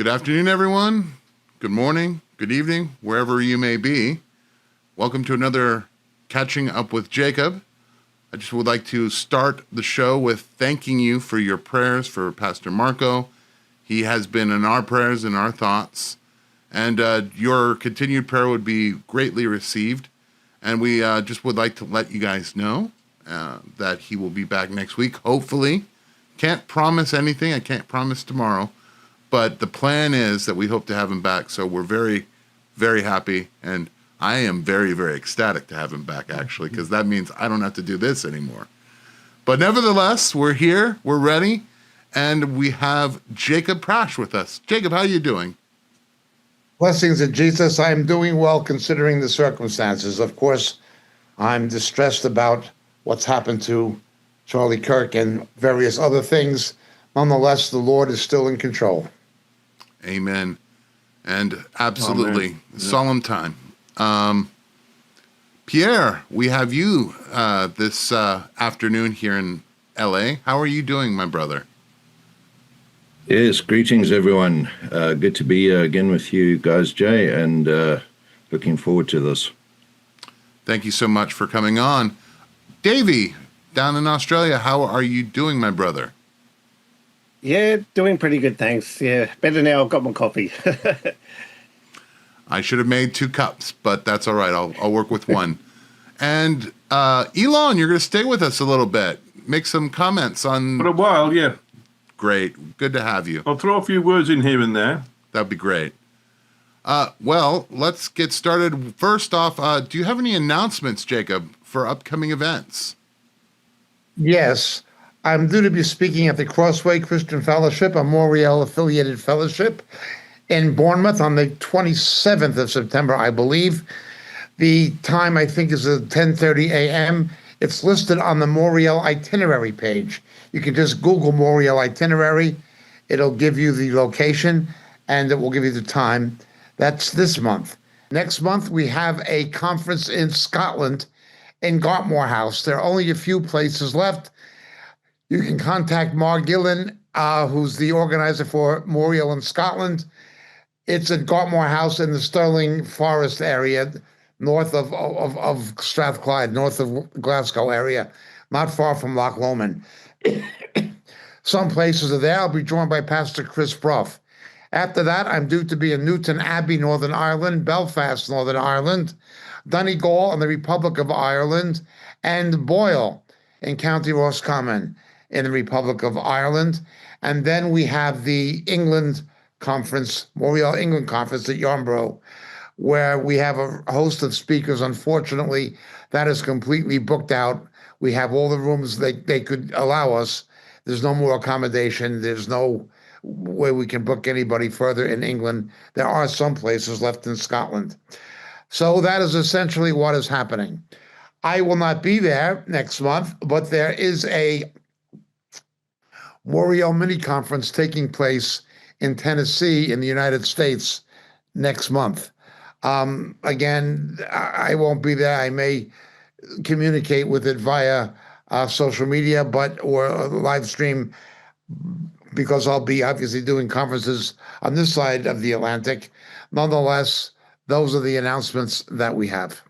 Good afternoon, everyone. Good morning, good evening, wherever you may be. Welcome to another Catching Up with Jacob. I just would like to start the show with thanking you for your prayers for Pastor Marco. He has been in our prayers and our thoughts, and your continued prayer would be greatly received. And we just would like to let you guys know that he will be back next week, hopefully. Can't promise anything. I can't promise tomorrow. But the plan is that we hope to have him back. So we're very, very happy. And I am very, very ecstatic to have him back, actually, because that means I don't have to do this anymore. But nevertheless, we're here. We're ready. And we have Jacob Prash with us. Jacob, how are you doing? Blessings of Jesus. I am doing well considering the circumstances. Of course, I'm distressed about what's happened to Charlie Kirk and various other things. Nonetheless, the Lord is still in control. Amen. And absolutely, Amen. solemn time. Pierre, we have you this afternoon here in LA. How are you doing, my brother? Yes, greetings, everyone. Good to be again with you guys, Jay, and looking forward to this. Thank you so much for coming on. Davey, down in Australia, how are you doing, my brother? Yeah, doing pretty good, thanks. Yeah, better now I've got my coffee. I should have made 2 cups, but that's all right. I'll work with one. And Elon, you're going to stay with us a little bit. Make some comments on... For a while, yeah. Great. Good to have you. I'll throw a few words in here and there. That'd be great. Well, let's get started. First off, do you have any announcements, Jacob, for upcoming events? Yes, I'm due to be speaking at the Crossway Christian Fellowship, a Moriel-affiliated fellowship in Bournemouth on the 27th of September, I believe. The time, I think, is at 10:30 a.m. It's listed on the Moriel itinerary page. You can just Google Moriel itinerary. It'll give you the location, and it will give you the time. That's this month. Next month, we have a conference in Scotland in Gartmore House. There are only a few places left. You can contact Mar Gillen, who's the organizer for Moriel in Scotland. It's at Gartmore House in the Stirling Forest area, north of Strathclyde, north of Glasgow area, not far from Loch Lomond. Some places are there. I'll be joined by Pastor Chris Bruff. After that, I'm due to be in Newton Abbey, Northern Ireland, Belfast, Northern Ireland, Donegal in the Republic of Ireland, and Boyle in County Roscommon in the Republic of Ireland. And then we have the England conference, Moriel England conference at Yarnborough, where we have a host of speakers. Unfortunately, that is completely booked out. We have all the rooms they could allow us. There's no more accommodation. There's no way we can book anybody further in England. There are some places left in Scotland. So that is essentially what is happening. I will not be there next month, but there is a Moriel mini conference taking place in Tennessee in the United States next month. Again, I won't be there. I may communicate with it via social media, or live stream, because I'll be obviously doing conferences on this side of the Atlantic. Nonetheless, those are the announcements that we have.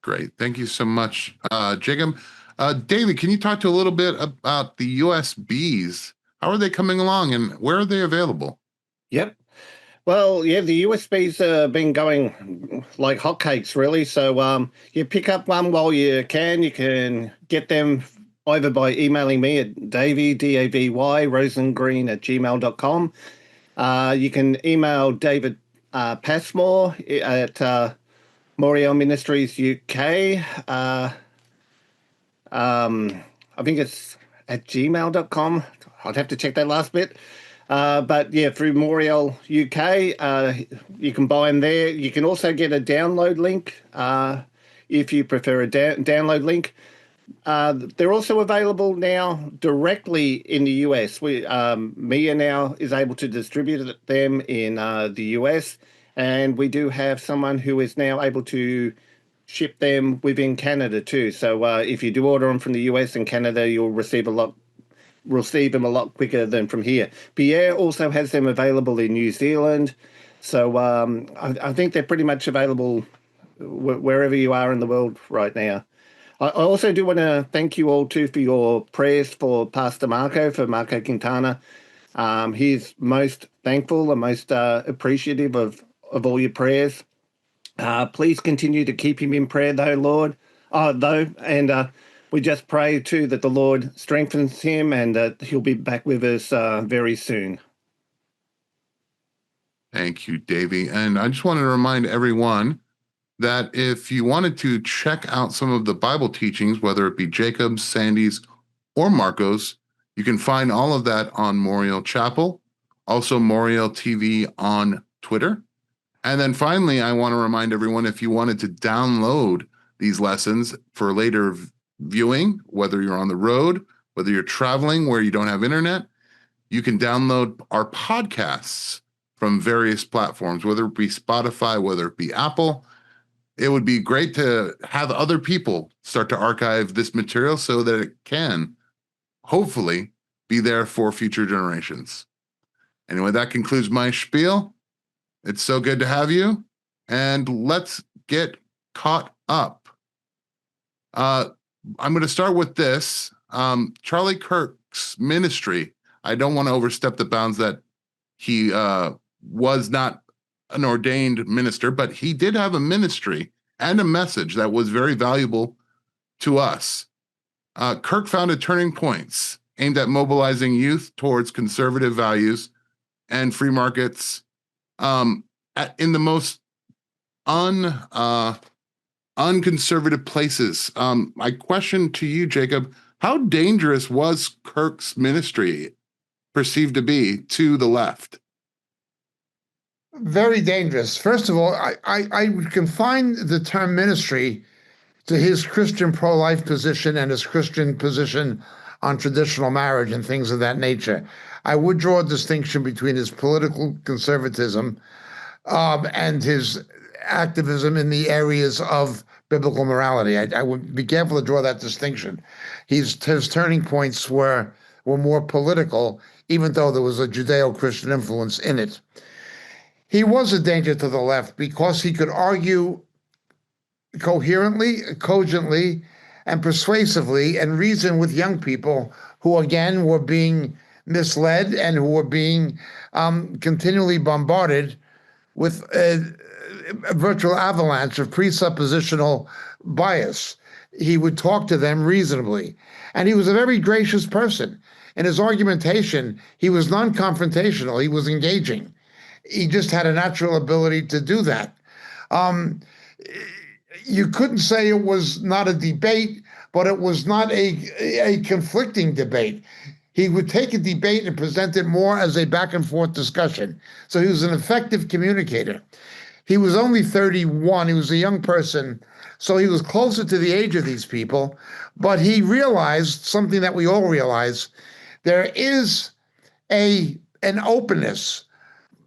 Great. Thank you so much, Jacob. David, can you talk to a little bit about the USBs? How are they coming along and where are they available? Yep. Well, yeah, the USBs have been going like hotcakes, really. So you pick up one while you can. You can get them either by emailing me at Davy, Davy, rosengreen@gmail.com. You can email David Passmore at Moriel Ministries UK. I think it's at gmail.com. I'd have to check that last bit. But yeah, through Moriel UK, you can buy them there. You can also get a download link if you prefer a download link. They're also available now directly in the US. Mia now is able to distribute them in the US, and we do have someone who is now able to ship them within Canada too. So if you do order them from the US and Canada, you'll receive a lot receive them a lot quicker than from here. Pierre also has them available in New Zealand. So I think they're pretty much available wherever you are in the world right now. I also do want to thank you all too for your prayers for Pastor Marco, for Marco Quintana. He's most thankful and most appreciative of all your prayers. Please continue to keep him in prayer, and we just pray too that the Lord strengthens him and that he'll be back with us very soon. Thank you, Davey. And I just wanted to remind everyone that if you wanted to check out some of the Bible teachings, whether it be Jacob's, Sandy's, or Marco's, you can find all of that on Moriel Chapel, also Moriel TV on Twitter. And then finally, I want to remind everyone, if you wanted to download these lessons for later viewing, whether you're on the road, whether you're traveling where you don't have internet, you can download our podcasts from various platforms, whether it be Spotify, whether it be Apple. It would be great to have other people start to archive this material so that it can hopefully be there for future generations. Anyway, that concludes my spiel. It's so good to have you, and let's get caught up. I'm going to start with this. Charlie Kirk's ministry, I don't want to overstep the bounds that he was not an ordained minister, but he did have a ministry and a message that was very valuable to us. Kirk founded Turning Points, aimed at mobilizing youth towards conservative values and free markets in the most unconservative places. My question to you, Jacob, how dangerous was Kirk's ministry perceived to be to the left? Very dangerous. First of all, I would confine the term ministry to his Christian pro-life position and his Christian position on traditional marriage and things of that nature. I would draw a distinction between his political conservatism and his activism in the areas of biblical morality. I would be careful to draw that distinction. His turning points were more political, even though there was a Judeo-Christian influence in it. He was a danger to the left because he could argue coherently, cogently, and persuasively and reason with young people who, again, were being misled and who were being continually bombarded with a virtual avalanche of presuppositional bias. He would talk to them reasonably. And he was a very gracious person. In his argumentation, he was non-confrontational. He was engaging. He just had a natural ability to do that. You couldn't say it was not a debate, but it was not a conflicting debate. He would take a debate and present it more as a back and forth discussion. So he was an effective communicator. He was only 31. He was a young person. So he was closer to the age of these people. But he realized something that we all realize. There is an openness,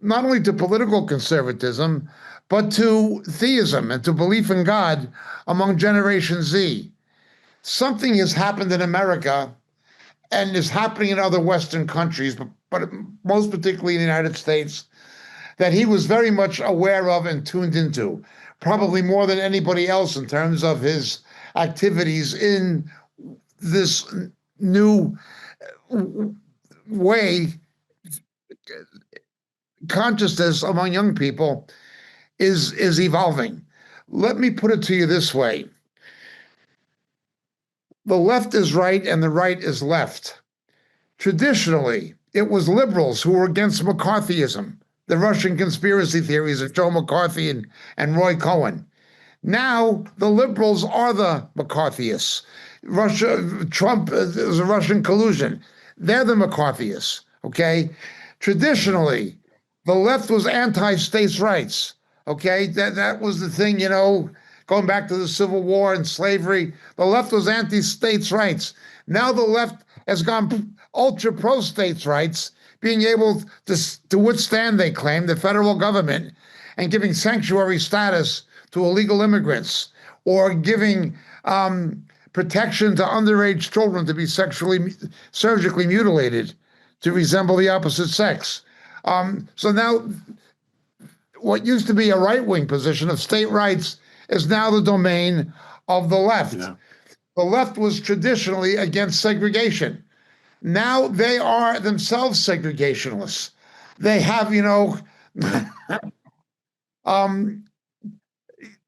not only to political conservatism, but to theism and to belief in God among Generation Z. Something has happened in America and is happening in other Western countries, but most particularly in the United States, that he was very much aware of and tuned into, probably more than anybody else in terms of his activities in this new way. Consciousness among young people is evolving. Let me put it to you this way. The left is right and the right is left. Traditionally, it was liberals who were against McCarthyism, the Russian conspiracy theories of Joe McCarthy and Roy Cohn. Now, the liberals are the McCarthyists. Trump is a Russian collusion. They're the McCarthyists, okay? Traditionally, the left was anti-states' rights, okay? That was the thing, going back to the Civil War and slavery. The left was anti-states' rights. Now the left has gone ultra pro-states' rights, being able to withstand, they claim, the federal government and giving sanctuary status to illegal immigrants or giving protection to underage children to be surgically mutilated to resemble the opposite sex. So now what used to be a right-wing position of state rights is now the domain of the left. Yeah. The left was traditionally against segregation. Now they are themselves segregationists. They have,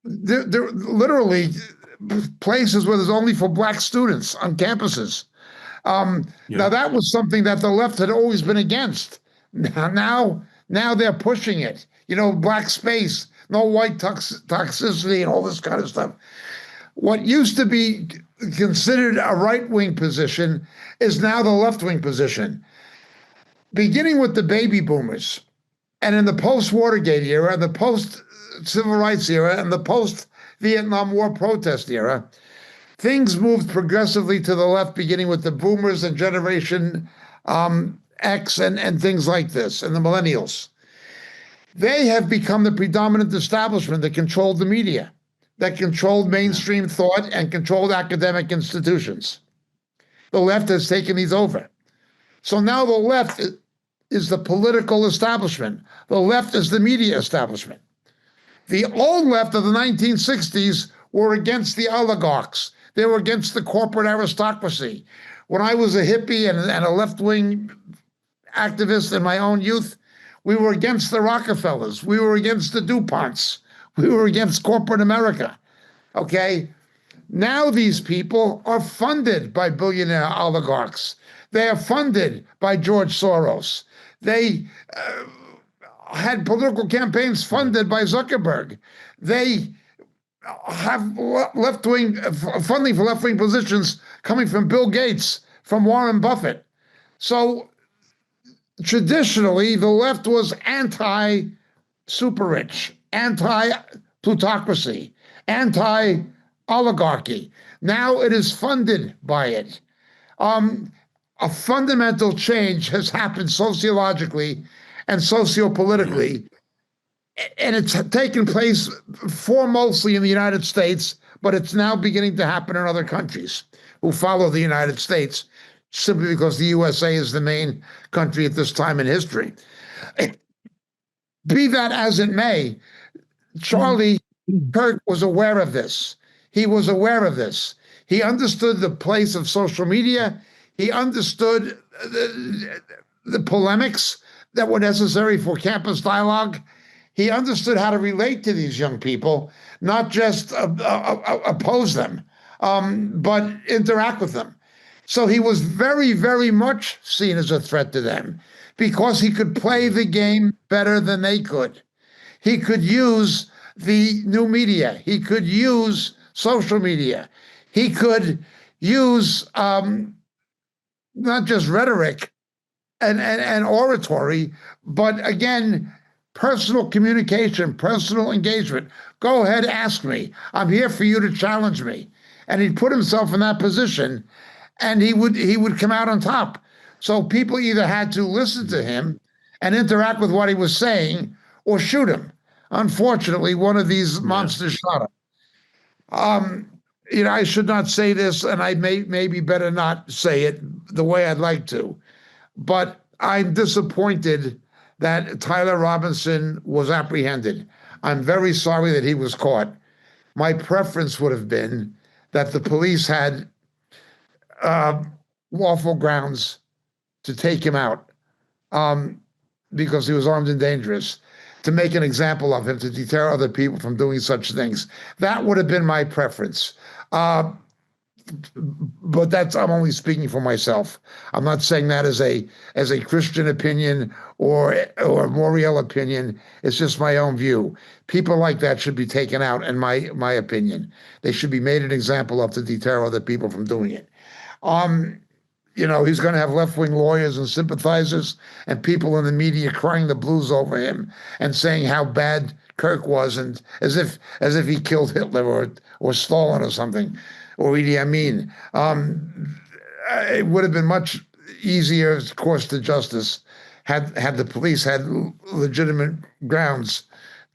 they're literally places where there's only for black students on campuses. Now that was something that the left had always been against. Now they're pushing it. Black space, no white toxicity, and all this kind of stuff. What used to be considered a right-wing position is now the left-wing position. Beginning with the baby boomers, and in the post-Watergate era, and the post-civil rights era, and the post-Vietnam War protest era, things moved progressively to the left, beginning with the boomers and Generation X and things like this, and the millennials. They have become the predominant establishment that controlled the media, that controlled mainstream thought and controlled academic institutions. The left has taken these over. So now the left is the political establishment. The left is the media establishment. The old left of the 1960s were against the oligarchs. They were against the corporate aristocracy. When I was a hippie and a left-wing activist in my own youth, we were against the Rockefellers. We were against the DuPonts. We were against corporate America, okay? Now these people are funded by billionaire oligarchs. They are funded by George Soros. They had political campaigns funded by Zuckerberg. They have left-wing funding for left-wing positions coming from Bill Gates, from Warren Buffett. So traditionally, the left was anti-super rich, anti-plutocracy, anti-oligarchy. Now it is funded by it. A fundamental change has happened sociologically and sociopolitically, and it's taken place foremostly in the United States, but it's now beginning to happen in other countries who follow the United States, simply because the USA is the main country at this time in history. Be that as it may, Charlie Kirk was aware of this. He was aware of this. He understood the place of social media. He understood the polemics that were necessary for campus dialogue. He understood how to relate to these young people, not just oppose them, but interact with them. So he was very, very much seen as a threat to them because he could play the game better than they could. He could use the new media. He could use social media. He could use not just rhetoric and oratory, but again, personal communication, personal engagement. Go ahead, ask me. I'm here for you to challenge me. And he'd put himself in that position, and he would come out on top. So people either had to listen to him and interact with what he was saying or shoot him. Unfortunately, one of these monsters shot him. I should not say this, and I maybe better not say it the way I'd like to, but I'm disappointed that Tyler Robinson was apprehended. I'm very sorry that he was caught. My preference would have been that the police had lawful grounds to take him out because he was armed and dangerous, to make an example of him, to deter other people from doing such things. That would have been my preference. But I'm only speaking for myself. I'm not saying that as a Christian opinion or a Moriel opinion. It's just my own view. People like that should be taken out, in my opinion. They should be made an example of to deter other people from doing it. He's going to have left-wing lawyers and sympathizers and people in the media crying the blues over him and saying how bad Kirk was, and as if he killed Hitler or Stalin or something, or Idi Amin. It would have been much easier course to justice had the police had legitimate grounds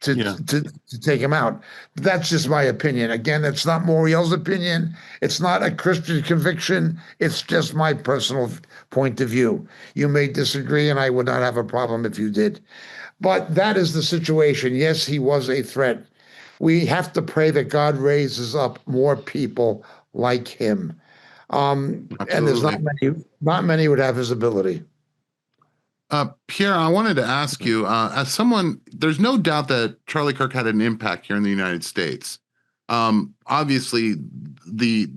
to, Yeah. to take him out. But that's just my opinion. Again, it's not Moriel's opinion. It's not a Christian conviction. It's just my personal point of view. You may disagree, and I would not have a problem if you did. But that is the situation. Yes, he was a threat. We have to pray that God raises up more people like him. And there's not many would have his ability. Pierre, I wanted to ask you, as someone, there's no doubt that Charlie Kirk had an impact here in the United States. Obviously, the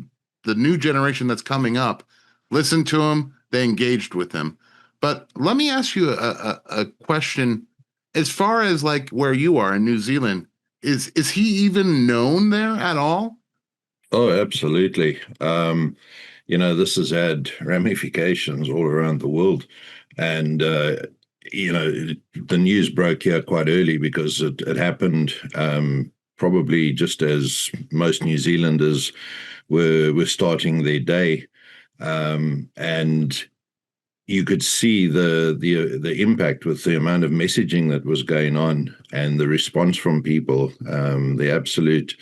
new generation that's coming up listened to him, they engaged with him. But let me ask you a question. As far as like where you are in New Zealand, is he even known there at all? Oh, absolutely. This has had ramifications all around the world. And, the news broke here quite early because it happened probably just as most New Zealanders were starting their day. And you could see the impact with the amount of messaging that was going on and the response from people, the absolute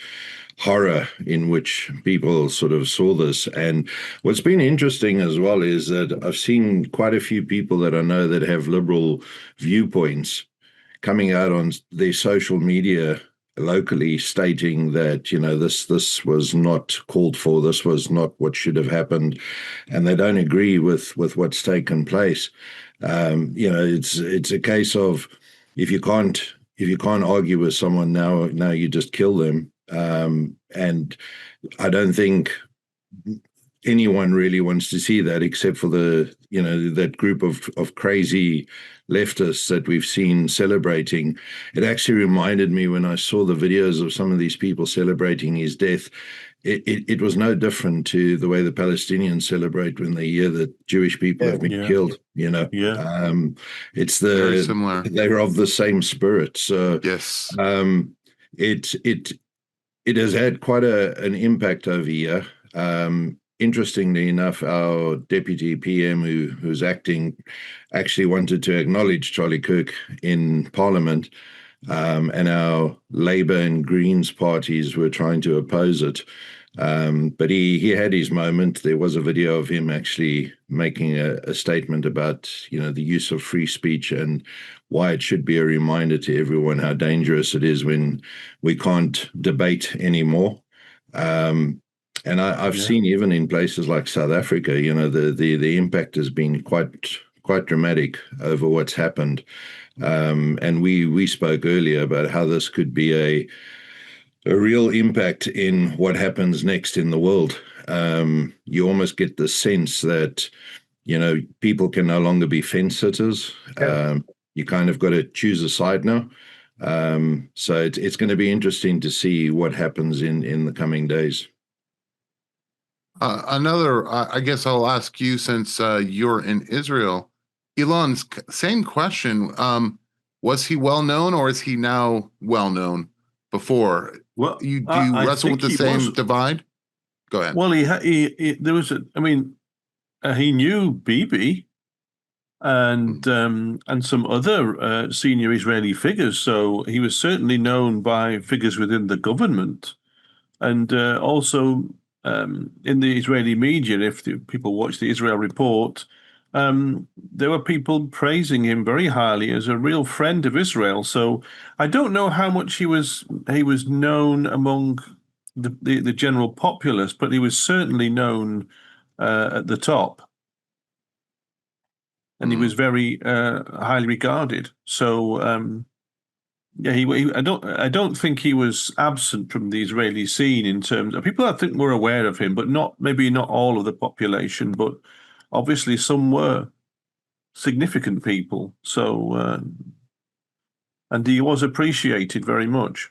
horror in which people sort of saw this. And what's been interesting as well is that I've seen quite a few people that I know that have liberal viewpoints coming out on their social media locally stating that this was not called for, this was not what should have happened, and they don't agree with what's taken place. It's a case of if you can't argue with someone now you just kill them. And I don't think anyone really wants to see that, except for that group of crazy leftists that we've seen celebrating. It actually reminded me when I saw the videos of some of these people celebrating his death. It was no different to the way the Palestinians celebrate when they hear that Jewish people have been killed. It's Very similar. They're of the same spirit. So yes, it has had quite an impact over here. Interestingly enough, our deputy PM, who's acting, actually wanted to acknowledge Charlie Kirk in Parliament, and our Labour and Greens parties were trying to oppose it. But he had his moment. There was a video of him actually making a statement about the use of free speech and why it should be a reminder to everyone how dangerous it is when we can't debate anymore. And I've seen even in places like South Africa, the impact has been quite dramatic over what's happened. And we spoke earlier about how this could be a real impact in what happens next in the world. You almost get the sense that, people can no longer be fence sitters. You kind of got to choose a side now. So it's going to be interesting to see what happens in the coming days. I guess I'll ask you since you're in Israel. Elon, same question. Was he well known, or is he now well known? Before, Well, do you wrestle with the same divide? Go ahead. Well, he there was he knew Bibi and some other senior Israeli figures, so he was certainly known by figures within the government, and also in the Israeli media. If people watch the Israel Report, there were people praising him very highly as a real friend of Israel. So I don't know how much he was known among the general populace, but he was certainly known at the top, and he was very highly regarded. So I don't think he was absent from the Israeli scene in terms of people. I think were aware of him, but maybe not all of the population, but obviously some were significant people. So and he was appreciated very much.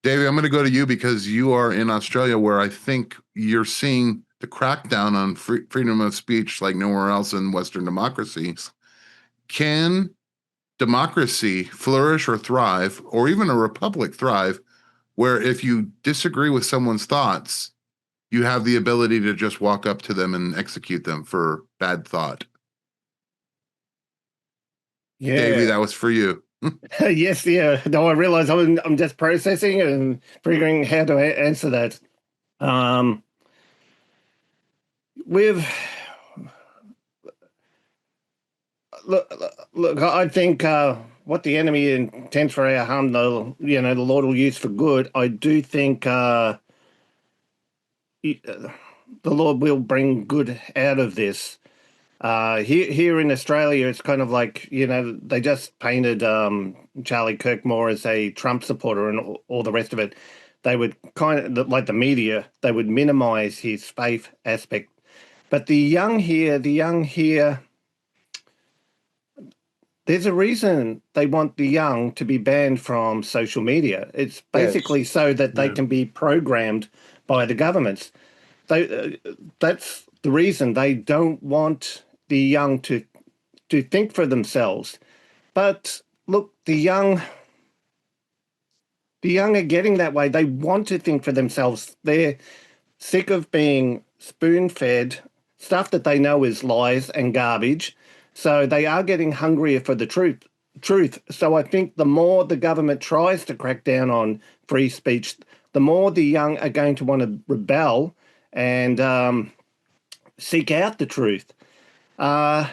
David, I'm going to go to you because you are in Australia, where I think you're seeing the crackdown on freedom of speech like nowhere else in Western democracies. Can democracy flourish or thrive, or even a republic thrive, where if you disagree with someone's thoughts, you have the ability to just walk up to them and execute them for bad thought? Yeah. Davey, that was for you. Yes, yeah. No, I realize I'm just processing and figuring how to answer that. We've look. I think what the enemy intends for our harm, the Lord will use for good. I do think the Lord will bring good out of this. Here in Australia, it's kind of like, they just painted Charlie Kirk more as a Trump supporter and all the rest of it. They would kind of, like the media, they would minimize his faith aspect. But the young here, there's a reason they want the young to be banned from social media. It's basically so that they can be programmed by the governments. That's the reason they don't want the young to think for themselves. But look, the young are getting that way. They want to think for themselves. They're sick of being spoon-fed stuff that they know is lies and garbage. So they are getting hungrier for the truth. So I think the more the government tries to crack down on free speech, the more the young are going to want to rebel and seek out the truth. So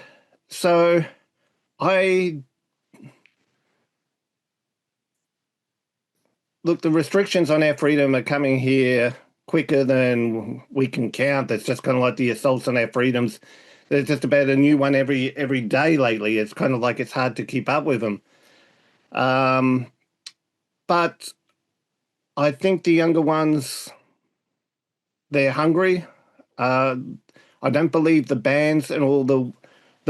look, the restrictions on our freedom are coming here quicker than we can count. It's just kind of like the assaults on our freedoms. There's just about a new one every day lately. It's kind of like it's hard to keep up with them. But I think the younger ones, they're hungry. I don't believe the bans and all the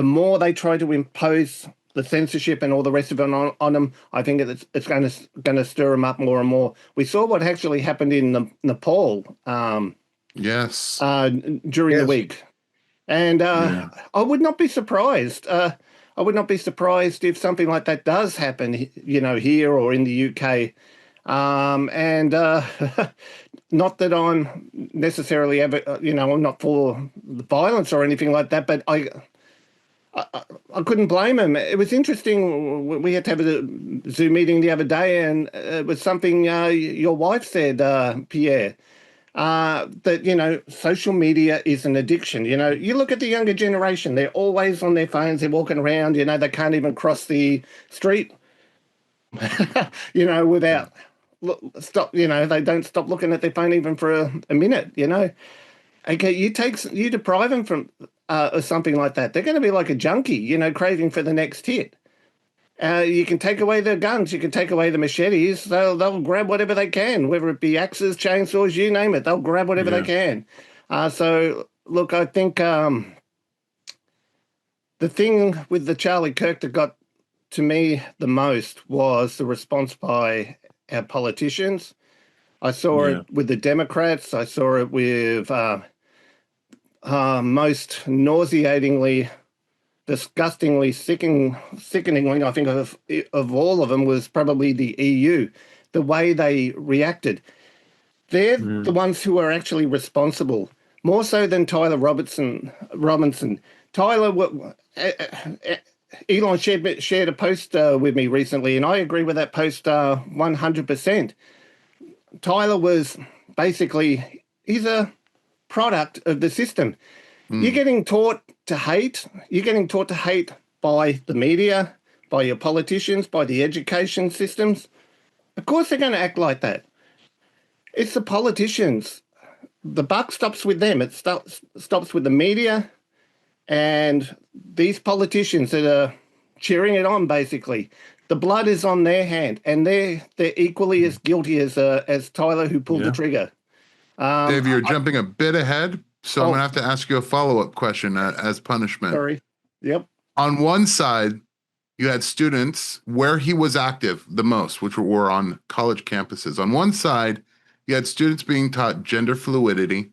more they try to impose the censorship and all the rest of it on them, I think it's going to stir them up more and more. We saw what actually happened in Nepal. Yes. During the week, and I would not be surprised. I would not be surprised if something like that does happen, here or in the UK. And not that I'm necessarily ever, I'm not for violence or anything like that, but I couldn't blame him. It was interesting. We had to have a Zoom meeting the other day, and it was something your wife said, Pierre, that, social media is an addiction. You look at the younger generation, they're always on their phones, they're walking around, they can't even cross the street, without stop, they don't stop looking at their phone even for a minute, Okay, you deprive them from something like that, they're going to be like a junkie, craving for the next hit. You can take away their guns, you can take away the machetes, they'll grab whatever they can, whether it be axes, chainsaws, you name it, they'll grab whatever they can. So look, I think the thing with the Charlie Kirk that got to me the most was the response by our politicians. I saw it with the Democrats. I saw it with most nauseatingly, disgustingly, sickeningly, I think of all of them was probably the EU. The way they reacted. They're the ones who are actually responsible, more so than Tyler Robinson. Tyler, Elon shared a post with me recently, and I agree with that post 100%. Tyler was basically, he's a product of the system. You're getting taught to hate. You're getting taught to hate by the media, by your politicians, by the education systems. Of course they're going to act like that. It's the politicians. The buck stops with them. It stops with the media and these politicians that are cheering it on, basically. The blood is on their hand, and they're equally as guilty as Tyler, who pulled the trigger. Dave, you're jumping a bit ahead, so I'm going to have to ask you a follow-up question as punishment. Sorry. Yep. On one side, you had students where he was active the most, which were on college campuses. On one side, you had students being taught gender fluidity,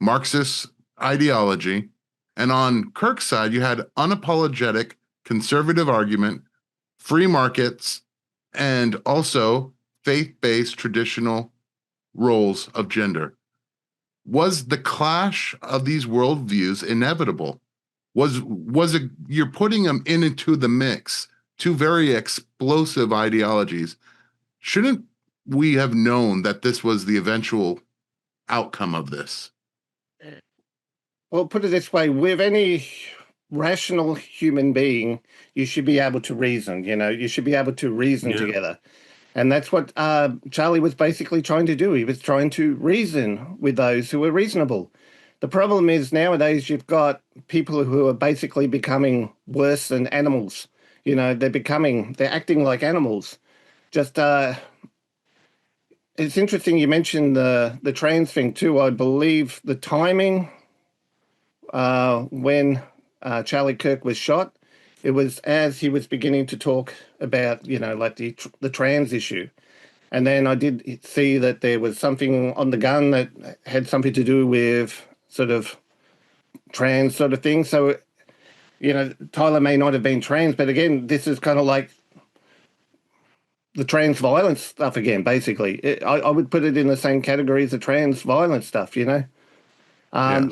Marxist ideology, and on Kirk's side, you had unapologetic conservative argument, free markets, and also faith-based traditional roles of gender. Was the clash of these worldviews inevitable? Was it, you're putting them into the mix two very explosive ideologies. Shouldn't we have known that this was the eventual outcome of this? Well, put it this way, with any rational human being, you should be able to reason, you should be able to reason together. And that's what Charlie was basically trying to do. He was trying to reason with those who were reasonable. The problem is nowadays you've got people who are basically becoming worse than animals. They're acting like animals. Just, it's interesting you mentioned the trans thing too. I believe the timing when Charlie Kirk was shot, it was as he was beginning to talk about, like the trans issue. And then I did see that there was something on the gun that had something to do with sort of trans sort of thing. So, Tyler may not have been trans, but again, this is kind of like the trans violence stuff again, basically. I would put it in the same category as the trans violence stuff, Yes.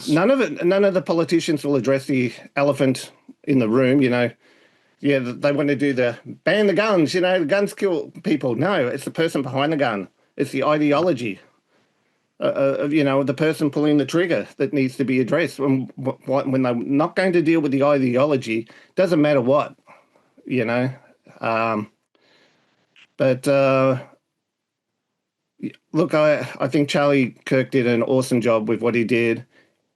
None of the politicians will address the elephant in the room, Yeah, they want to do the ban the guns, the guns kill people. No, it's the person behind the gun. It's the ideology of the person pulling the trigger that needs to be addressed. When they're not going to deal with the ideology, doesn't matter what, But look, I think Charlie Kirk did an awesome job with what he did.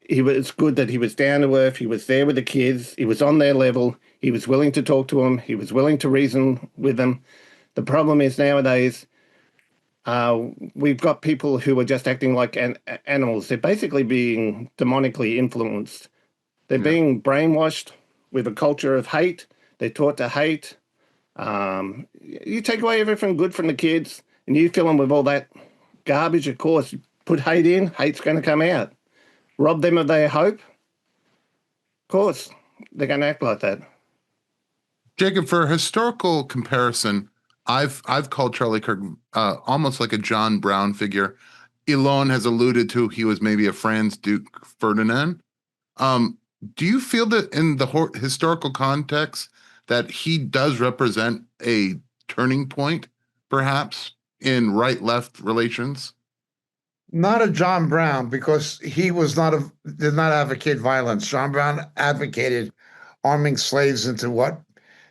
It's good that he was down to earth. He was there with the kids. He was on their level. He was willing to talk to them. He was willing to reason with them. The problem is nowadays we've got people who are just acting like animals. They're basically being demonically influenced. They're being brainwashed with a culture of hate. They're taught to hate. You take away everything good from the kids and you fill them with all that garbage, of course. Put hate in, hate's going to come out. Rob them of their hope, of course, they're going to act like that. Jacob, for historical comparison, I've called Charlie Kirk almost like a John Brown figure. Elon has alluded to he was maybe a Franz Duke Ferdinand. Do you feel that in the historical context that he does represent a turning point, perhaps, in right-left relations? Not a John Brown, because he did not advocate violence. John Brown advocated arming slaves into what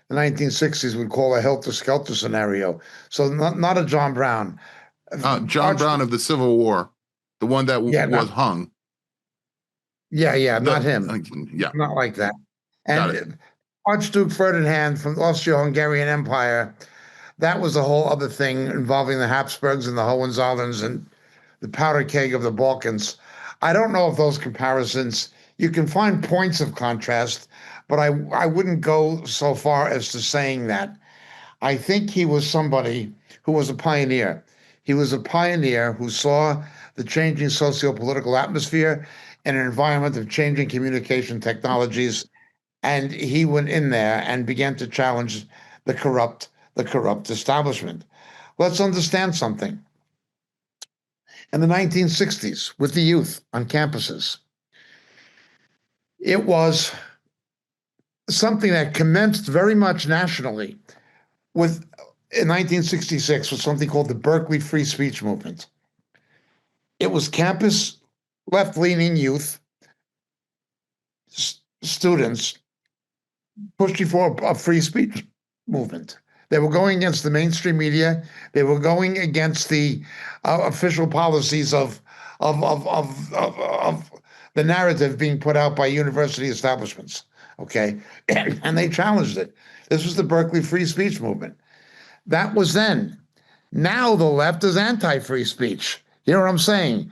the 1960s would call a helter-skelter scenario. So not a John Brown. John Brown of the Civil War, the one that was hung. Yeah, not him. Yeah. Not like that. And Archduke Ferdinand from the Austro-Hungarian Empire, that was a whole other thing involving the Habsburgs and the Hohenzollerns and the powder keg of the Balkans. I don't know if those comparisons, you can find points of contrast, but I wouldn't go so far as to saying that. I think he was somebody who was a pioneer. He was a pioneer who saw the changing socio-political atmosphere in an environment of changing communication technologies, and he went in there and began to challenge the corrupt establishment. Let's understand something. In the 1960s, with the youth on campuses, it was something that commenced very much nationally in 1966 with something called the Berkeley Free Speech Movement. It was campus left-leaning youth, students pushing for a free speech movement. They were going against the mainstream media. They were going against the official policies of the narrative being put out by university establishments. Okay, and they challenged it. This was the Berkeley Free Speech Movement. That was then. Now the left is anti-free speech. You know what I'm saying?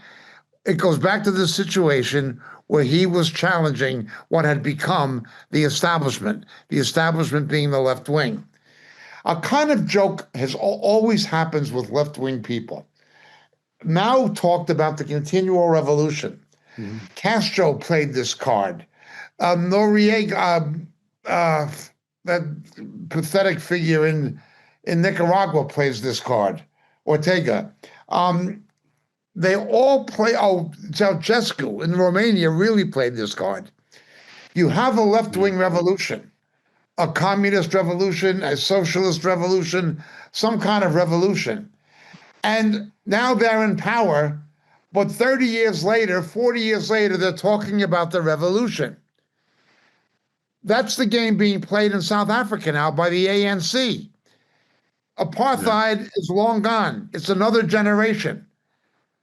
It goes back to the situation where he was challenging what had become the establishment being the left wing. A kind of joke always happens with left-wing people. Mao talked about the continual revolution. Mm-hmm. Castro played this card. Noriega, that pathetic figure in Nicaragua, plays this card. Ortega. They all play. Ceausescu in Romania really played this card. You have a left-wing revolution. a communist revolution, a socialist revolution, some kind of revolution. And now they're in power, but 30 years later, 40 years later, they're talking about the revolution. That's the game being played in South Africa now by the ANC. Apartheid is long gone. It's another generation.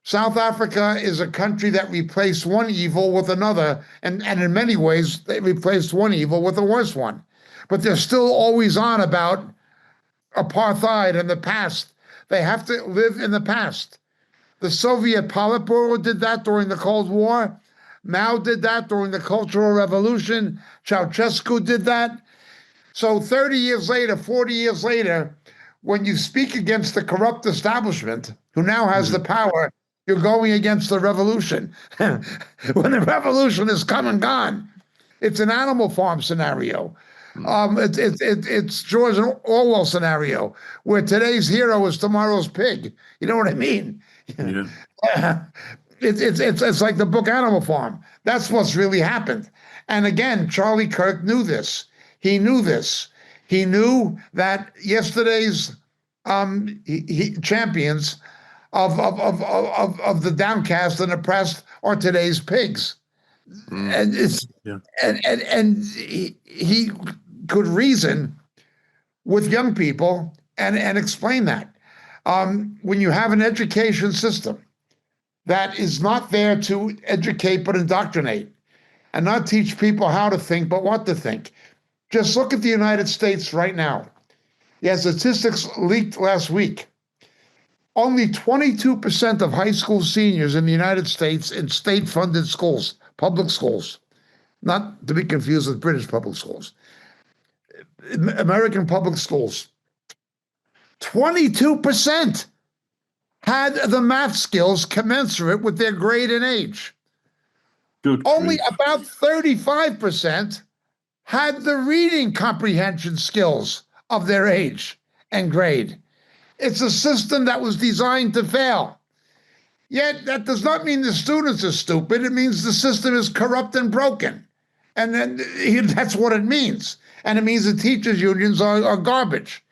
South Africa is a country that replaced one evil with another, and in many ways, they replaced one evil with a worse one. But they're still always on about apartheid and the past. They have to live in the past. The Soviet Politburo did that during the Cold War. Mao did that during the Cultural Revolution. Ceausescu did that. So 30 years later, 40 years later, when you speak against the corrupt establishment, who now has the power, you're going against the revolution. When the revolution is come and gone, it's an Animal Farm scenario. It's George Orwell scenario, where today's hero is tomorrow's pig. You know what I mean? Yeah. It's like the book Animal Farm. That's what's really happened. And again, Charlie Kirk knew this. He knew this. He knew that yesterday's champions of the downcast and oppressed are today's pigs. And it's and he could reason with young people and explain that. When you have an education system that is not there to educate but indoctrinate, and not teach people how to think but what to think. Just look at the United States right now. Yeah, statistics leaked last week. Only 22% of high school seniors in the United States in state-funded schools, public schools, not to be confused with British public schools, American public schools, 22% had the math skills commensurate with their grade and age. Only about 35% had the reading comprehension skills of their age and grade. It's a system that was designed to fail. Yet that does not mean the students are stupid. It means the system is corrupt and broken. And then that's what it means. And it means the teachers' unions are garbage.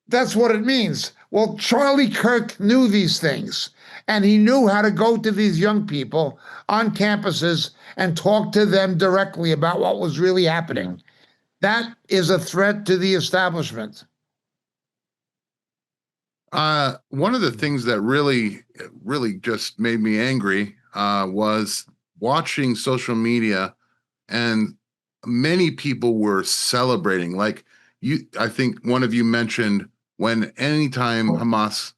That's what it means. Well, Charlie Kirk knew these things, and he knew how to go to these young people on campuses and talk to them directly about what was really happening. That is a threat to the establishment. One of the things that really just made me angry was watching social media, and many people were celebrating. Like I think one of you mentioned, when anytime Hamas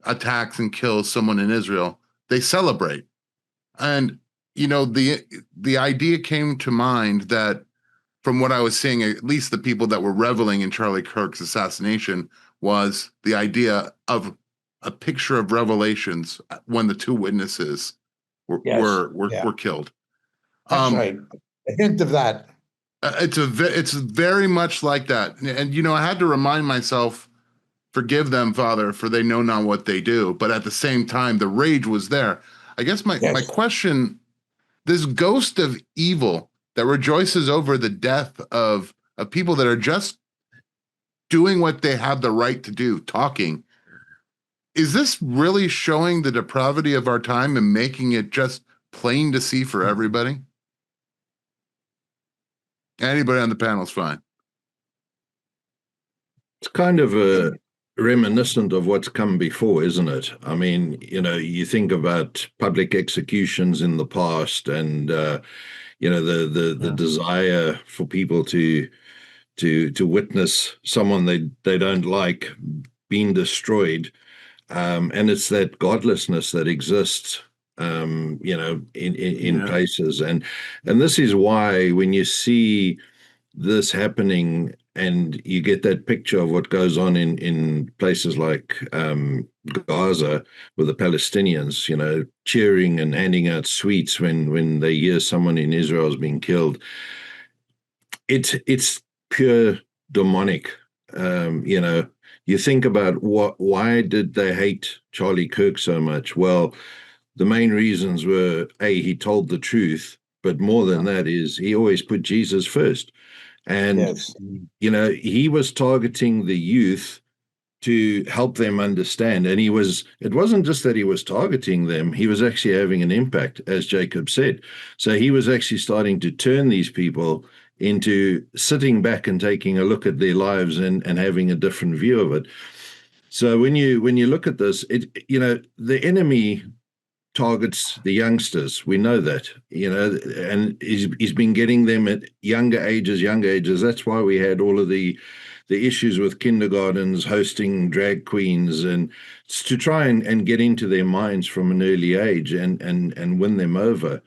attacks and kills someone in Israel, they celebrate. And the idea came to mind that, from what I was seeing, at least the people that were reveling in Charlie Kirk's assassination, was the idea of a picture of Revelations when the two witnesses were killed. That's right. A hint of that. It's very much like that. And I had to remind myself, forgive them, Father, for they know not what they do. But at the same time, the rage was there. I guess my question, this ghost of evil that rejoices over the death of people that are just doing what they have the right to do, talking, is this really showing the depravity of our time and making it just plain to see for everybody? Anybody on the panel is fine. It's kind of reminiscent of what's come before, isn't it? I mean, you think about public executions in the past, and the desire for people to witness someone they don't like being destroyed, and it's that godlessness that exists, in places, and this is why when you see this happening, and you get that picture of what goes on in places like Gaza with the Palestinians, cheering and handing out sweets when they hear someone in Israel is being killed. It's pure demonic. You think about why did they hate Charlie Kirk so much? Well, the main reasons were, A, he told the truth, but more than that is he always put Jesus first. And, Yes. he was targeting the youth to help them understand. And it wasn't just that he was targeting them, he was actually having an impact, as Jacob said. So he was actually starting to turn these people into sitting back and taking a look at their lives and having a different view of it. So when you look at this, the enemy targets the youngsters. We know that, and he's been getting them at younger ages. That's why we had all of the issues with kindergartens hosting drag queens, and it's to try and get into their minds from an early age and win them over.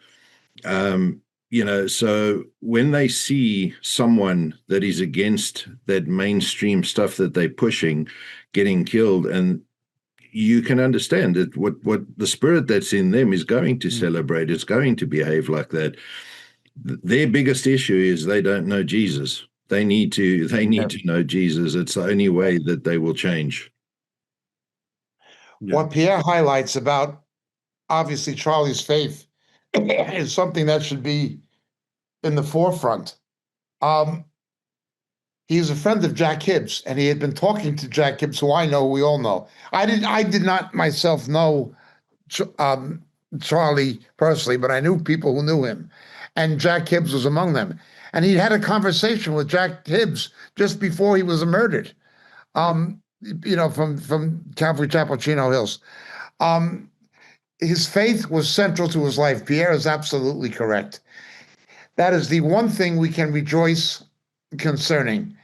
So when they see someone that is against that mainstream stuff that they're pushing getting killed, and you can understand that what the spirit that's in them is going to celebrate, it's going to behave like that. Their biggest issue is they don't know Jesus. They need to know Jesus. It's the only way that they will change. Yeah. What Pierre highlights about, obviously, Charlie's faith is something that should be in the forefront. He's a friend of Jack Hibbs, and he had been talking to Jack Hibbs, who I know, we all know. I did not myself know Charlie personally, but I knew people who knew him, and Jack Hibbs was among them. And he had a conversation with Jack Hibbs just before he was murdered, from Calvary Chapel, Chino Hills. His faith was central to his life. Pierre is absolutely correct. That is the one thing we can rejoice concerning.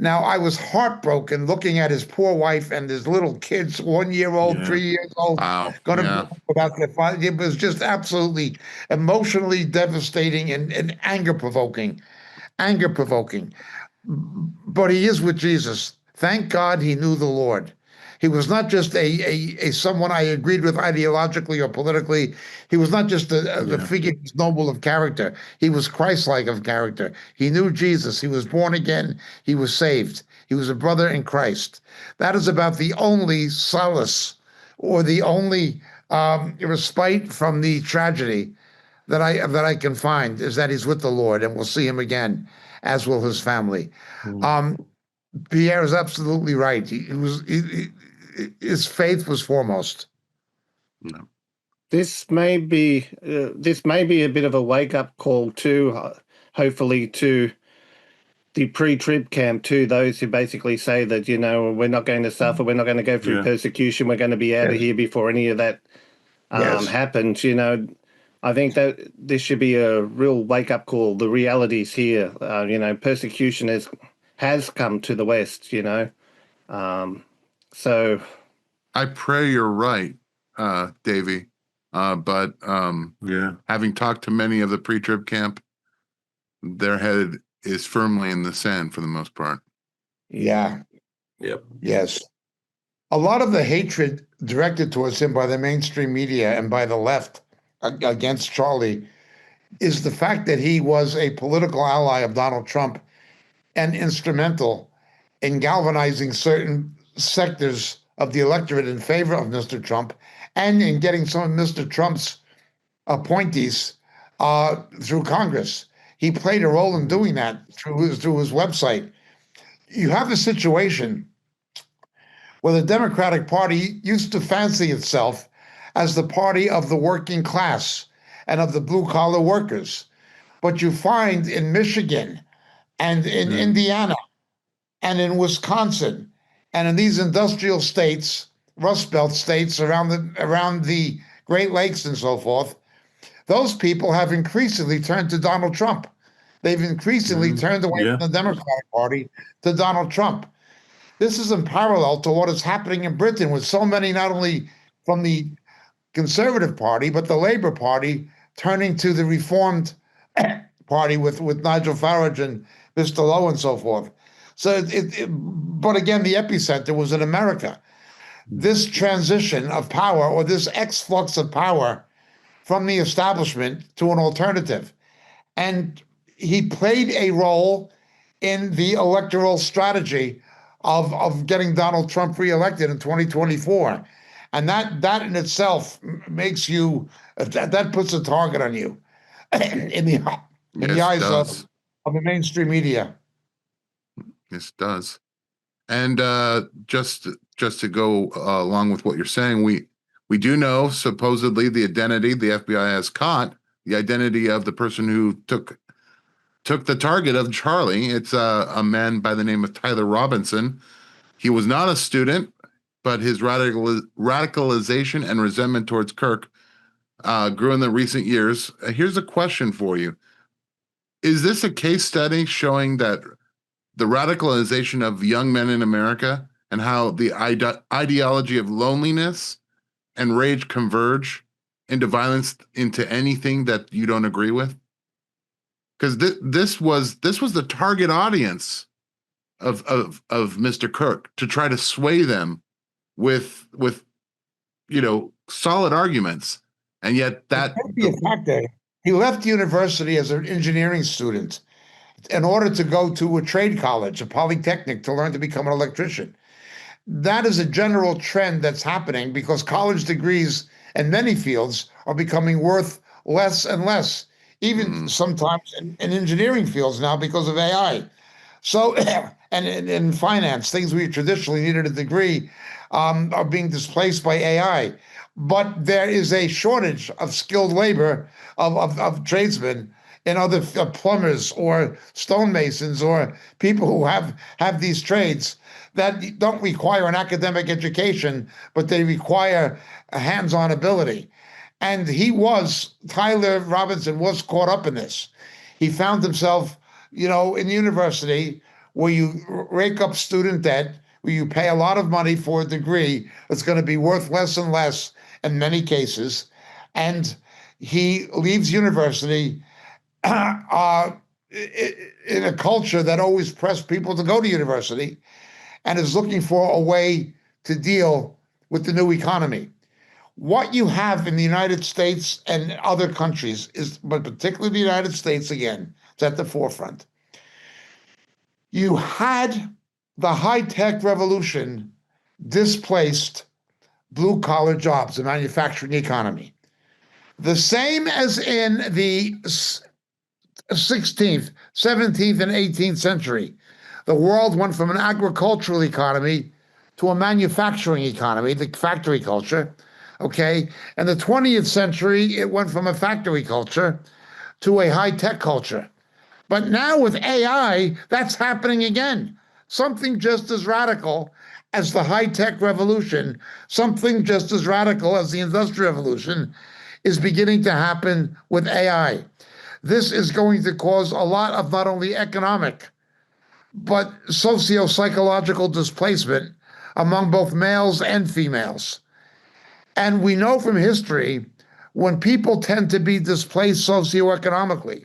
Now, I was heartbroken looking at his poor wife and his little kids, 1 year old, 3 years old, going to be without their father. It was just absolutely emotionally devastating and anger provoking. But he is with Jesus. Thank God he knew the Lord. He was not just a someone I agreed with ideologically or politically. He was not just the figure who's noble of character. He was Christ-like of character. He knew Jesus. He was born again. He was saved. He was a brother in Christ. That is about the only solace or the only respite from the tragedy that I can find, is that he's with the Lord, and we'll see him again, as will his family. Pierre is absolutely right. His faith was foremost. No. This may be a bit of a wake-up call too, hopefully, to the pre-trib camp, to those who basically say that, we're not going to suffer, we're not going to go through persecution, we're going to be out of here before any of that happens. I think that this should be a real wake-up call. The realities here, persecution has come to the West, so I pray you're right, Davey. But having talked to many of the pre-trib camp, their head is firmly in the sand for the most part. Yeah. Yep. Yes. A lot of the hatred directed towards him by the mainstream media and by the left against Charlie is the fact that he was a political ally of Donald Trump and instrumental in galvanizing certain sectors of the electorate in favor of Mr. Trump, and in getting some of Mr. Trump's appointees through Congress. He played a role in doing that through his website. You have a situation where the Democratic Party used to fancy itself as the party of the working class and of the blue-collar workers. But you find in Michigan and in Indiana and in Wisconsin and in these industrial states, Rust Belt states around the Great Lakes and so forth, those people have increasingly turned to Donald Trump. They've increasingly turned away from the Democratic Party to Donald Trump. This is in parallel to what is happening in Britain with so many, not only from the Conservative Party, but the Labour Party turning to the Reformed Party with Nigel Farage and Mr. Lowe and so forth. So, but again, the epicenter was in America. This transition of power, or this exflux of power from the establishment to an alternative. And he played a role in the electoral strategy of getting Donald Trump reelected in 2024. And that in itself makes you, that puts a target on you. in the Yes, eyes it does. of the mainstream media. Yes, it does. And just to go along with what you're saying, we do know supposedly the identity the FBI has caught the identity of the person who took the target of Charlie. It's a man by the name of Tyler Robinson. He was not a student, but his radicalization and resentment towards Kirk grew in the recent years. Here's a question for you. Is this a case study showing that the radicalization of young men in America and how the ideology of loneliness and rage converge into violence, into anything that you don't agree with? Because this was the target audience of Mr. Kirk, to try to sway them with solid arguments, and yet that The fact that he left university as an engineering student in order to go to a trade college, a polytechnic, to learn to become an electrician. That is a general trend that's happening because college degrees in many fields are becoming worth less and less, even sometimes in engineering fields now because of AI. So, and in finance, things we traditionally needed a degree are being displaced by AI. But there is a shortage of skilled labor, of tradesmen and other plumbers or stonemasons or people who have these trades that don't require an academic education, but they require a hands-on ability. And Tyler Robinson was caught up in this. He found himself, in university where you rake up student debt, where you pay a lot of money for a degree that's going to be worth less and less in many cases. And he leaves university in a culture that always pressed people to go to university and is looking for a way to deal with the new economy. What you have in the United States and other countries but particularly the United States, again, it's at the forefront. You had the high-tech revolution displaced blue-collar jobs, the manufacturing economy. The same as in the 16th, 17th, and 18th century. The world went from an agricultural economy to a manufacturing economy, the factory culture, okay? In the 20th century, it went from a factory culture to a high-tech culture. But now with AI, that's happening again. Something just as radical as the high-tech revolution, something just as radical as the Industrial Revolution is beginning to happen with AI. This is going to cause a lot of not only economic, but socio-psychological displacement among both males and females. And we know from history, when people tend to be displaced socioeconomically,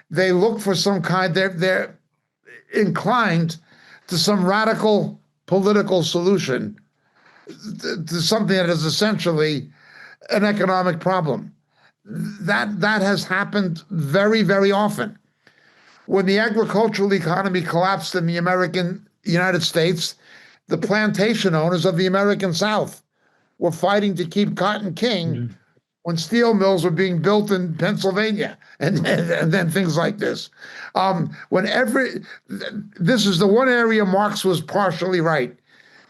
they look for some kind, they're inclined to some radical political solution to something that is essentially an economic problem. That has happened very, very often. When the agricultural economy collapsed in the United States, the plantation owners of the American South were fighting to keep cotton king when steel mills were being built in Pennsylvania and then things like this. This is the one area Marx was partially right.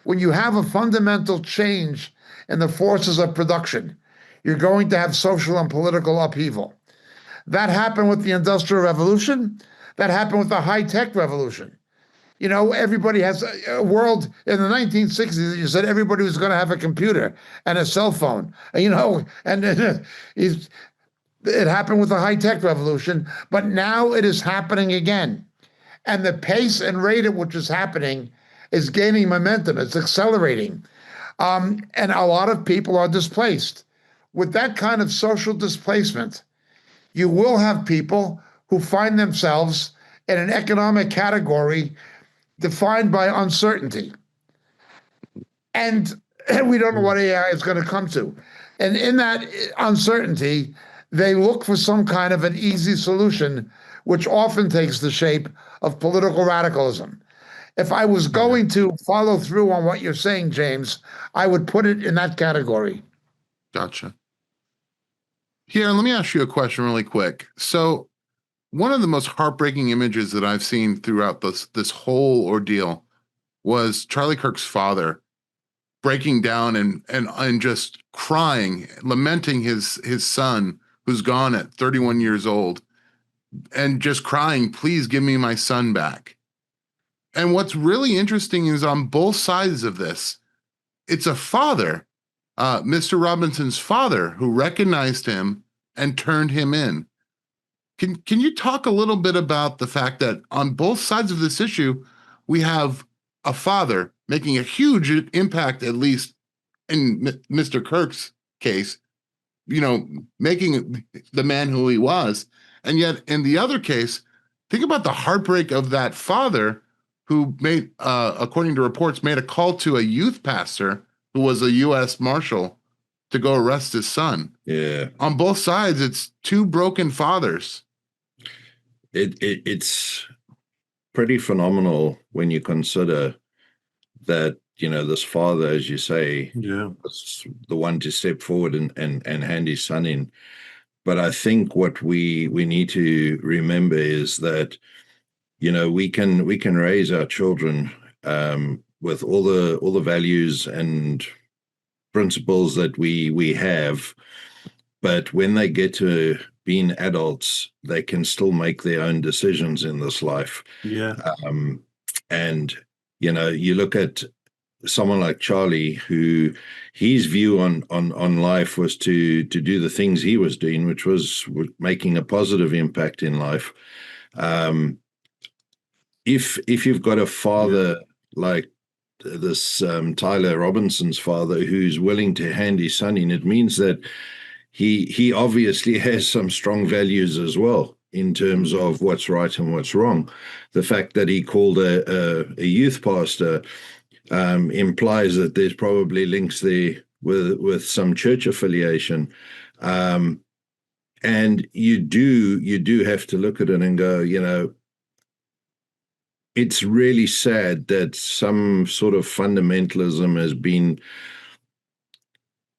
When you have a fundamental change in the forces of production, you're going to have social and political upheaval. That happened with the Industrial Revolution. That happened with the high-tech revolution. Everybody has a world in the 1960s. You said everybody was going to have a computer and a cell phone, and it happened with the high-tech revolution, but now it is happening again. And the pace and rate at which it's happening is gaining momentum. It's accelerating. And a lot of people are displaced. With that kind of social displacement, you will have people who find themselves in an economic category defined by uncertainty. And we don't know what AI is going to come to. And in that uncertainty, they look for some kind of an easy solution, which often takes the shape of political radicalism. If I was going to follow through on what you're saying, James, I would put it in that category. Gotcha. Here, let me ask you a question really quick. So, one of the most heartbreaking images that I've seen throughout this whole ordeal was Charlie Kirk's father breaking down and just crying, lamenting his son who's gone at 31 years old, and just crying, "Please give me my son back." And what's really interesting is on both sides of this, it's a father, Mr. Robinson's father, who recognized him and turned him in. Can you talk a little bit about the fact that on both sides of this issue, we have a father making a huge impact, at least in Mr. Kirk's case, making the man who he was. And yet in the other case, think about the heartbreak of that father who made, according to reports, made a call to a youth pastor who was a U.S. Marshal to go arrest his son. Yeah. On both sides, it's two broken fathers. It's pretty phenomenal when you consider that, this father, as you say, was the one to step forward and hand his son in. But I think what we need to remember is that, we can raise our children with all the values and principles that we have, but when they get to being adults, they can still make their own decisions in this life. Yeah. And you look at someone like Charlie, who his view on life was to do the things he was doing, which was making a positive impact in life. If you've got a father like this Tyler Robinson's father who's willing to hand his son in, it means that he obviously has some strong values as well in terms of what's right and what's wrong. The fact that he called a youth pastor implies that there's probably links there with some church affiliation. And you do have to look at it and go, it's really sad that some sort of fundamentalism has been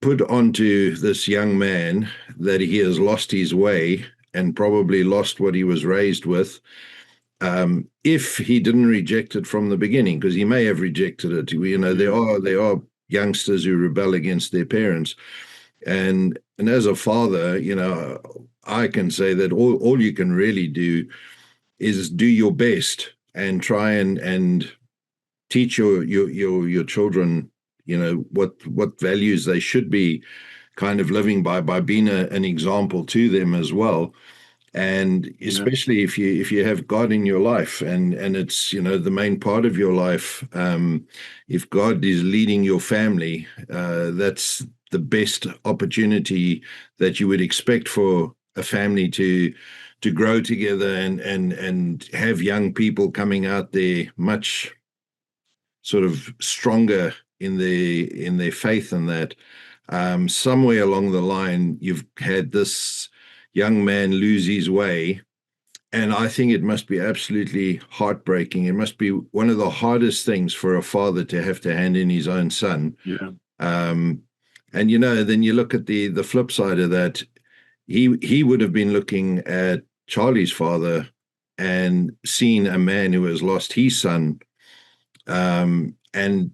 put onto this young man, that he has lost his way and probably lost what he was raised with. If he didn't reject it from the beginning, because he may have rejected it. There are youngsters who rebel against their parents. And as a father, I can say that all you can really do is do your best and try and teach your children, what values they should be kind of living by being an example to them as well. And especially if you have God in your life and it's, the main part of your life, if God is leading your family, that's the best opportunity that you would expect for a family to grow together and have young people coming out there much sort of stronger in their faith, and that somewhere along the line you've had this young man lose his way, and I think it must be absolutely heartbreaking. It must be one of the hardest things for a father to have to hand in his own son. Yeah. And then you look at the flip side of that. He would have been looking at Charlie's father and seen a man who has lost his son, and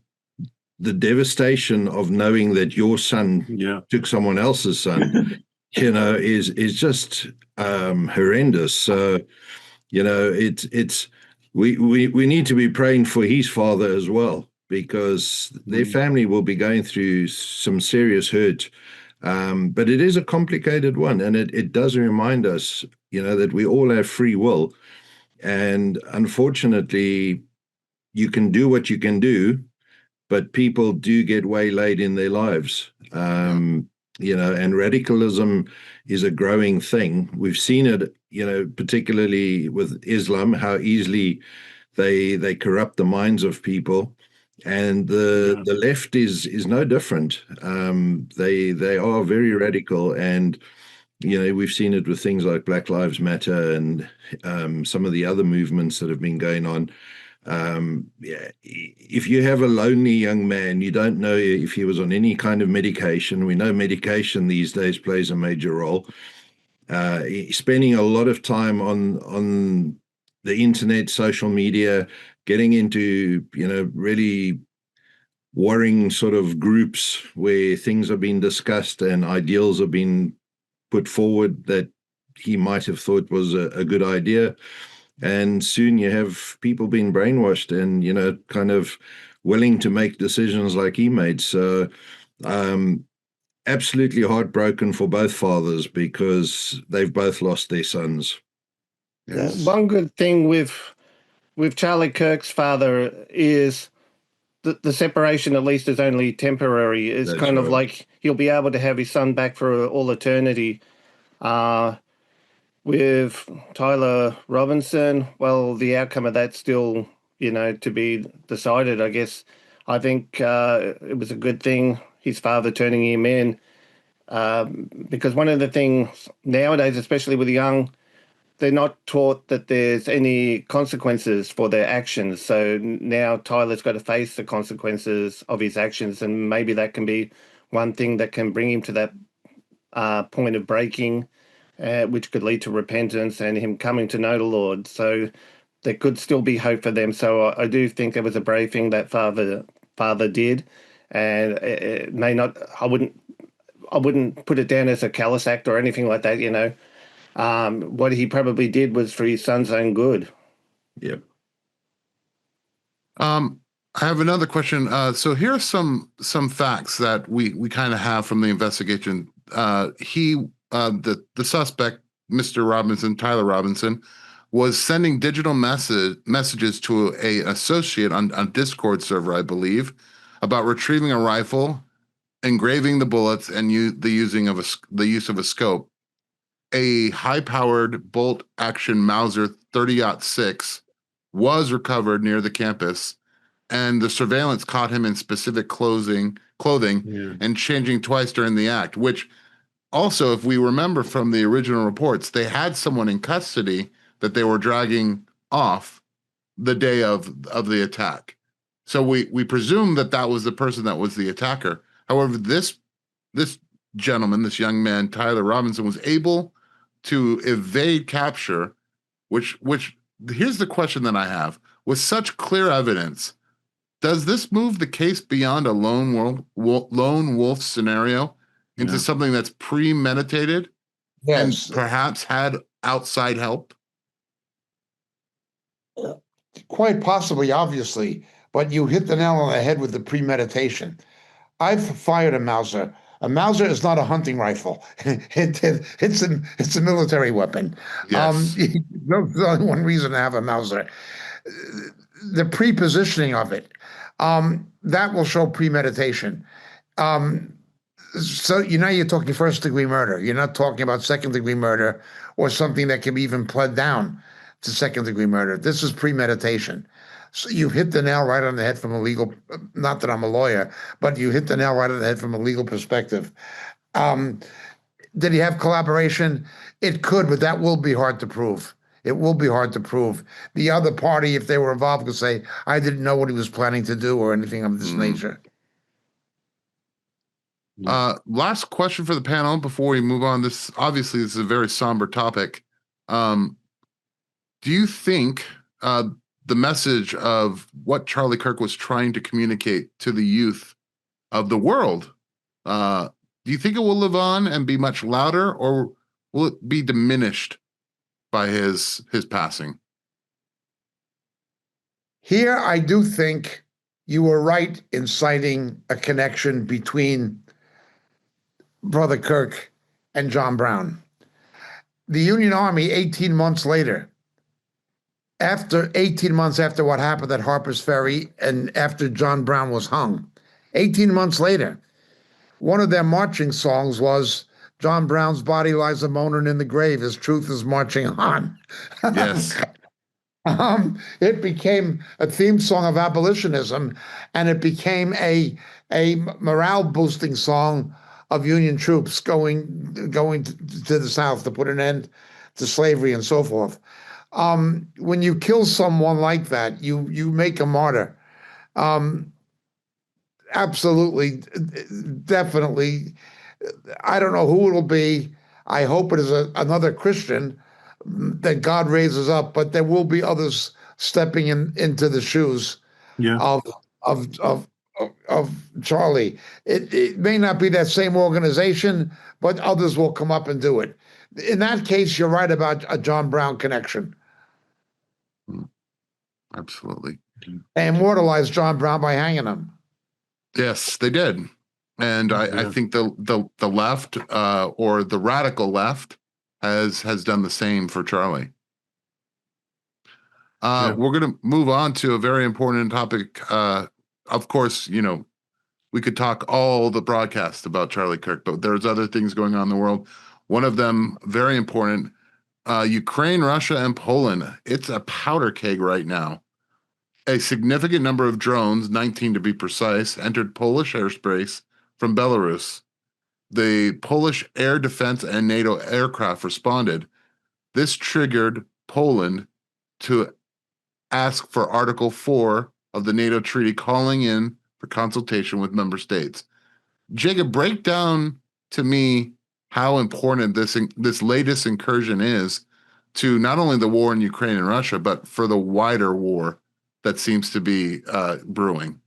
the devastation of knowing that your son took someone else's son, is just horrendous. So, it's we need to be praying for his father as well, because their family will be going through some serious hurt. But it is a complicated one, and it does remind us, that we all have free will, and unfortunately, you can do what you can do, but people do get waylaid in their lives. And radicalism is a growing thing. We've seen it, particularly with Islam, how easily they corrupt the minds of people. And the left is no different. They are very radical, and we've seen it with things like Black Lives Matter and some of the other movements that have been going on. Yeah, if you have a lonely young man, you don't know if he was on any kind of medication. We know medication these days plays a major role. Spending a lot of time on the internet, social media, getting into really worrying sort of groups where things are being discussed and ideals are being put forward that he might have thought was a good idea. And soon you have people being brainwashed and, kind of willing to make decisions like he made. So absolutely heartbroken for both fathers because they've both lost their sons. Yes. One good thing with Charlie Kirk's father is the separation, at least, is only temporary. It's That's kind of right. like he'll be able to have his son back for all eternity. With Tyler Robinson, well, the outcome of that's still, to be decided, I guess. I think it was a good thing, his father turning him in, because one of the things nowadays, especially with the young, they're not taught that there's any consequences for their actions. So now Tyler's got to face the consequences of his actions, and maybe that can be one thing that can bring him to that point of breaking, which could lead to repentance and him coming to know the Lord. So there could still be hope for them. So I do think it was a brave thing that father did, and it may not. I wouldn't put it down as a callous act or anything like that. What he probably did was for his son's own good. Yep. I have another question. So here are some facts that we kind of have from the investigation. The suspect, Mr. Robinson, Tyler Robinson, was sending digital messages to an associate on Discord server, I believe, about retrieving a rifle, engraving the bullets, and the use of a scope. A high-powered bolt-action Mauser 30-06 was recovered near the campus, and the surveillance caught him in specific clothing and changing twice during the act, which also, if we remember from the original reports, they had someone in custody that they were dragging off the day of the attack. So we presume that was the person that was the attacker. However, this gentleman, this young man, Tyler Robinson, was able to evade capture, which here's the question that I have. With such clear evidence, does this move the case beyond a lone wolf scenario into something that's premeditated and perhaps had outside help? Quite possibly, obviously, but you hit the nail on the head with the premeditation. I've fired a Mauser. A Mauser is not a hunting rifle. It's a military weapon. Yes. There's only one reason to have a Mauser. The prepositioning of it, that will show premeditation. So you're talking first-degree murder. You're not talking about second-degree murder or something that can be even pled down to second-degree murder. This is premeditation. So you hit the nail right on the head from a legal, not that I'm a lawyer, but you hit the nail right on the head from a legal perspective. Did he have collaboration? It could, but that will be hard to prove. It will be hard to prove. The other party, if they were involved, could say, I didn't know what he was planning to do or anything of this nature. Last question for the panel before we move on. This is a very somber topic. Do you think the message of what Charlie Kirk was trying to communicate to the youth of the world, do you think it will live on and be much louder, or will it be diminished by his passing? Here, I do think you were right in citing a connection between Brother Kirk and John Brown. The Union Army, 18 months later, after 18 months after what happened at Harper's Ferry and after John Brown was hung, 18 months later, one of their marching songs was John Brown's body lies a moaning in the grave, his truth is marching on. Yes. It became a theme song of abolitionism, and it became a morale boosting song of Union troops going to the South to put an end to slavery and so forth. When you kill someone like that, you make a martyr. Um, Absolutely, definitely. I don't know who it'll be. I hope it is another Christian that God raises up, but there will be others stepping into the shoes Yeah. of of Charlie. It may not be that same organization, but others will come up and do it. In that case, you're right about a John Brown connection. Absolutely. They immortalized John Brown by hanging him. Yes, they did. And I think the left or the radical left has done the same for Charlie. We're going to move on to a very important topic. Of course, we could talk all the broadcast about Charlie Kirk, but there's other things going on in the world. One of them, very important, Ukraine, Russia, and Poland. It's a powder keg right now. A significant number of drones, 19 to be precise, entered Polish airspace from Belarus. The Polish air defense and NATO aircraft responded. This triggered Poland to ask for Article 4 of the NATO treaty, calling in for consultation with member states. Jacob, break down to me how important this latest incursion is to not only the war in Ukraine and Russia, but for the wider war that seems to be brewing.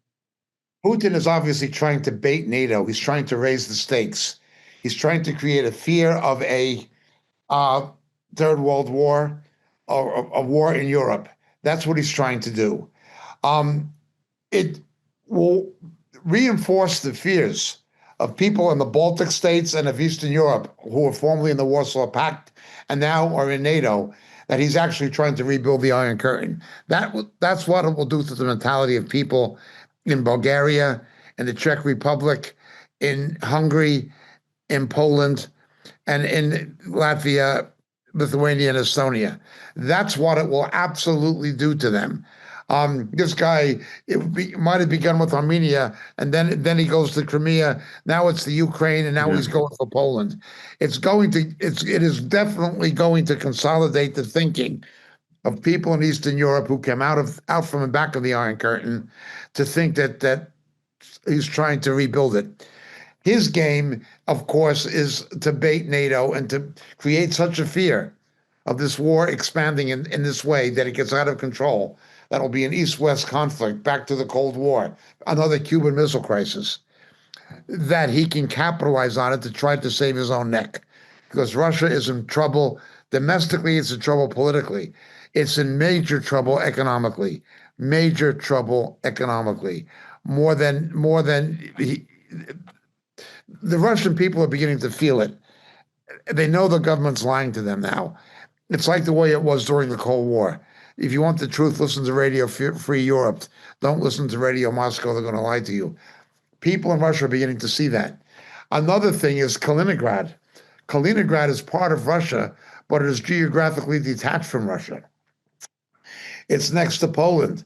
Putin is obviously trying to bait NATO. He's trying to raise the stakes. He's trying to create a fear of a third world war or a war in Europe. That's what he's trying to do. It will reinforce the fears of people in the Baltic states and of Eastern Europe who were formerly in the Warsaw Pact and now are in NATO, that he's actually trying to rebuild the Iron Curtain. That's what it will do to the mentality of people in Bulgaria, in the Czech Republic, in Hungary, in Poland, and in Latvia, Lithuania, and Estonia. That's what it will absolutely do to them. This guy might have begun with Armenia, and then he goes to Crimea. Now it's the Ukraine, and now he's going for Poland. It is definitely going to consolidate the thinking of people in Eastern Europe who came out from the back of the Iron Curtain to think that he's trying to rebuild it. His game, of course, is to bait NATO and to create such a fear of this war expanding in this way that it gets out of control. That'll be an East-West conflict, back to the Cold War, another Cuban Missile Crisis, that he can capitalize on it to try to save his own neck. Because Russia is in trouble domestically, it's in trouble politically. It's in major trouble economically. Major trouble economically. More than the Russian people are beginning to feel it. They know the government's lying to them now. It's like the way it was during the Cold War. If you want the truth, listen to Radio Free Europe. Don't listen to Radio Moscow. They're going to lie to you. People in Russia are beginning to see that. Another thing is Kaliningrad. Kaliningrad is part of Russia, but it is geographically detached from Russia. It's next to Poland.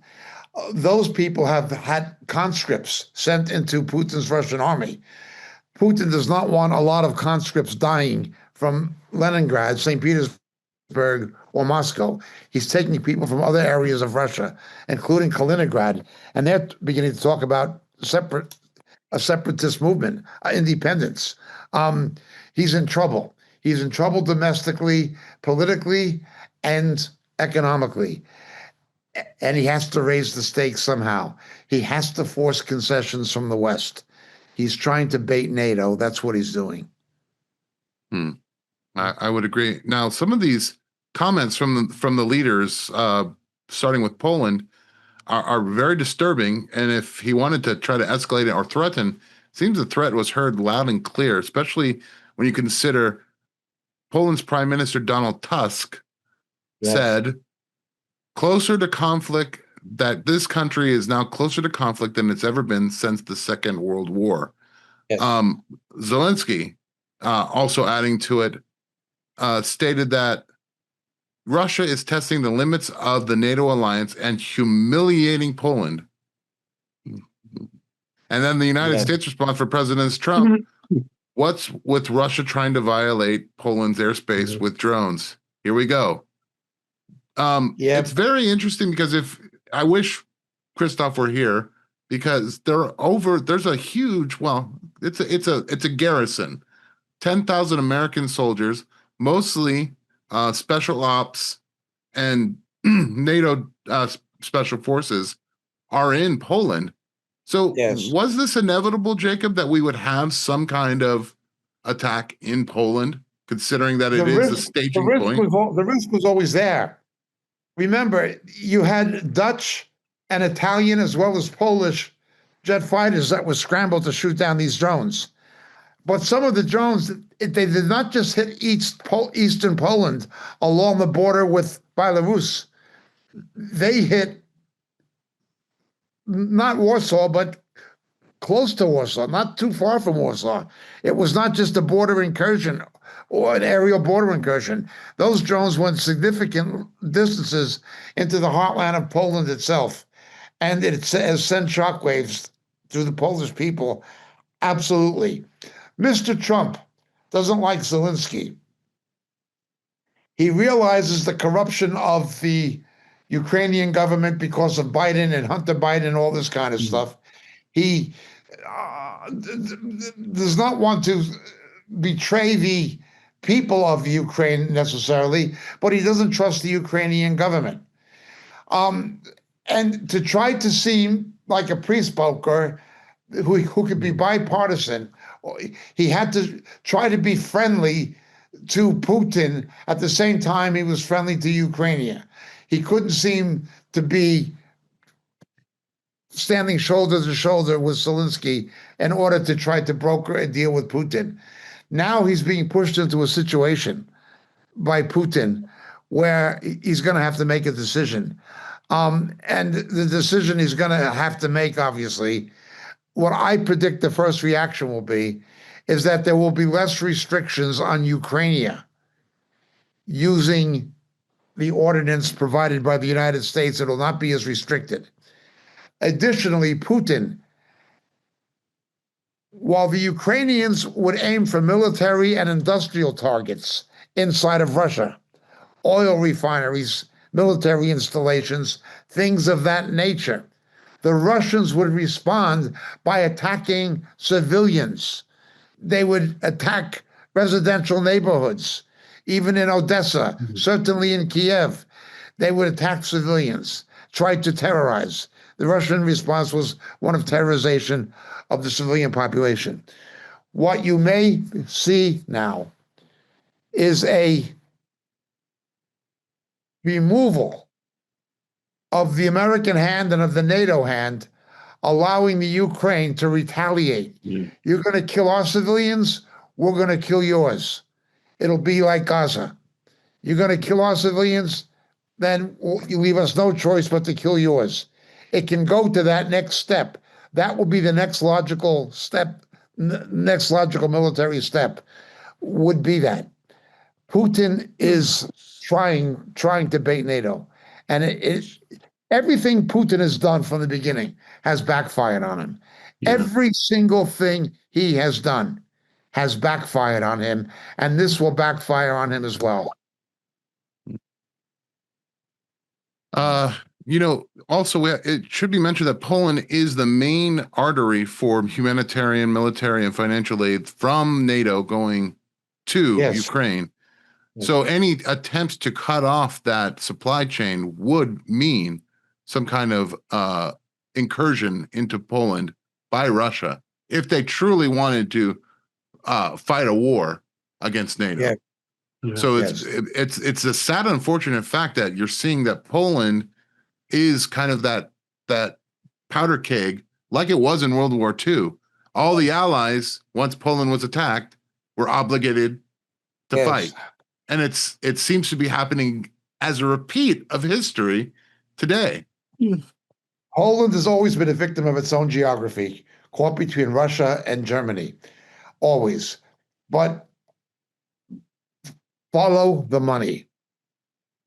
Those people have had conscripts sent into Putin's Russian army. Putin does not want a lot of conscripts dying from Leningrad, St. Petersburg, or Moscow. He's taking people from other areas of Russia, including Kaliningrad, and they're beginning to talk about a separatist movement, independence. He's in trouble. He's in trouble domestically, politically, and economically. And he has to raise the stakes somehow. He has to force concessions from the West. He's trying to bait NATO. That's what he's doing. I would agree. Now, some of these comments from the leaders, starting with Poland, are very disturbing. And if he wanted to try to escalate it or threaten, it seems the threat was heard loud and clear, especially when you consider Poland's Prime Minister Donald Tusk said closer to conflict, that this country is now closer to conflict than it's ever been since the Second World War. Yes. Zelensky, also adding to it, stated that Russia is testing the limits of the NATO alliance and humiliating Poland. And then the United States response for President Trump, what's with Russia trying to violate Poland's airspace with drones? Here we go. It's very interesting because if I wish Christoph were here, because there's a huge, well, it's a garrison, 10,000 American soldiers, mostly special ops and NATO special forces are in Poland. So was this inevitable, Jacob, that we would have some kind of attack in Poland, considering that it is the staging point? The risk was always there. Remember, you had Dutch and Italian as well as Polish jet fighters that were scrambled to shoot down these drones. But some of the drones, they did not just hit eastern Poland along the border with Belarus. They hit not Warsaw, but close to Warsaw, not too far from Warsaw. It was not just a border incursion or an aerial border incursion. Those drones went significant distances into the heartland of Poland itself. And it has sent shockwaves through the Polish people. Absolutely. Mr. Trump doesn't like Zelensky. He realizes the corruption of the Ukrainian government because of Biden and Hunter Biden and all this kind of stuff. He does not want to betray the people of Ukraine necessarily, but he doesn't trust the Ukrainian government. And to try to seem like a pre-spoker who could be bipartisan, he had to try to be friendly to Putin at the same time he was friendly to Ukraine. He couldn't seem to be standing shoulder to shoulder with Zelensky in order to try to broker a deal with Putin. Now he's being pushed into a situation by Putin where he's going to have to make a decision. And the decision he's going to have to make, obviously, what I predict the first reaction will be is that there will be less restrictions on Ukraine using the ordinance provided by the United States. It will not be as restricted. Additionally, Putin, while the Ukrainians would aim for military and industrial targets inside of Russia, oil refineries, military installations, things of that nature, the Russians would respond by attacking civilians. They would attack residential neighborhoods, even in Odessa, certainly in Kiev. They would attack civilians, try to terrorize. The Russian response was one of terrorization of the civilian population. What you may see now is a removal of the American hand and of the NATO hand, allowing the Ukraine to retaliate. You're going to kill our civilians, we're going to kill yours. It'll be like Gaza. You're going to kill our civilians, then you leave us no choice but to kill yours. It can go to that next step. That will be the next logical step, next logical military step would be that. Putin is trying to bait NATO. And everything Putin has done from the beginning has backfired on him. Yeah. Every single thing he has done has backfired on him, and this will backfire on him as well. Also, it should be mentioned that Poland is the main artery for humanitarian, military, and financial aid from NATO going to Ukraine. So any attempts to cut off that supply chain would mean some kind of incursion into Poland by Russia if they truly wanted to fight a war against NATO. Yeah. Yeah. So it's a sad, unfortunate fact that you're seeing that Poland is kind of that powder keg like it was in World War II. All the allies, once Poland was attacked, were obligated to fight. And it seems to be happening as a repeat of history today. Poland has always been a victim of its own geography, caught between Russia and Germany, always. But follow the money.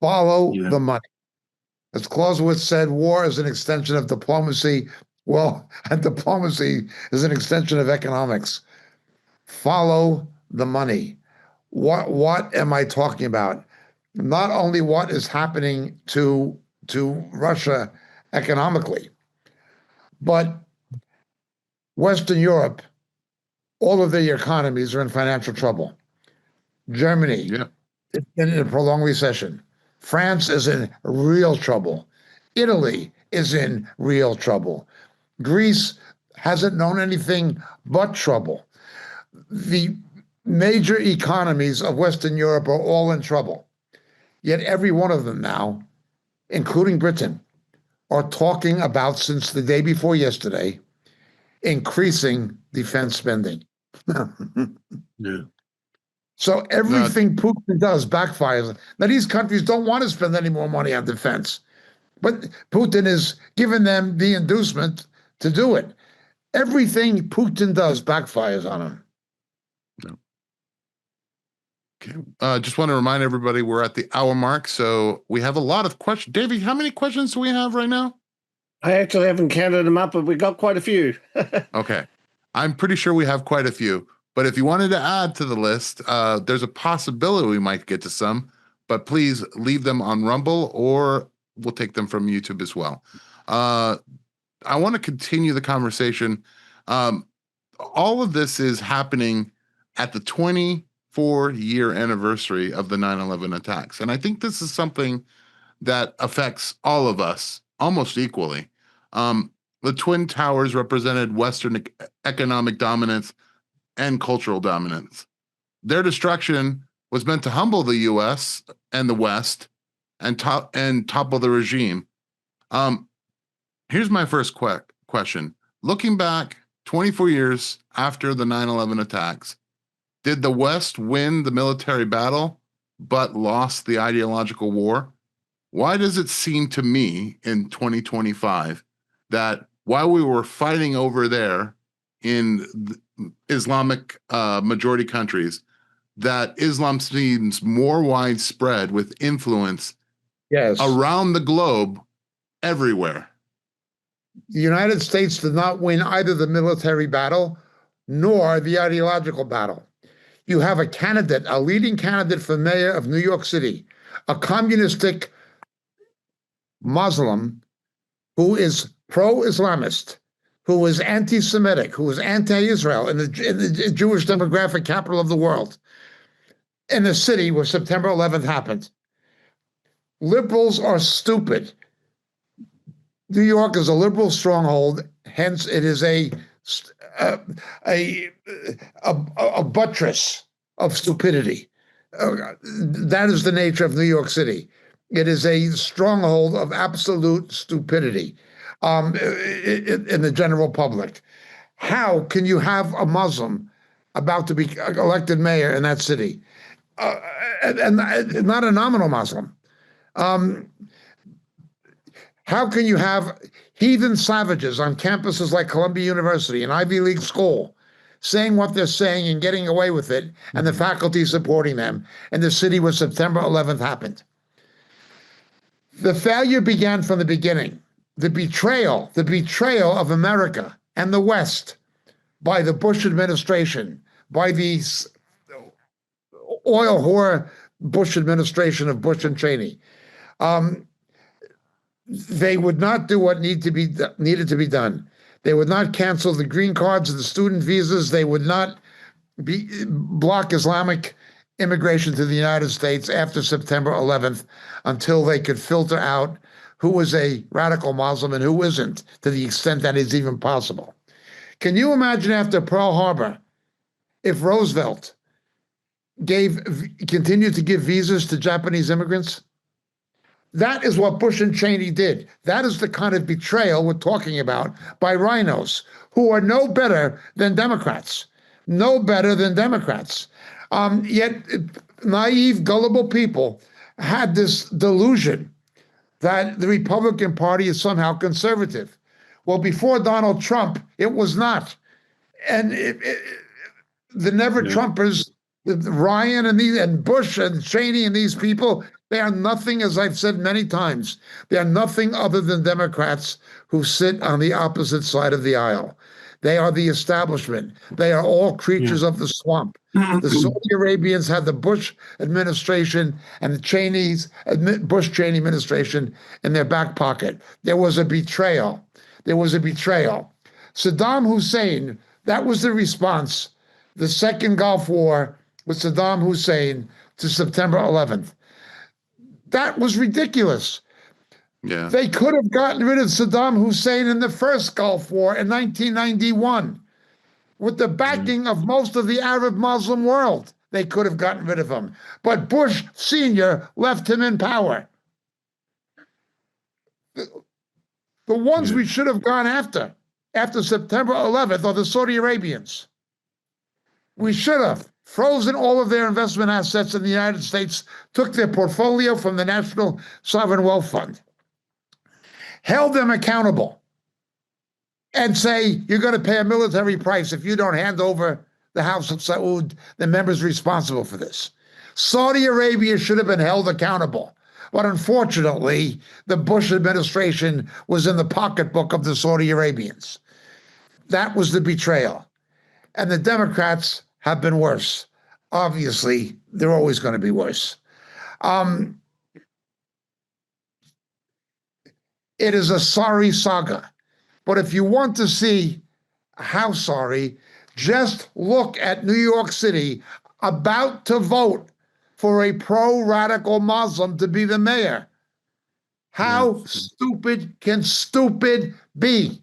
Follow the money. As Clausewitz said, war is an extension of diplomacy. Well, and diplomacy is an extension of economics. Follow the money. What am I talking about? not only what is happening to Russia economically, but Western Europe, all of their economies are in financial trouble. Germany Yeah. is in a prolonged recession. France is in real trouble. Italy is in real trouble. Greece hasn't known anything but trouble. The major economies of Western Europe are all in trouble. Yet every one of them now, including Britain, are talking about, since the day before yesterday, increasing defense spending. Yeah. So everything Putin does backfires. Now, these countries don't want to spend any more money on defense, but Putin is giving them the inducement to do it. Everything Putin does backfires on him. Okay. Just want to remind everybody we're at the hour mark, so we have a lot of questions. Davey, how many questions do we have right now? I actually haven't counted them up, but we got quite a few. Okay. I'm pretty sure we have quite a few, but if you wanted to add to the list, there's a possibility we might get to some, but please leave them on Rumble or we'll take them from YouTube as well. I want to continue the conversation. All of this is happening at the 24-year anniversary of the 9/11 attacks. And I think this is something that affects all of us almost equally. The Twin Towers represented Western economic dominance and cultural dominance. Their destruction was meant to humble the U.S. and the West and topple the regime. Here's my first question. Looking back 24 years after the 9/11 attacks, did the West win the military battle but lost the ideological war? Why does it seem to me in 2025 that while we were fighting over there in Islamic majority countries, that Islam seems more widespread with influence around the globe everywhere? The United States did not win either the military battle nor the ideological battle. You have a candidate, a leading candidate for mayor of New York City, a communistic Muslim who is pro-Islamist, who is anti-Semitic, who is anti-Israel in the Jewish demographic capital of the world, in the city where September 11th happened. Liberals are stupid. New York is a liberal stronghold, hence it is a buttress of stupidity. That is the nature of New York City. It is a stronghold of absolute stupidity in the general public. How can you have a Muslim about to be elected mayor in that city? And not a nominal Muslim. How can you have heathen savages on campuses like Columbia University, an Ivy League school, saying what they're saying and getting away with it, and the faculty supporting them in the city where September 11th happened? The failure began from the beginning. The betrayal of America and the West by the Bush administration, by the oil whore Bush administration of Bush and Cheney. They would not do what needed to be done. They would not cancel the green cards and the student visas. They would not block Islamic immigration to the United States after September 11th until they could filter out who was a radical Muslim and who isn't, to the extent that is even possible. Can you imagine after Pearl Harbor, if Roosevelt continued to give visas to Japanese immigrants? That is what Bush and Cheney did. That is the kind of betrayal we're talking about by rhinos who are no better than Democrats. No better than Democrats. Yet naive, gullible people had this delusion that the Republican Party is somehow conservative. Well, before Donald Trump, it was not. And the never-Trumpers, Ryan and Bush and Cheney and these people, they are nothing, as I've said many times, they are nothing other than Democrats who sit on the opposite side of the aisle. They are the establishment. They are all creatures of the swamp. The Saudi Arabians had the Bush administration and the Bush-Cheney administration in their back pocket. There was a betrayal. There was a betrayal. Saddam Hussein, that was the response. The second Gulf War with Saddam Hussein to September 11th. That was ridiculous. Yeah. They could have gotten rid of Saddam Hussein in the first Gulf War in 1991 with the backing of most of the Arab Muslim world. They could have gotten rid of him. But Bush Sr. left him in power. The ones we should have gone after September 11th are the Saudi Arabians. We should have frozen all of their investment assets in the United States, took their portfolio from the National Sovereign Wealth Fund, held them accountable, and say, you're going to pay a military price if you don't hand over the House of Saud, the members responsible for this. Saudi Arabia should have been held accountable. But unfortunately, the Bush administration was in the pocketbook of the Saudi Arabians. That was the betrayal. And the Democrats have been worse. Obviously, they're always going to be worse. It is a sorry saga. But if you want to see how sorry, just look at New York City about to vote for a pro-radical Muslim to be the mayor. How stupid can stupid be?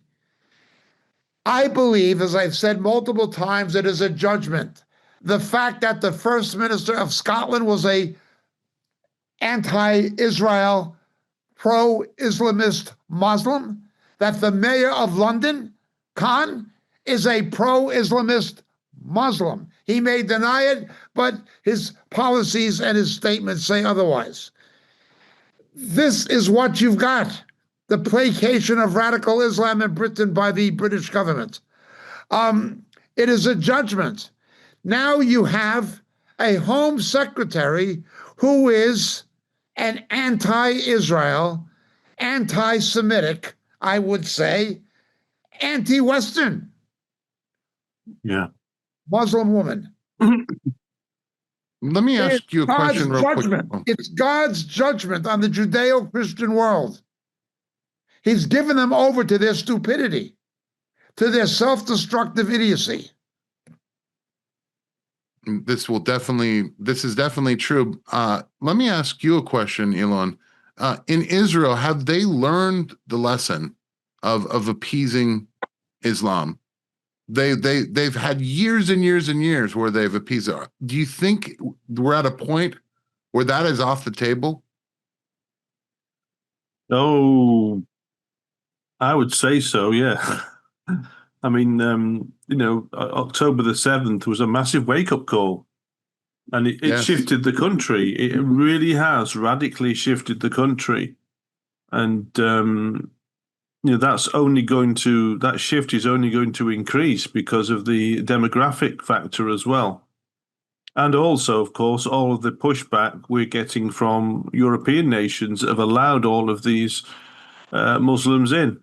I believe, as I've said multiple times, it is a judgment. The fact that the First Minister of Scotland was a anti-Israel, pro-Islamist Muslim, that the mayor of London, Khan, is a pro-Islamist Muslim. He may deny it, but his policies and his statements say otherwise. This is what you've got. The placation of radical Islam in Britain by the British government. It is a judgment. Now you have a Home Secretary who is an anti-Israel, anti-Semitic, I would say, anti-Western Muslim woman. Let me ask you a question real quick. It's God's judgment on the Judeo-Christian world. He's given them over to their stupidity, to their self-destructive idiocy. This is definitely true. Let me ask you a question, Elon. In Israel, have they learned the lesson of appeasing Islam? They've had years and years and years where they've appeased it. Do you think we're at a point where that is off the table? Oh, I would say so, yeah. I mean, October the 7th was a massive wake-up call, and it shifted the country. It really has radically shifted the country. And, that shift is only going to increase because of the demographic factor as well. And also, of course, all of the pushback we're getting from European nations that have allowed all of these Muslims in.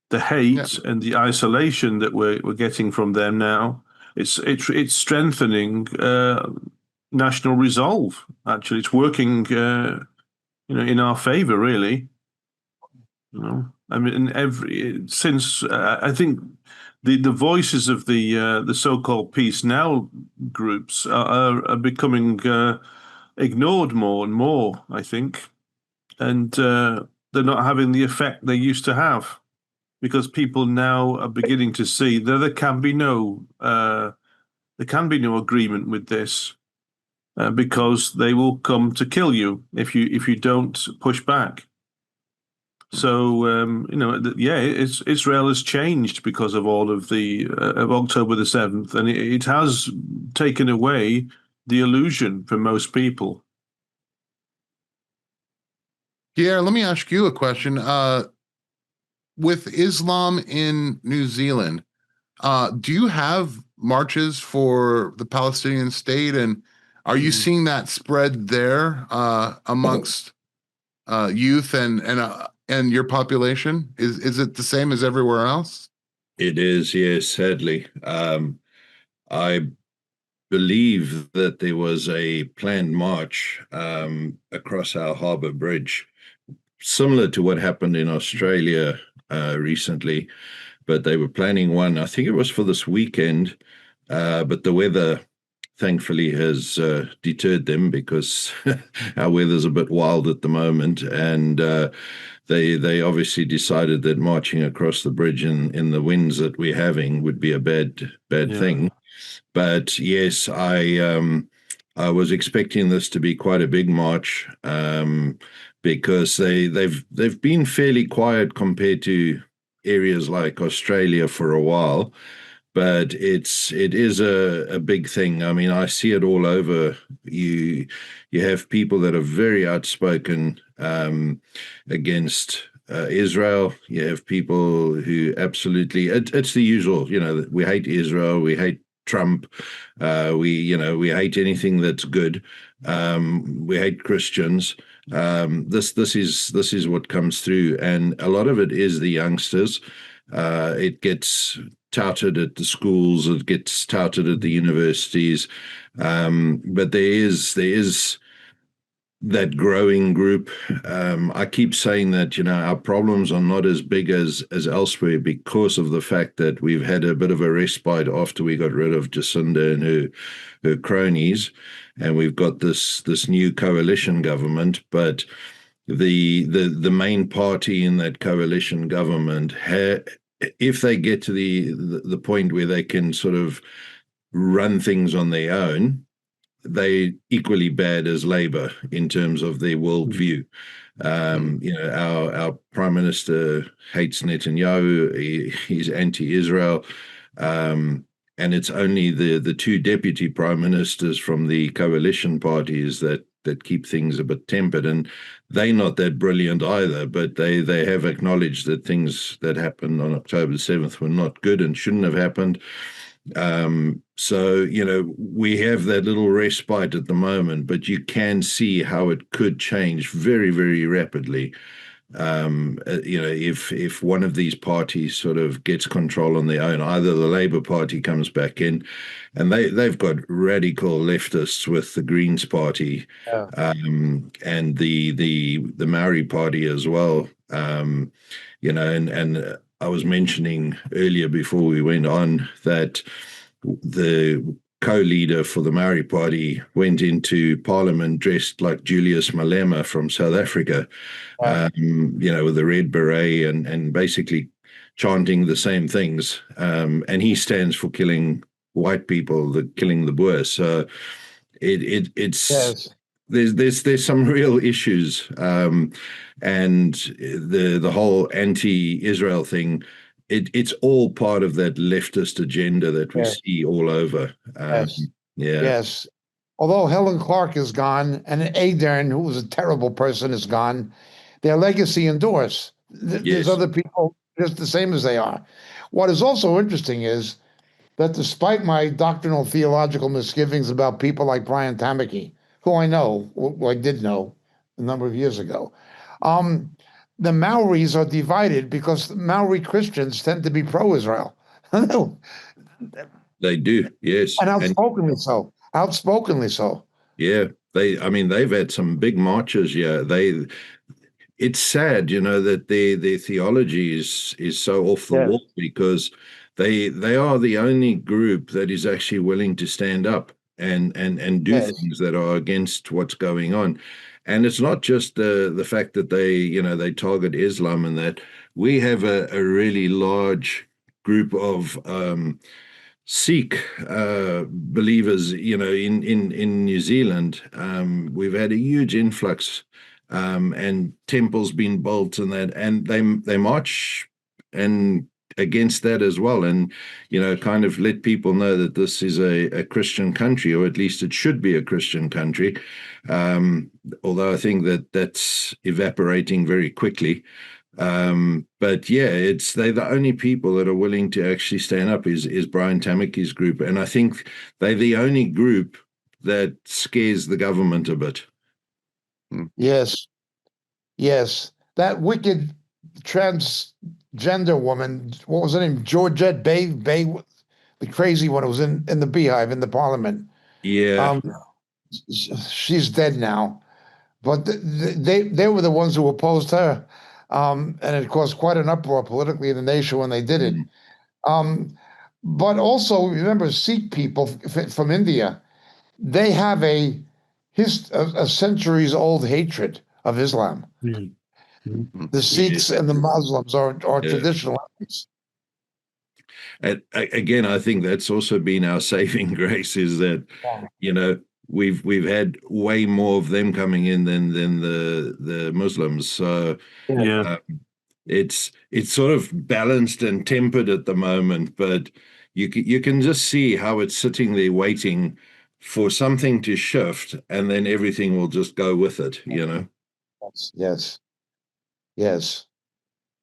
The hate and the isolation that we're getting from them now, it's strengthening national resolve. Actually, it's working, in our favor, really. I mean, I think the voices of the so-called Peace Now groups are becoming ignored more and more, I think, and they're not having the effect they used to have, because people now are beginning to see that there can be no agreement with this, because they will come to kill you if you don't push back. So Israel has changed because of all of the of October the 7th, and it has taken away the illusion for most people. Pierre, let me ask you a question. With Islam in New Zealand, do you have marches for the Palestinian state, and are you seeing that spread there amongst youth and your population? Is it the same as everywhere else? It is, yes, sadly. I believe that there was a planned march across our harbour bridge, similar to what happened in Australia recently, but they were planning one. I think it was for this weekend, but the weather thankfully has deterred them, because our weather's a bit wild at the moment, and they obviously decided that marching across the bridge in the winds that we're having would be a bad thing. But yes, I was expecting this to be quite a big march, because they've been fairly quiet compared to areas like Australia for a while, but it is a big thing. I mean, I see it all over. You have people that are very outspoken against Israel. You have people who absolutely, it's the usual, we hate Israel, we hate Trump, we hate anything that's good. We hate Christians. This is what comes through, and a lot of it is the youngsters. It gets touted at the schools, it gets touted at the universities, but there is that growing group. I keep saying that, our problems are not as big as elsewhere, because of the fact that we've had a bit of a respite after we got rid of Jacinda and her cronies, and we've got this new coalition government. But the main party in that coalition government, if they get to the point where they can sort of run things on their own, they equally bad as Labour in terms of their worldview. Our Prime Minister hates Netanyahu. He's anti-Israel. And it's only the two deputy prime ministers from the coalition parties that keep things a bit tempered, and they're not that brilliant either, but they have acknowledged that things that happened on October 7th were not good and shouldn't have happened. So, we have that little respite at the moment, but you can see how it could change very, very rapidly. If one of these parties sort of gets control on their own, either the Labour Party comes back in, and they've got radical leftists with the Greens Party, and the Maori Party as well. And I was mentioning earlier before we went on that the co-leader for the Maori Party went into Parliament dressed like Julius Malema from South Africa, with a red beret and basically chanting the same things. And he stands for killing white people, killing the Boers. So it's Yes. There's some real issues, and the whole anti-Israel thing. It's all part of that leftist agenda that we see all over. Yes. Yeah. Yes. Although Helen Clark is gone and Adern, who was a terrible person, is gone, their legacy endures. There's Yes. other people just the same as they are. What is also interesting is that despite my doctrinal theological misgivings about people like Brian Tamaki, who I know, who I did know a number of years ago, the Maoris are divided because Maori Christians tend to be pro-Israel. They do, yes. And outspokenly so. Outspokenly so. Yeah, they've had some big marches. Yeah, it's sad, that their theology is so off the wall, because they are the only group that is actually willing to stand up and do things that are against what's going on. And it's not just the fact that they target Islam, and that we have a really large group of Sikh believers, in New Zealand. We've had a huge influx, and temples being built and that, and they march and against that as well, and kind of let people know that this is a Christian country, or at least it should be a Christian country. Although I think that's evaporating very quickly. But yeah, they're the only people that are willing to actually stand up is Brian Tamaki's group. And I think they're the only group that scares the government a bit. Yes. Yes. That wicked gender woman. What was her name? Georgette Bay, the crazy one who was in the Beehive in the Parliament. Yeah. Um, she's dead now, but they were the ones who opposed her, and it caused quite an uproar politically in the nation when they did it. Mm. But also remember, Sikh people from India, they have a centuries old hatred of Islam. Mm. The Yeah. Sikhs and the Muslims are Yeah. traditional enemies. And again, I think that's also been our saving grace, is that, you know, we've had way more of them coming in than the Muslims. So Yeah. it's sort of balanced and tempered at the moment, but you can just see how it's sitting there waiting for something to shift, and then everything will just go with it, you know. Yes, yes.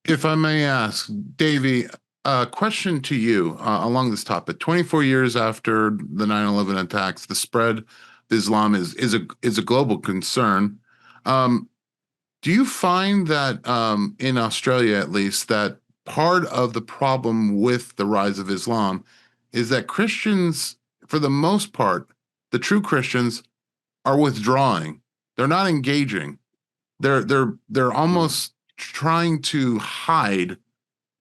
If I may ask, Davey, a question to you along this topic. 24 years after the 9/11 attacks, the spread of Islam is a global concern. Um, do you find that in Australia, at least, that part of the problem with the rise of Islam is that Christians, for the most part, the true Christians, are withdrawing. They're not engaging. They're almost trying to hide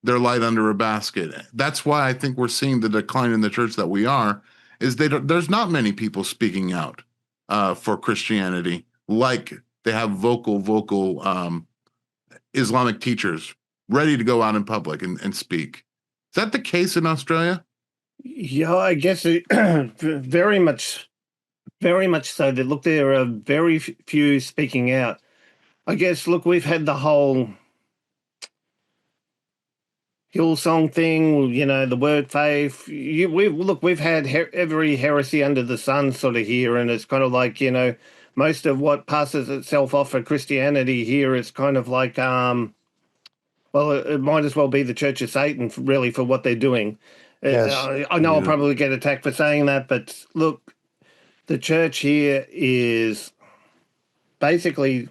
their light under a basket. That's why I think we're seeing the decline in the church that we are. Is there's not many people speaking out for Christianity like they have vocal Islamic teachers ready to go out in public and speak. Is that the case in Australia? Yeah, I guess very much so. Look, there are very few speaking out. I guess, look, we've had the whole Hillsong thing, you know, the word faith. We've had every heresy under the sun sort of here, and it's kind of like, you know, most of what passes itself off for Christianity here is kind of like, well, it might as well be the Church of Satan, really, for what they're doing. Yes. I know I'll Yeah. probably get attacked for saying that, but look, the church here is basically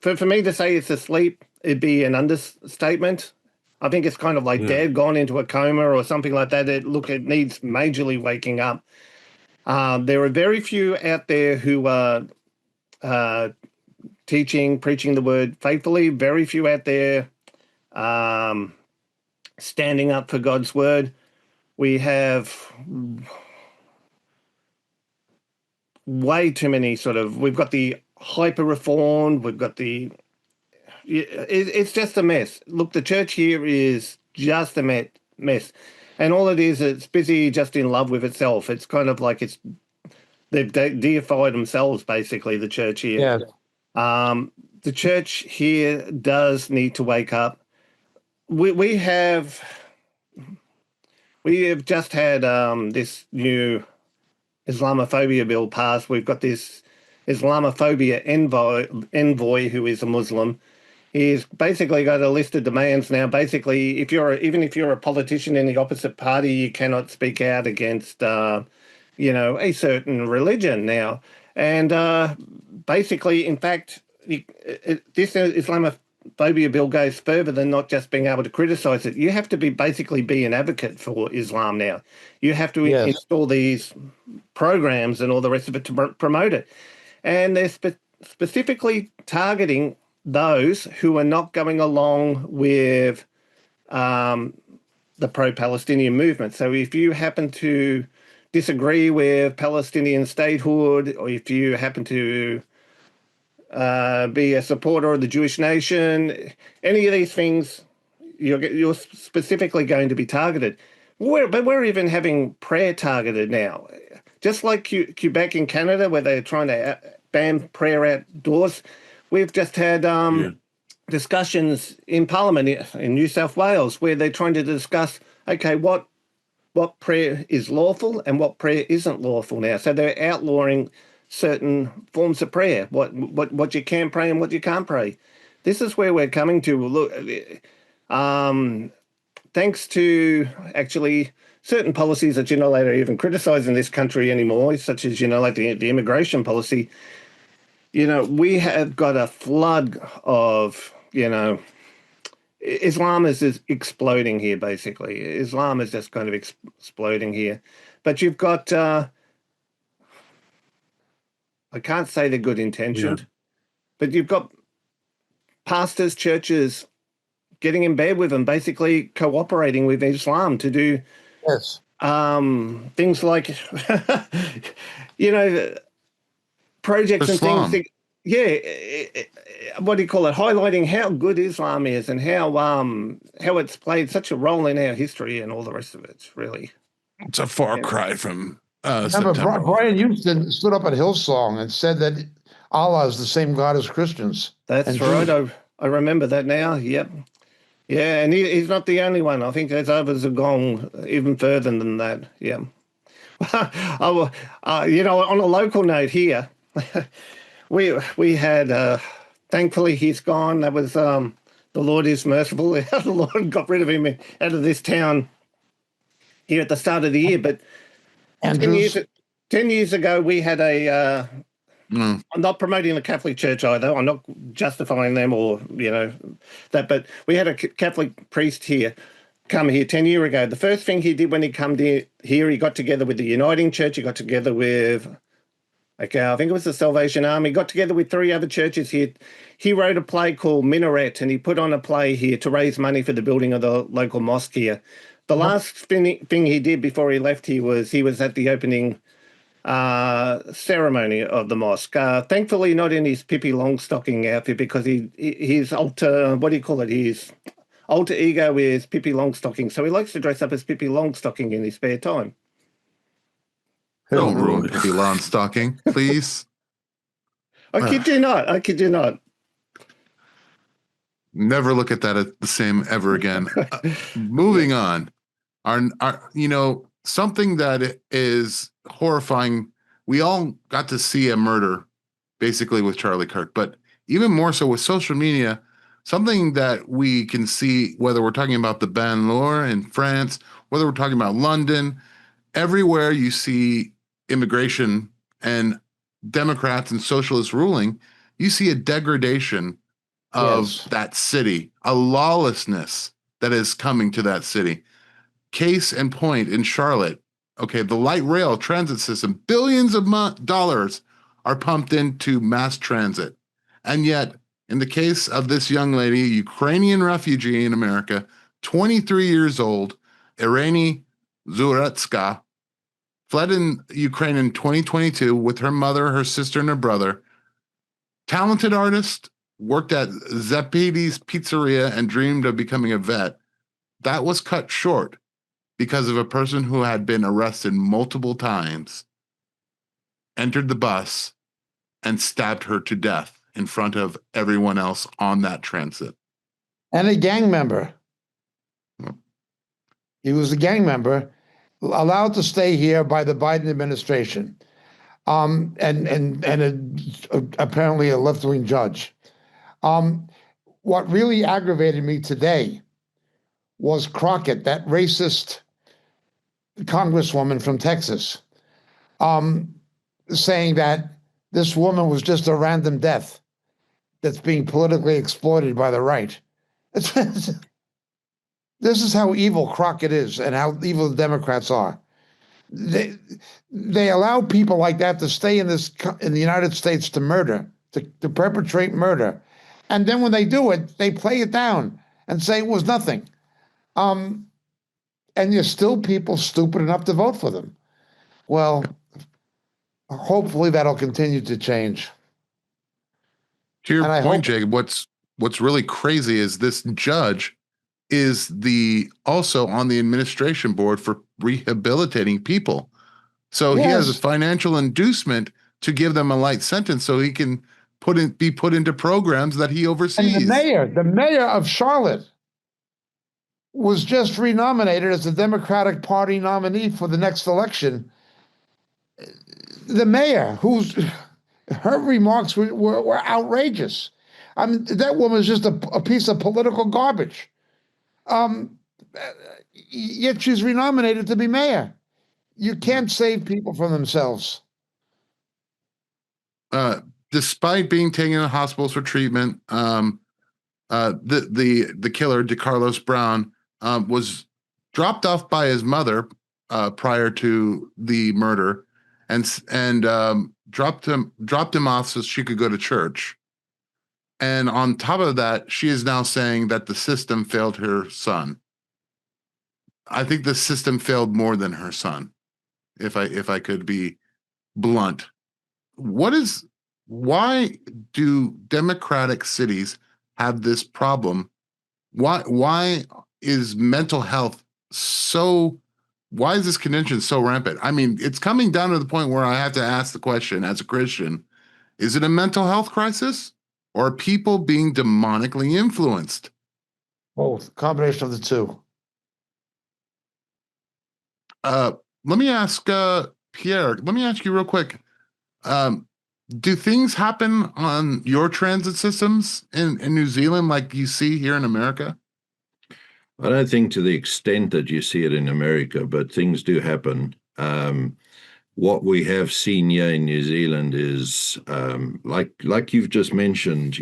for me to say it's asleep, it'd be an understatement. I think it's kind of like Yeah. dead, gone into a coma or something like that. It needs majorly waking up. There are very few out there who are teaching, preaching the word faithfully. Very few out there standing up for God's word. We have way too many we've got the hyper reformed, we've got the, it's just a mess. Look, the church here is just a mess. And all it is, it's busy just in love with itself. It's kind of like they've deified themselves, basically, the church here. Yeah. The church here does need to wake up. We have just had this new Islamophobia bill passed. We've got this Islamophobia envoy who is a Muslim. He's basically got a list of demands now. Basically, even if you're a politician in the opposite party, you cannot speak out against, you know, a certain religion now. And basically, in fact, this Islamophobia bill goes further than not just being able to criticize it. You have to basically be an advocate for Islam now. You have to install these programs and all the rest of it to promote it. And they're specifically targeting those who are not going along with the pro-Palestinian movement. So if you happen to disagree with Palestinian statehood, or if you happen to be a supporter of the Jewish nation, any of these things, you're specifically going to be targeted. But we're even having prayer targeted now. Just like Quebec in Canada, where they're trying to ban prayer outdoors, we've just had discussions in Parliament in New South Wales where they're trying to discuss, okay, what prayer is lawful and what prayer isn't lawful now. So they're outlawing certain forms of prayer, what you can pray and what you can't pray. This is where we're coming to. Look, thanks to actually certain policies that are even criticised in this country anymore, such as like the immigration policy. we have got a flood of, Islam is exploding here, basically. Islam is just kind of exploding here. But you've got, I can't say they're good intentioned, but you've got pastors, churches getting in bed with them, basically cooperating with Islam to do Yes. things like, projects and Islam. things. What do you call it? Highlighting how good Islam is and how it's played such a role in our history and all the rest of it. Really, It's a far cry from Remember, September. Brian Houston stood up at Hillsong and said that Allah is the same God as Christians. that's and right. Jews. I remember that now. Yep. Yeah, and he's not the only one. I think there's others have gone even further than that. Yeah. On a local note here, we had thankfully he's gone. That was the Lord is merciful. The Lord got rid of him out of this town here at the start of the year. But 10 years ago, we had I'm not promoting the Catholic Church either. I'm not justifying them or, that. But we had a Catholic priest here come here 10 years ago. The first thing he did when he came here, he got together with the Uniting Church. He got together with, I think it was the Salvation Army. He got together with 3 other churches here. He wrote a play called Minaret, and he put on a play here to raise money for the building of the local mosque here. The last thing he did before he left here was he was at the opening ceremony of the mosque. Thankfully, not in his Pippi Longstocking outfit, because his alter ego is Pippi Longstocking, so he likes to dress up as Pippi Longstocking in his spare time. Don't ruin Pippi Longstocking, please. I kid you not. Never look at that as the same ever again. Moving on. Something that is horrifying. We all got to see a murder, basically, with Charlie Kirk, but even more so with social media, something that we can see, whether we're talking about the Banlieue in France, whether we're talking about London, everywhere you see immigration and Democrats and socialists ruling, you see a degradation of that city, a lawlessness that is coming to that city. Case in point, in Charlotte, the light rail transit system, billions of dollars are pumped into mass transit. And yet, in the case of this young lady, a Ukrainian refugee in America, 23 years old, Irene Zuretska, fled in Ukraine in 2022 with her mother, her sister, and her brother. Talented artist, worked at Zeppi's Pizzeria and dreamed of becoming a vet. That was cut short because of a person who had been arrested multiple times, entered the bus, and stabbed her to death in front of everyone else on that transit. And a gang member. He was a gang member, allowed to stay here by the Biden administration, and apparently a left-wing judge. What really aggravated me today was Crockett, that racist congresswoman from Texas, saying that this woman was just a random death that's being politically exploited by the right. This is how evil Crockett is and how evil the Democrats are. They allow people like that to stay in the United States to murder, to perpetrate murder. And then when they do it, they play it down and say it was nothing. And there's still people stupid enough to vote for them. Well, hopefully that'll continue to change. To your point, Jacob, what's really crazy is this judge is also on the administration board for rehabilitating people. So he has a financial inducement to give them a light sentence so he can be put into programs that he oversees. And the mayor of Charlotte was just renominated as the Democratic Party nominee for the next election. The mayor, her remarks were outrageous. I mean, that woman is just a piece of political garbage. Yet she's renominated to be mayor. You can't save people from themselves. despite being taken to hospitals for treatment, the killer, DeCarlos Brown, was dropped off by his mother prior to the murder, and dropped him off so she could go to church. And on top of that, she is now saying that the system failed her son. I think the system failed more than her son, if I could be blunt. Why do democratic cities have this problem? Why is mental health why is this condition so rampant? I mean, it's coming down to the point where I have to ask the question as a Christian, is it a mental health crisis or are people being demonically influenced? Both, combination of the two. Let me ask Pierre, let me ask you real quick. Do things happen on your transit systems in New Zealand like you see here in America? I don't think to the extent that you see it in America, but things do happen. What we have seen here in New Zealand is like you've just mentioned,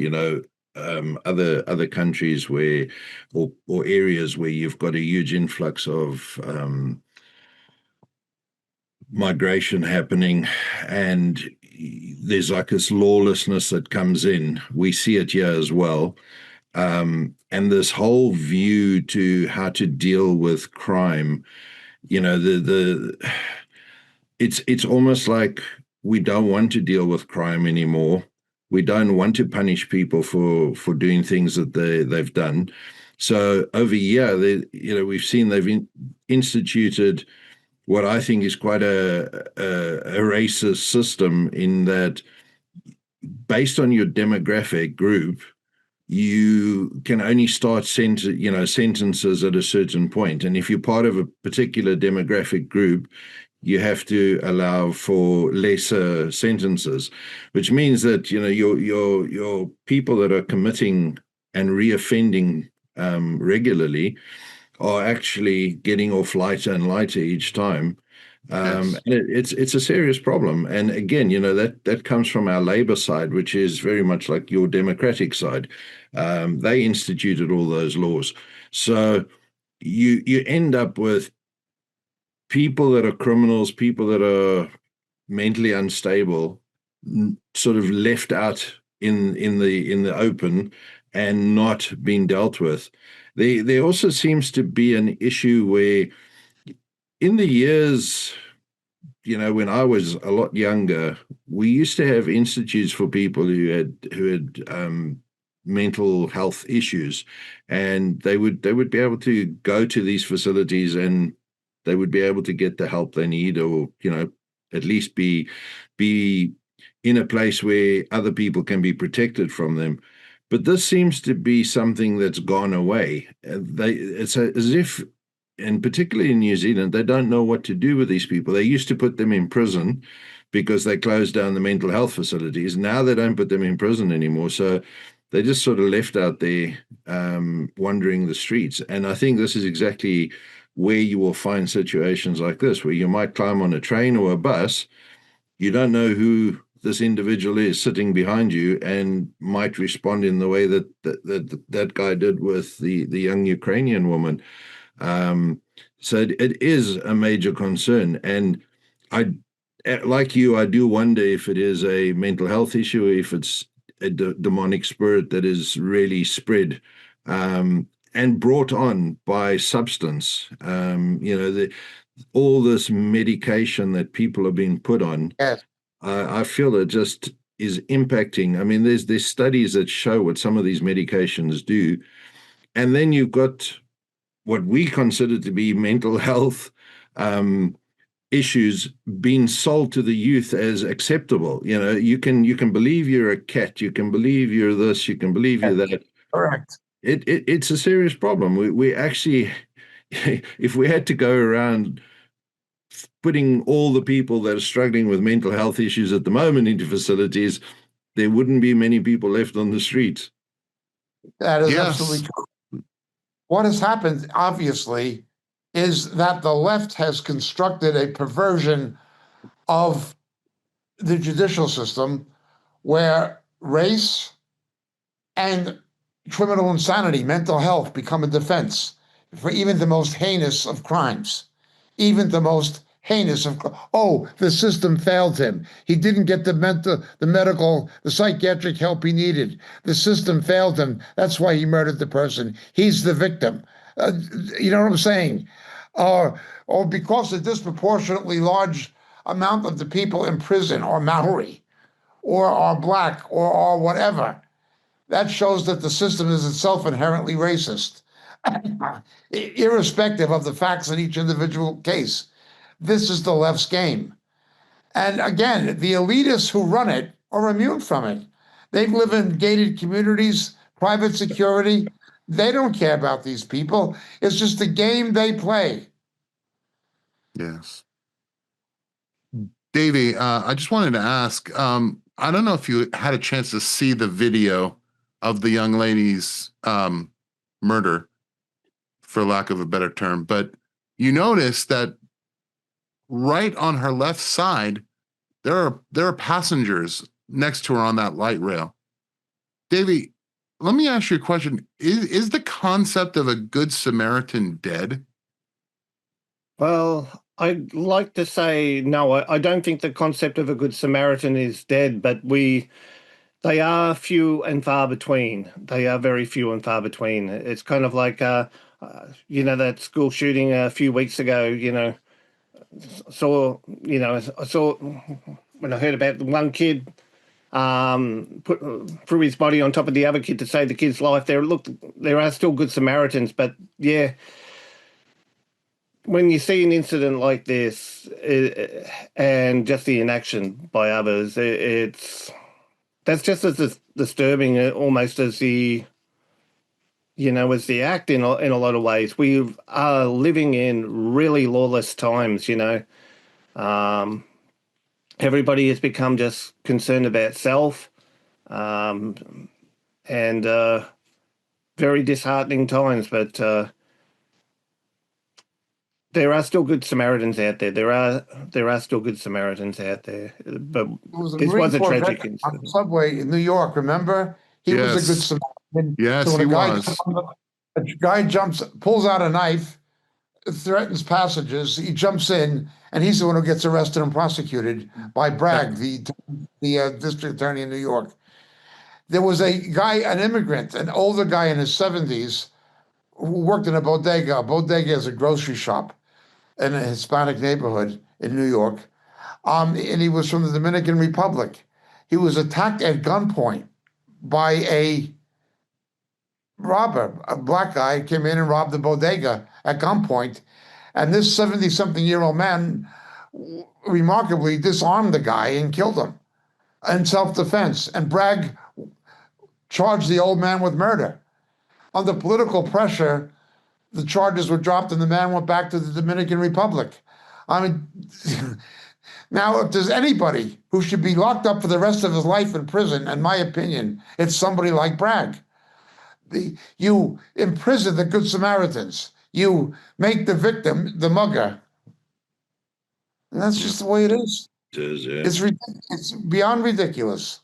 other countries where or areas where you've got a huge influx of migration happening, and there's like this lawlessness that comes in. We see it here as well. And this whole view to how to deal with crime, it's almost like we don't want to deal with crime anymore. We don't want to punish people for doing things that they've done. So over here, we've seen they've instituted what I think is quite a racist system, in that based on your demographic group, you can only start sentences at a certain point. And if you're part of a particular demographic group, you have to allow for lesser sentences, which means that your people that are committing and reoffending regularly are actually getting off lighter and lighter each time. Yes. And it's a serious problem. And again, that comes from our labor side, which is very much like your democratic side. They instituted all those laws. So you end up with people that are criminals, people that are mentally unstable, sort of left out in the open and not being dealt with. There also seems to be an issue where in the years, when I was a lot younger, we used to have institutes for people who had mental health issues, and they would be able to go to these facilities and they would be able to get the help they need, or at least be in a place where other people can be protected from them. But this seems to be something that's gone away. It's as if, and particularly in New Zealand, they don't know what to do with these people. They used to put them in prison because they closed down the mental health facilities. Now they don't put them in prison anymore. So they just sort of left out there wandering the streets. And I think this is exactly where you will find situations like this, where you might climb on a train or a bus. You don't know who this individual is sitting behind you, and might respond in the way that guy did with the young Ukrainian woman. So it is a major concern. And like you, I do wonder if it is a mental health issue, if it's a demonic spirit that is really spread and brought on by substance. All this medication that people are being put on, Yes. I feel it just is impacting. I mean, there's studies that show what some of these medications do. And then you've got what we consider to be mental health issues being sold to the youth as acceptable. You can believe you're a cat, you can believe you're this, you can believe you're that. Correct. It's a serious problem. We actually, if we had to go around putting all the people that are struggling with mental health issues at the moment into facilities, there wouldn't be many people left on the streets. That is Yes. absolutely true. What has happened, obviously, is that the left has constructed a perversion of the judicial system where race and criminal insanity, mental health, become a defense for even the most heinous of crimes. Even the most heinous of, oh, the system failed him. He didn't get the medical, the psychiatric help he needed. The system failed him. That's why he murdered the person. He's the victim. You know what I'm saying? Or because a disproportionately large amount of the people in prison are Maori or are black or are whatever. That shows that the system is itself inherently racist, irrespective of the facts in each individual case. This is the left's game. And again, the elitists who run it are immune from it. They live in gated communities, private security. They don't care about these people. It's just a game they play. Yes. Davey, I just wanted to ask, I don't know if you had a chance to see the video of the young lady's murder, for lack of a better term, but you notice that right on her left side, there are passengers next to her on that light rail. Davey, let me ask you a question. Is the concept of a good Samaritan dead? Well, I'd like to say no. I don't think the concept of a good Samaritan is dead, but they are few and far between. They are very few and far between. It's kind of like, that school shooting a few weeks ago. I saw when I heard about the one kid put threw his body on top of the other kid to save the kid's life. There are still good Samaritans, but yeah. When you see an incident like this and just the inaction by others, that's just as disturbing almost as the act in a lot of ways. We are living in really lawless times. Everybody has become just concerned about self, and very disheartening times. But there are still good Samaritans out there. There are still good Samaritans out there. But this was a tragic incident. On the subway in New York, remember? He was a good Samaritan. Yes, so he was. A guy pulls out a knife, threatens passengers. He jumps in, and he's the one who gets arrested and prosecuted by Bragg, the district attorney in New York. There was a guy, an immigrant, an older guy in his 70s, who worked in a bodega. A bodega is a grocery shop in a Hispanic neighborhood in New York. And he was from the Dominican Republic. He was attacked at gunpoint by a robber. A black guy came in and robbed the bodega at gunpoint. And this 70-something-year-old man remarkably disarmed the guy and killed him in self-defense. And Bragg charged the old man with murder. Under political pressure, the charges were dropped and the man went back to the Dominican Republic. I mean, now if there's anybody who should be locked up for the rest of his life in prison, in my opinion, it's somebody like Bragg. You imprison the Good Samaritans. You make the victim the mugger. And that's just the way it is. It is, yeah. It's beyond ridiculous.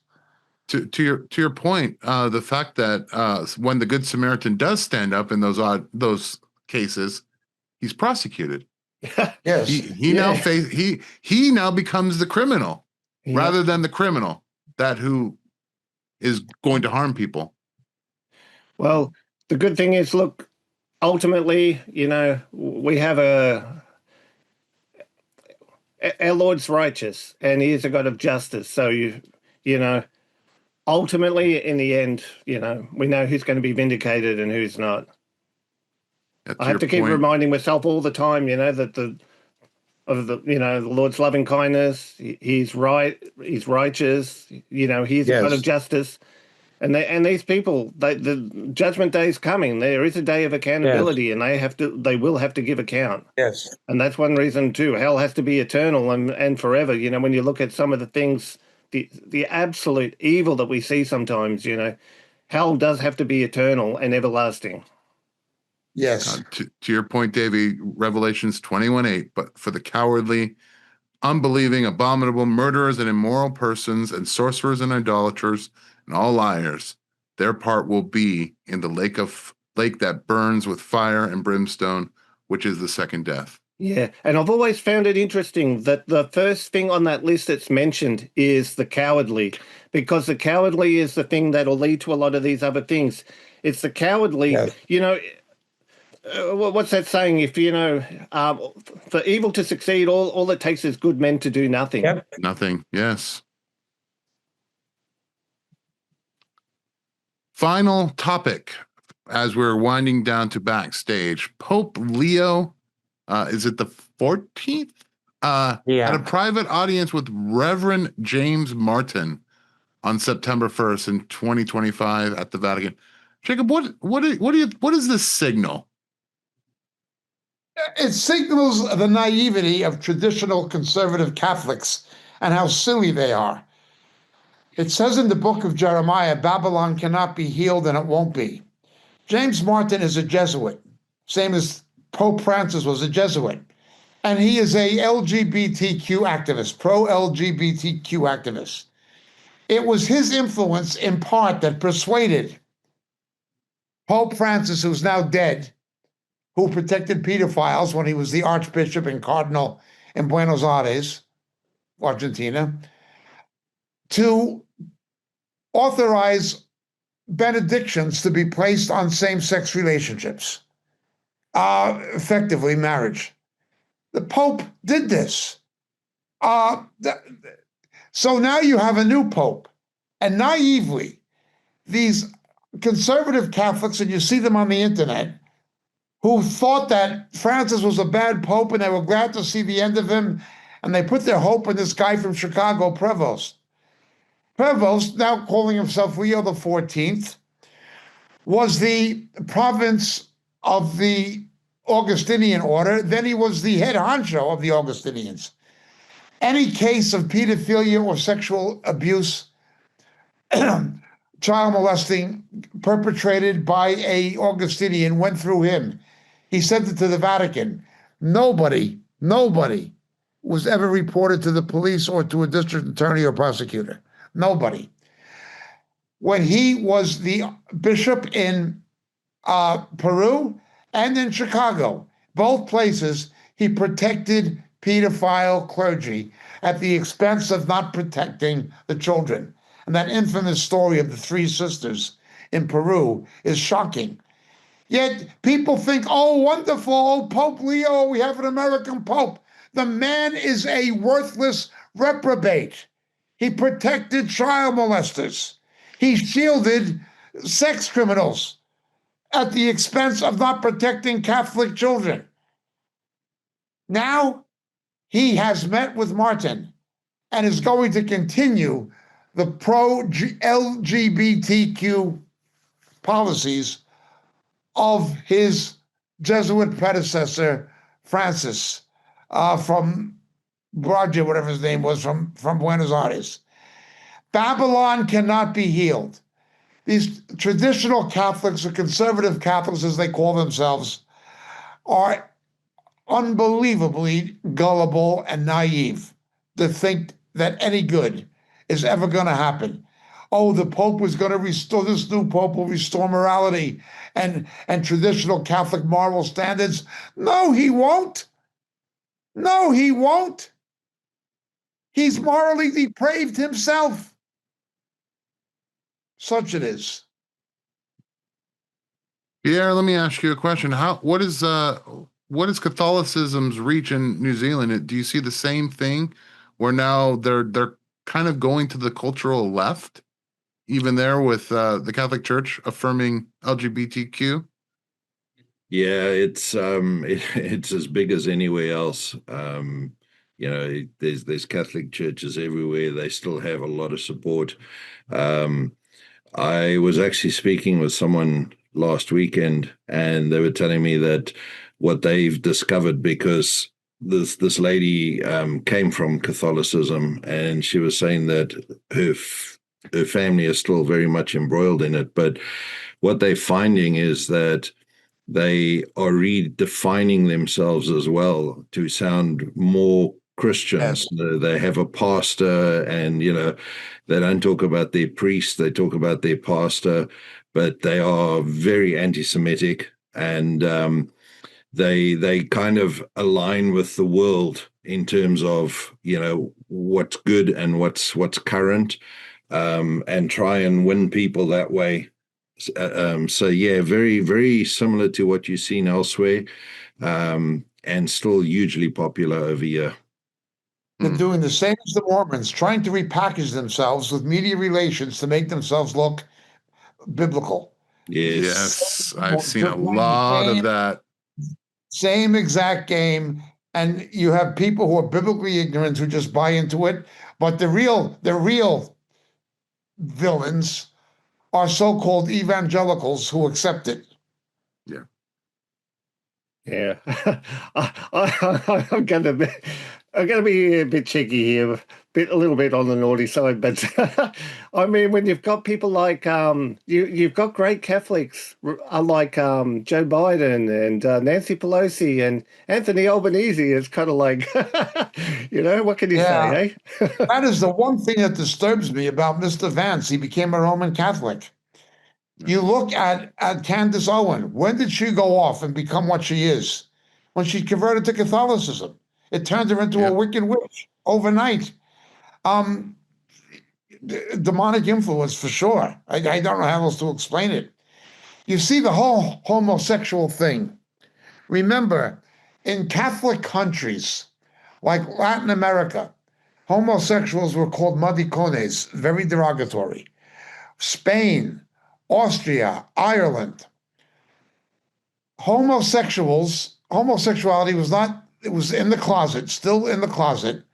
To your point, the fact that when the Good Samaritan does stand up in those cases, he's prosecuted. Yes, he now becomes the criminal rather than the criminal who is going to harm people. Well, the good thing is, look, ultimately, we have our Lord's righteous, and He is a God of justice. So ultimately, in the end, we know who's going to be vindicated and who's not. I have to keep reminding myself all the time, that the Lord's loving kindness. He's right. He's righteous. He's a God of justice. And these people, the judgment day is coming. There is a day of accountability, and they will have to give account. Yes, and that's one reason too. Hell has to be eternal and forever. When you look at some of the things, the absolute evil that we see sometimes, hell does have to be eternal and everlasting. Yes. To your point, Davey, Revelations 21:8. But for the cowardly, unbelieving, abominable, murderers, and immoral persons, and sorcerers and idolaters, and all liars. Their part will be in the lake that burns with fire and brimstone, which is the second death. Yeah, and I've always found it interesting that the first thing on that list that's mentioned is the cowardly, because the cowardly is the thing that'll lead to a lot of these other things. It's the cowardly, Yes. What's that saying? If, for evil to succeed, all it takes is good men to do nothing. Yep. Nothing, yes. Final topic as we're winding down to Backstage. Pope Leo, is it the 14th? Had a private audience with Reverend James Martin on September 1st in 2025 at the Vatican. Jacob, what is this signal? It signals the naivety of traditional conservative Catholics and how silly they are. It says in the book of Jeremiah, Babylon cannot be healed and it won't be. James Martin is a Jesuit, same as Pope Francis was a Jesuit. And he is a LGBTQ activist, pro-LGBTQ activist. It was his influence in part that persuaded Pope Francis, who's now dead, who protected pedophiles when he was the Archbishop and Cardinal in Buenos Aires, Argentina, to authorize benedictions to be placed on same-sex relationships, effectively marriage. The Pope did this. So now you have a new Pope, and naively, these conservative Catholics, and you see them on the internet, who thought that Francis was a bad Pope and they were glad to see the end of him, and they put their hope in this guy from Chicago, Prevost. Prevost, now calling himself Leo the 14th, was the province of the Augustinian order. Then he was the head honcho of the Augustinians. Any case of pedophilia or sexual abuse, child molesting perpetrated by a Augustinian went through him. He sent it to the Vatican. Nobody was ever reported to the police or to a district attorney or prosecutor. Nobody. When he was the bishop in Peru and in Chicago, both places, he protected pedophile clergy at the expense of not protecting the children. And that infamous story of the three sisters in Peru is shocking. Yet people think, oh, wonderful, oh, Pope Leo, we have an American Pope. The man is a worthless reprobate. He protected child molesters. He shielded sex criminals at the expense of not protecting Catholic children. Now he has met with Martin and is going to continue the pro-LGBTQ policies of his Jesuit predecessor, Francis, from Roger, whatever his name was, from Buenos Aires. Babylon cannot be healed. These traditional Catholics, or conservative Catholics as they call themselves, are unbelievably gullible and naive to think that any good is ever going to happen. Oh, the Pope was going to restore, this new Pope will restore morality and traditional Catholic moral standards. No, he won't. No, he won't. He's morally depraved himself. Such it is. Pierre, let me ask you a question. What is Catholicism's reach in New Zealand? Do you see the same thing where now they're kind of going to the cultural left, even there with the Catholic Church affirming LGBTQ? Yeah, it's as big as anywhere else. There's Catholic churches everywhere. They still have a lot of support. I was actually speaking with someone last weekend, and they were telling me that what they've discovered, because this lady came from Catholicism, and she was saying that her family is still very much embroiled in it. But what they're finding is that they are redefining themselves as well to sound more Christians. They have a pastor, and they don't talk about their priest, they talk about their pastor, but they are very anti-Semitic, and they kind of align with the world in terms of what's good and what's current, and try and win people that way. So yeah, very, very similar to what you've seen elsewhere, and still hugely popular over here. They're doing the same as the Mormons, trying to repackage themselves with media relations to make themselves look biblical. Yes, I've seen a lot of that. Same exact game. And you have people who are biblically ignorant who just buy into it. But the real villains are so-called evangelicals who accept it. Yeah. Yeah. I'm gonna be a bit cheeky here, a little bit on the naughty side, but I mean, when you've got people like you've got great Catholics like Joe Biden and Nancy Pelosi and Anthony Albanese, it's kind of like what can you say, eh? That is the one thing that disturbs me about Mr. Vance. He became a Roman Catholic. You look at Candace Owen. When did she go off and become what she is? When she converted to Catholicism. It turned her into a wicked witch overnight. Demonic influence for sure. I don't know how else to explain it. You see the whole homosexual thing. Remember, in Catholic countries like Latin America, homosexuals were called maricones, very derogatory. Spain, Austria, Ireland. Homosexuality was not, it was in the closet, still in the closet.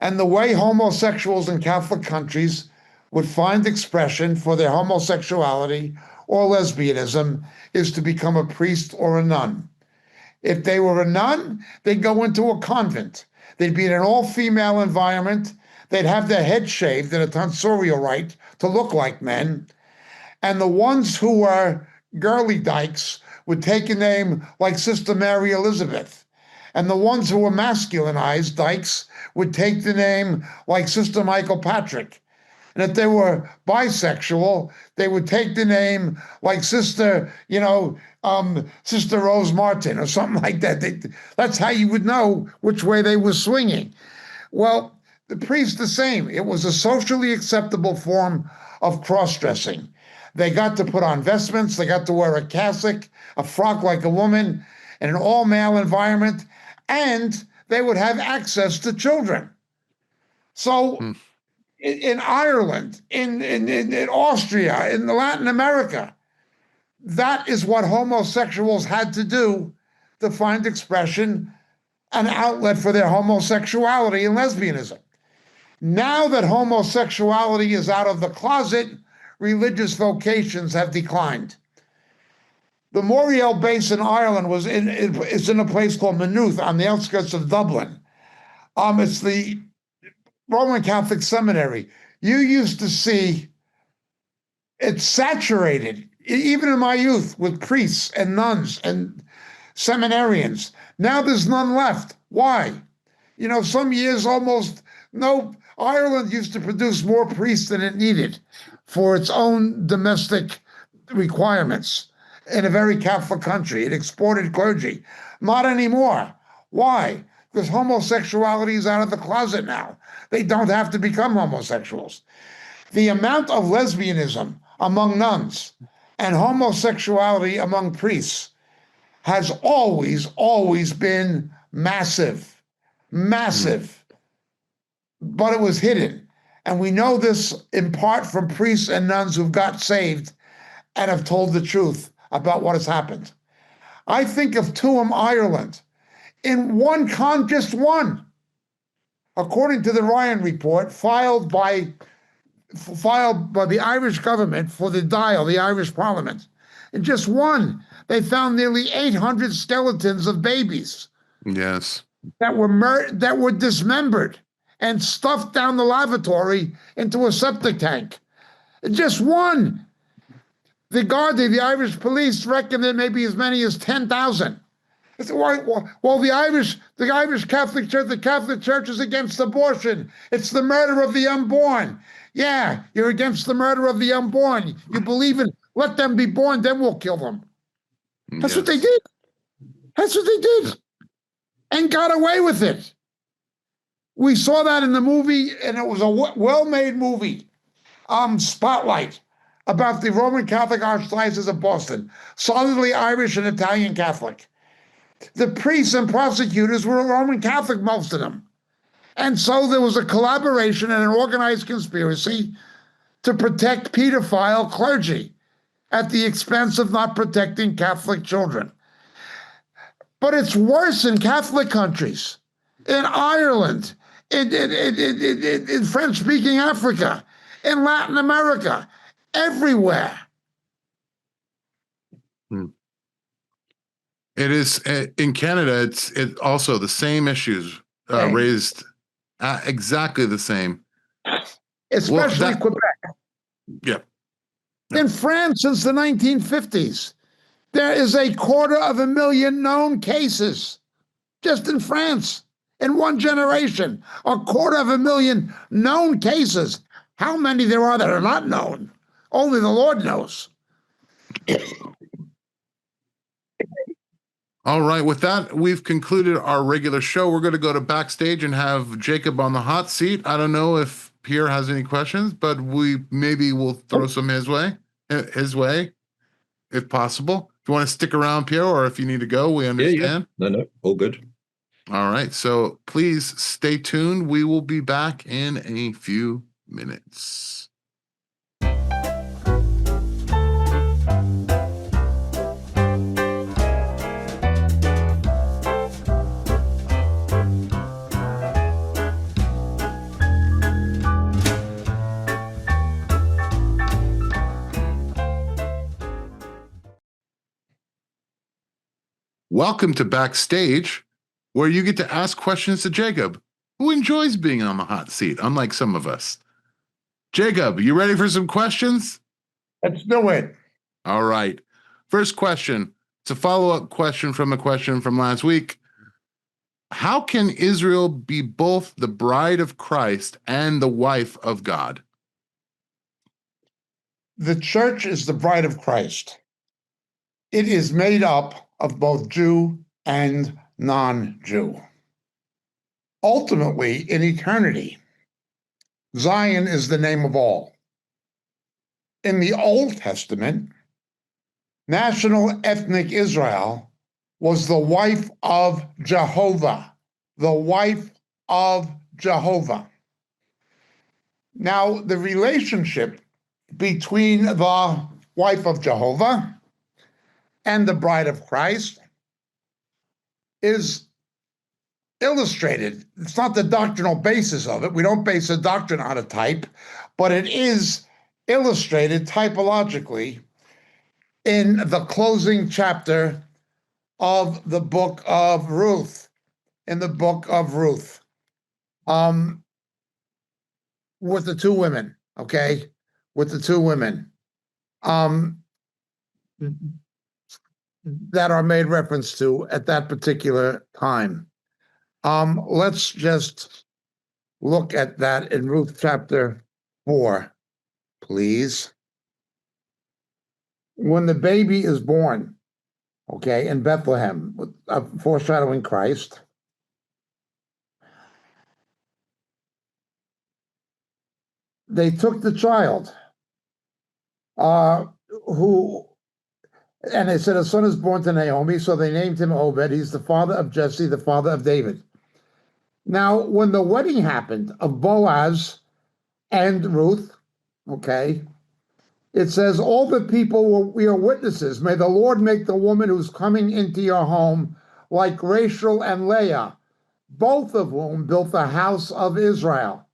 And the way homosexuals in Catholic countries would find expression for their homosexuality or lesbianism is to become a priest or a nun. If they were a nun, they'd go into a convent. They'd be in an all-female environment. They'd have their head shaved in a tonsorial rite to look like men. And the ones who were girly dykes would take a name like Sister Mary Elizabeth. And the ones who were masculinized dykes would take the name like Sister Michael Patrick. And if they were bisexual, they would take the name like Sister, Sister Rose Martin or something like that. That's how you would know which way they were swinging. Well, the priest the same. It was a socially acceptable form of cross-dressing. They got to put on vestments. They got to wear a cassock, a frock like a woman, in an all-male environment, and they would have access to children. So in Ireland, in Austria, in Latin America, that is what homosexuals had to do to find expression, an outlet for their homosexuality and lesbianism. Now that homosexuality is out of the closet, religious vocations have declined. The Moriel base in Ireland is in a place called Maynooth on the outskirts of Dublin. It's the Roman Catholic Seminary. You used to see it saturated, even in my youth, with priests and nuns and seminarians. Now there's none left. Why? Some years almost no. Ireland used to produce more priests than it needed for its own domestic requirements in a very Catholic country. It exported clergy. Not anymore. Why? Because homosexuality is out of the closet now. They don't have to become homosexuals. The amount of lesbianism among nuns and homosexuality among priests has always been massive. But it was hidden. And we know this in part from priests and nuns who've got saved and have told the truth about what has happened. I think of Tuam, Ireland, in just one, according to the Ryan report, filed by the Irish government for the Dáil, the Irish Parliament. In just one, they found nearly 800 skeletons of babies. Yes. That were dismembered and stuffed down the lavatory into a septic tank. Just one. The Gardaí, the Irish police, reckon there may be as many as 10,000. It's, well, the Irish Catholic Church, the Catholic Church is against abortion. It's the murder of the unborn. Yeah, you're against the murder of the unborn. You believe in let them be born, then we'll kill them. That's what they did. That's what they did. And got away with it. We saw that in the movie, and it was a well-made movie, Spotlight, about the Roman Catholic Archdiocese of Boston, solidly Irish and Italian Catholic. The priests and prosecutors were Roman Catholic, most of them. And so there was a collaboration and an organized conspiracy to protect pedophile clergy at the expense of not protecting Catholic children. But it's worse in Catholic countries, in Ireland, in French-speaking Africa, in Latin America, everywhere. It is in Canada. It's also the same issues raised, exactly the same, especially Quebec. Yep. In France, since the 1950s, there is 250,000 known cases just in France in one generation. 250,000 known cases. How many there are that are not known? Only the Lord knows. All right. With that, we've concluded our regular show. We're going to go to Backstage and have Jacob on the hot seat. I don't know if Pierre has any questions, but maybe we'll throw some his way, if possible. If you want to stick around, Pierre, or if you need to go, we understand. Yeah. No, all good. All right. So please stay tuned. We will be back in a few minutes. Welcome to Backstage, where you get to ask questions to Jacob, who enjoys being on the hot seat, unlike some of us. Jacob, you ready for some questions? Let's do it. All right. First question. It's a follow-up question from a question from last week. How can Israel be both the bride of Christ and the wife of God? The church is the bride of Christ. It is made up of both Jew and non-Jew. Ultimately, in eternity, Zion is the name of all. In the Old Testament, national ethnic Israel was the wife of Jehovah, the wife of Jehovah. Now, the relationship between the wife of Jehovah and the bride of Christ is illustrated. It's not the doctrinal basis of it. We don't base a doctrine on a type, but it is illustrated typologically in the closing chapter of the book of Ruth. In the book of Ruth, with the two women, okay? With the two women. That are made reference to at that particular time. Let's just look at that in Ruth chapter 4, please. When the baby is born, okay, in Bethlehem, foreshadowing Christ, they took the child, and they said, a son is born to Naomi, so they named him Obed. He's the father of Jesse, the father of David. Now, when the wedding happened of Boaz and Ruth, okay, it says, all the people we are witnesses. May the Lord make the woman who's coming into your home like Rachel and Leah, both of whom built the house of Israel.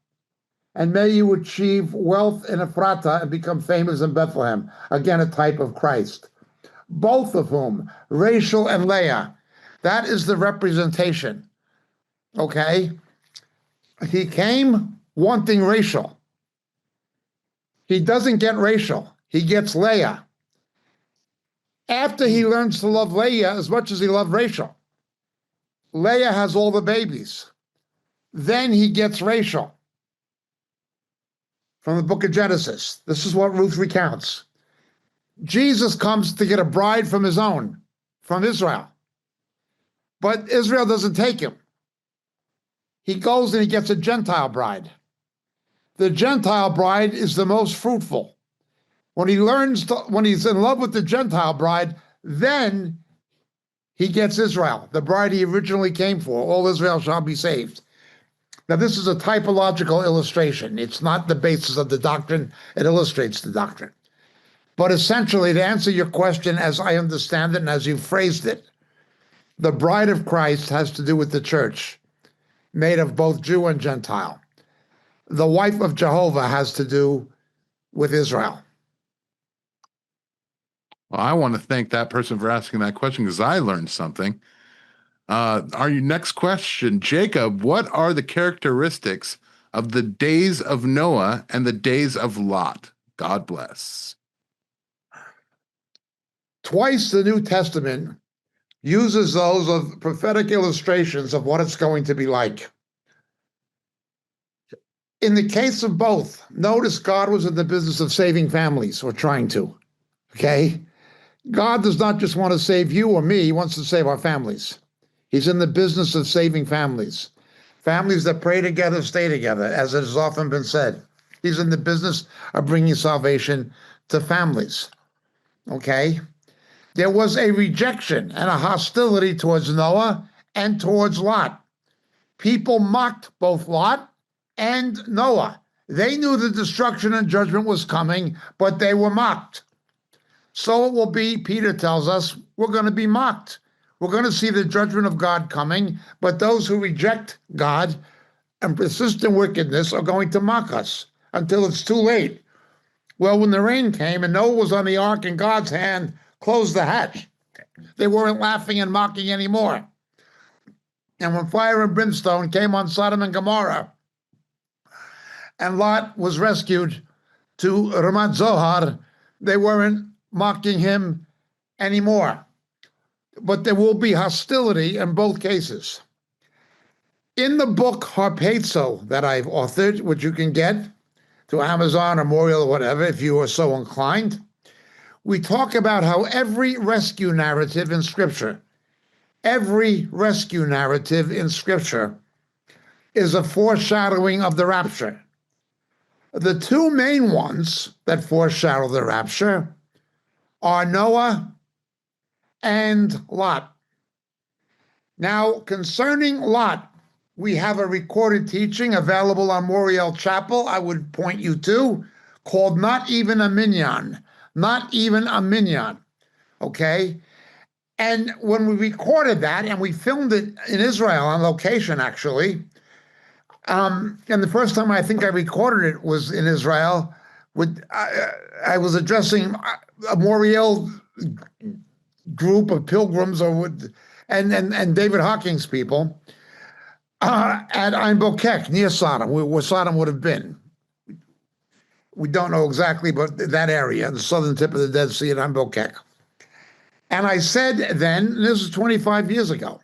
And may you achieve wealth in Ephrata and become famous in Bethlehem. Again, a type of Christ. Both of whom, Rachel and Leah. That is the representation, okay? He came wanting Rachel. He doesn't get Rachel. He gets Leah. After he learns to love Leah as much as he loved Rachel. Leah has all the babies. Then he gets Rachel from the book of Genesis. This is what Ruth recounts. Jesus comes to get a bride from his own, from Israel. But Israel doesn't take him. He goes and he gets a Gentile bride. The Gentile bride is the most fruitful. When he's in love with the Gentile bride, then he gets Israel, the bride he originally came for. All Israel shall be saved. Now, this is a typological illustration. It's not the basis of the doctrine. It illustrates the doctrine. But essentially, to answer your question as I understand it and as you phrased it, the bride of Christ has to do with the church, made of both Jew and Gentile. The wife of Jehovah has to do with Israel. Well, I want to thank that person for asking that question because I learned something. Our next question, Jacob, what are the characteristics of the days of Noah and the days of Lot? God bless. Twice the New Testament uses those of prophetic illustrations of what it's going to be like. In the case of both, notice God was in the business of saving families, or trying to, okay? God does not just want to save you or me, he wants to save our families. He's in the business of saving families. Families that pray together, stay together, as it has often been said. He's in the business of bringing salvation to families, okay? There was a rejection and a hostility towards Noah and towards Lot. People mocked both Lot and Noah. They knew the destruction and judgment was coming, but they were mocked. So it will be, Peter tells us, we're going to be mocked. We're going to see the judgment of God coming, but those who reject God and persist in wickedness are going to mock us until it's too late. Well, when the rain came and Noah was on the ark and God's hand closed the hatch, they weren't laughing and mocking anymore. And when fire and brimstone came on Sodom and Gomorrah, and Lot was rescued to Ramat Zohar, they weren't mocking him anymore. But there will be hostility in both cases. In the book Harpazo that I've authored, which you can get to Amazon or Moriel or whatever, if you are so inclined, we talk about how every rescue narrative in Scripture is a foreshadowing of the rapture. The two main ones that foreshadow the rapture are Noah and Lot. Now, concerning Lot, we have a recorded teaching available on Moriel Chapel, I would point you to, called Not Even a Minyan. Not Even a Minyan, okay? And when we recorded that, and we filmed it in Israel on location, actually, and the first time I think I recorded it was in Israel. I was addressing a Moriel group of pilgrims, and David Hawking's people at Ein Bokek near Sodom, where Sodom would have been. We don't know exactly, but that area, the southern tip of the Dead Sea at Ein Bokek. And I said then, this is 25 years ago,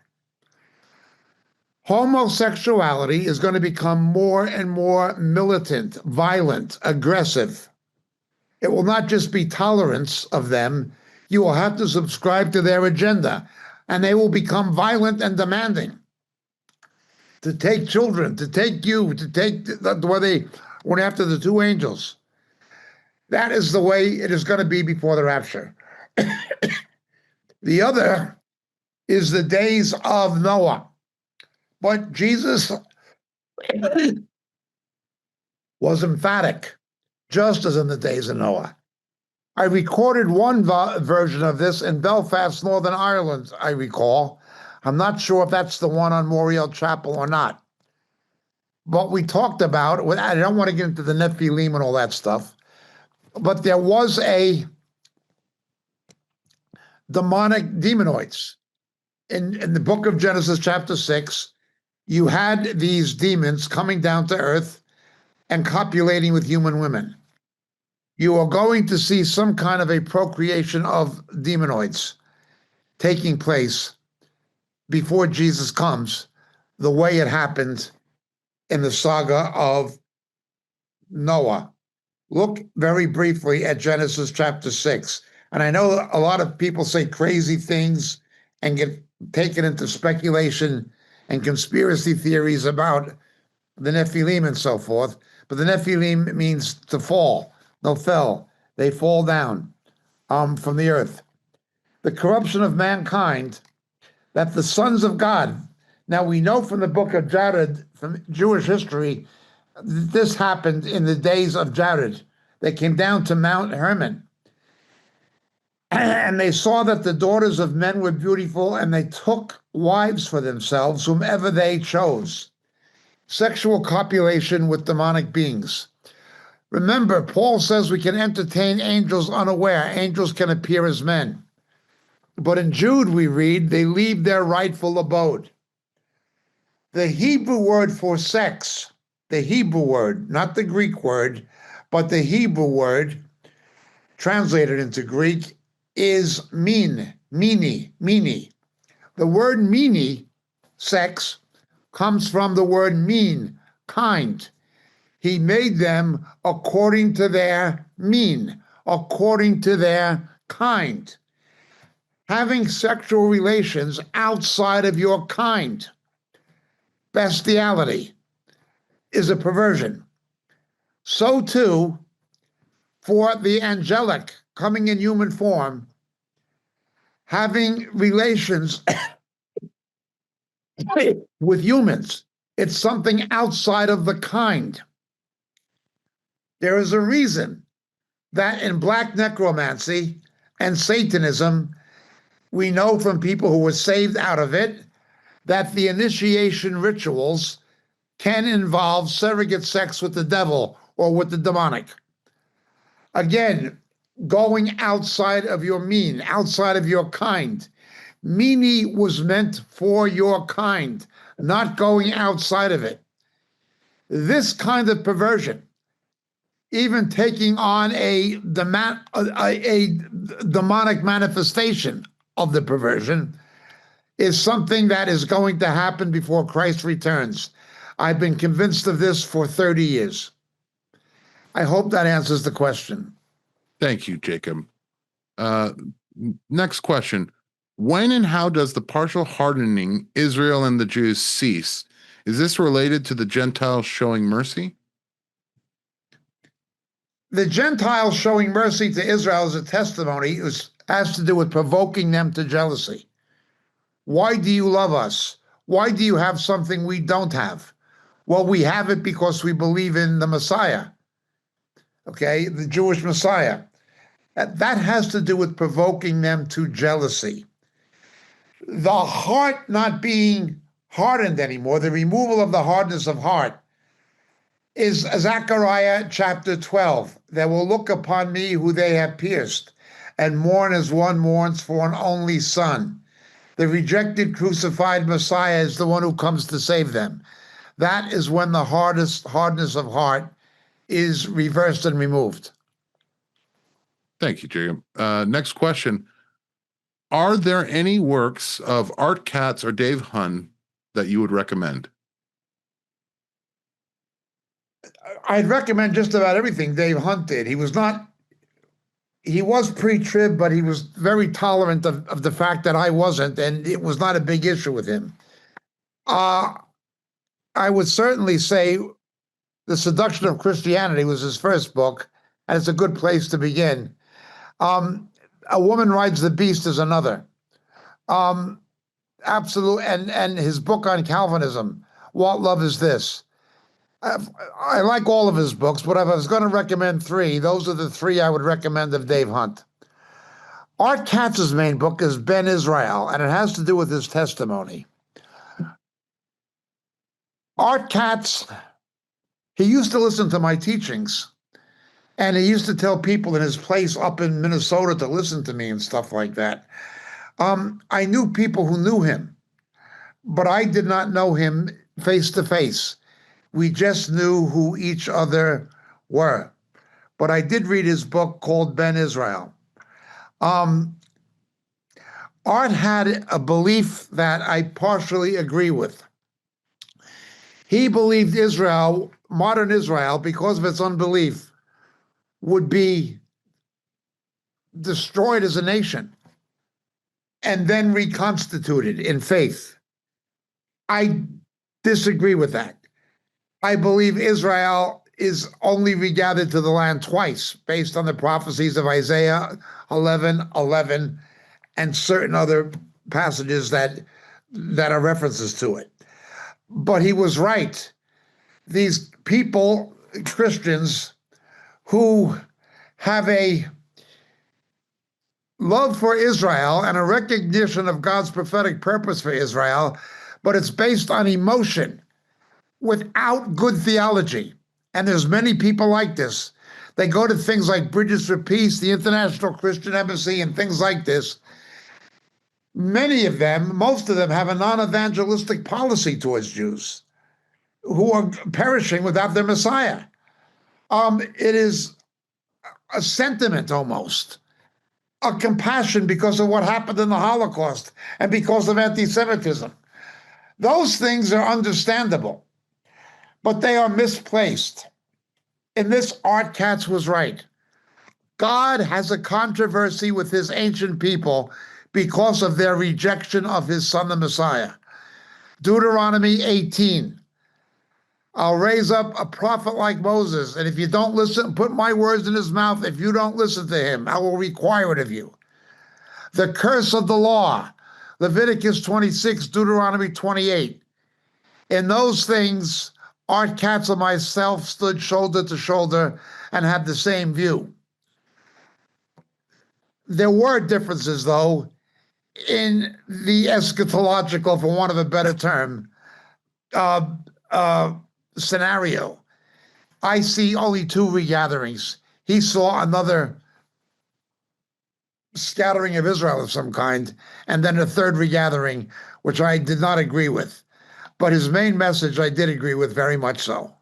homosexuality is going to become more and more militant, violent, aggressive. It will not just be tolerance of them. You will have to subscribe to their agenda, and they will become violent and demanding to take children, to take you, to take where they went after the two angels. That is the way it is going to be before the rapture. The other is the days of Noah. But Jesus was emphatic, just as in the days of Noah. I recorded one version of this in Belfast, Northern Ireland, I recall. I'm not sure if that's the one on Moriel Chapel or not. But we talked about, I don't want to get into the Nephilim and all that stuff, but there was a demonoids. In the book of Genesis, chapter 6, you had these demons coming down to earth and copulating with human women. You are going to see some kind of a procreation of demonoids taking place before Jesus comes, the way it happened in the saga of Noah. Look very briefly at Genesis chapter 6. And I know a lot of people say crazy things and get taken into speculation and conspiracy theories about the Nephilim and so forth. But the Nephilim means to fall. No, fell. They fall down from the earth. The corruption of mankind, that the sons of God. Now we know from the book of Jared, from Jewish history, this happened in the days of Jared. They came down to Mount Hermon. And they saw that the daughters of men were beautiful, and they took wives for themselves, whomever they chose. Sexual copulation with demonic beings. Remember, Paul says we can entertain angels unaware. Angels can appear as men. But in Jude, we read, they leave their rightful abode. The Hebrew word for sex, the Hebrew word, not the Greek word, but the Hebrew word, translated into Greek, is mini. The word mini, sex, comes from the word mean, kind. He made them according to their mean, according to their kind. Having sexual relations outside of your kind, bestiality, is a perversion. So too, for the angelic coming in human form, having relations with humans, it's something outside of the kind. There is a reason that in black necromancy and Satanism, we know from people who were saved out of it that the initiation rituals can involve surrogate sex with the devil or with the demonic. Again, going outside of your mean, outside of your kind. Mini was meant for your kind, not going outside of it. This kind of perversion, even taking on a demonic manifestation of the perversion, is something that is going to happen before Christ returns. I've been convinced of this for 30 years. I hope that answers the question. Thank you, Jacob. Next question. When and how does the partial hardening Israel and the Jews cease? Is this related to the Gentiles showing mercy? The Gentiles showing mercy to Israel as a testimony has to do with provoking them to jealousy. Why do you love us? Why do you have something we don't have? Well, we have it because we believe in the Messiah, okay, the Jewish Messiah. That has to do with provoking them to jealousy. The heart not being hardened anymore, the removal of the hardness of heart, is Zechariah chapter 12. They will look upon me who they have pierced, and mourn as one mourns for an only son. The rejected, crucified Messiah is the one who comes to save them. That is when the hardness of heart is reversed and removed. Thank you, Jacob. Next question. Are there any works of Art Katz or Dave Hunt that you would recommend? I'd recommend just about everything Dave Hunt did. He was pre-trib, but he was very tolerant of the fact that I wasn't, and it was not a big issue with him. I would certainly say The Seduction of Christianity was his first book, and it's a good place to begin. A Woman Rides the Beast is another. Absolute, and his book on Calvinism, What Love Is This? I like all of his books, but if I was going to recommend three, those are the three I would recommend of Dave Hunt. Art Katz's main book is Ben Israel, and it has to do with his testimony. Art Katz, he used to listen to my teachings, and he used to tell people in his place up in Minnesota to listen to me and stuff like that. I knew people who knew him, but I did not know him face to face. We just knew who each other were. But I did read his book called Ben Israel. Art had a belief that I partially agree with. He believed Israel, modern Israel, because of its unbelief, would be destroyed as a nation and then reconstituted in faith. I disagree with that. I believe Israel is only regathered to the land twice, based on the prophecies of Isaiah 11:11 and certain other passages that are references to it. But he was right. These people, Christians, who have a love for Israel and a recognition of God's prophetic purpose for Israel, but it's based on emotion without good theology. And there's many people like this. They go to things like Bridges for Peace, the International Christian Embassy, and things like this. Many of them, most of them, have a non-evangelistic policy towards Jews who are perishing without their Messiah. It is a sentiment almost, a compassion because of what happened in the Holocaust and because of anti-Semitism. Those things are understandable, but they are misplaced. In this, Art Katz was right. God has a controversy with his ancient people because of their rejection of his son, the Messiah. Deuteronomy 18. I'll raise up a prophet like Moses, and if you don't listen, put my words in his mouth. If you don't listen to him, I will require it of you. The curse of the law, Leviticus 26, Deuteronomy 28. In those things, Art Katz and myself stood shoulder to shoulder and had the same view. There were differences, though, in the eschatological, for want of a better term, scenario. I see only two regatherings. He saw another scattering of Israel of some kind, and then a third regathering, which I did not agree with. But his main message I did agree with very much so.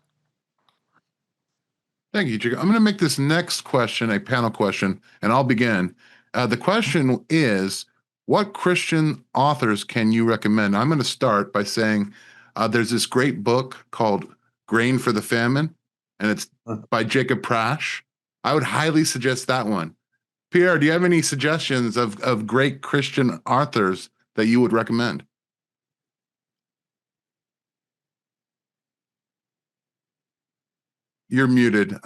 Thank you, Jacob. I'm going to make this next question a panel question, and I'll begin. The question is, what Christian authors can you recommend? I'm going to start by saying there's this great book called Grain for the Famine, and it's by Jacob Prasch. I would highly suggest that one. Pierre, do you have any suggestions of great Christian authors that you would recommend? You're muted,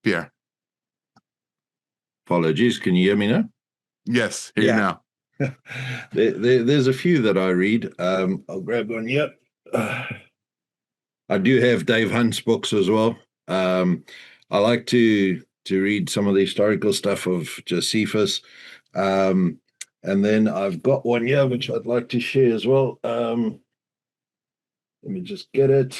Pierre. Apologies. Can you hear me now? Yes, hear you now. There's a few that I read. I'll grab one. Yep. I do have Dave Hunt's books as well. I like to read some of the historical stuff of Josephus. And then I've got one here, which I'd like to share as well. Let me just get it.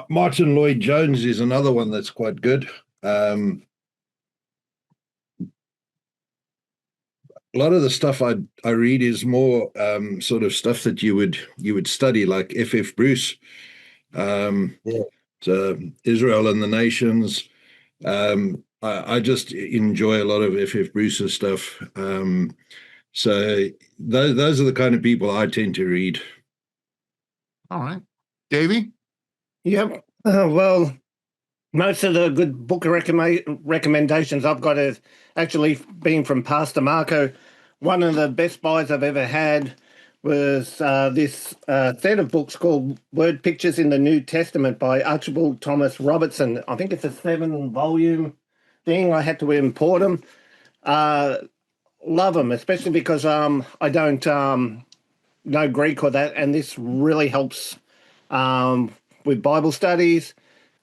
Martin Lloyd-Jones is another one that's quite good. A lot of the stuff I read is more sort of stuff that you would study, like F.F. Bruce, so Israel and the Nations. I just enjoy a lot of F.F. Bruce's stuff. So those are the kind of people I tend to read. All right. Davey? Yep. Well, most of the good book recommendations I've got have actually been from Pastor Marco. One of the best buys I've ever had was this set of books called Word Pictures in the New Testament by Archibald Thomas Robertson. I think it's a 7-volume thing. I had to import them. Love them, especially because I don't know Greek or that, and this really helps with Bible studies.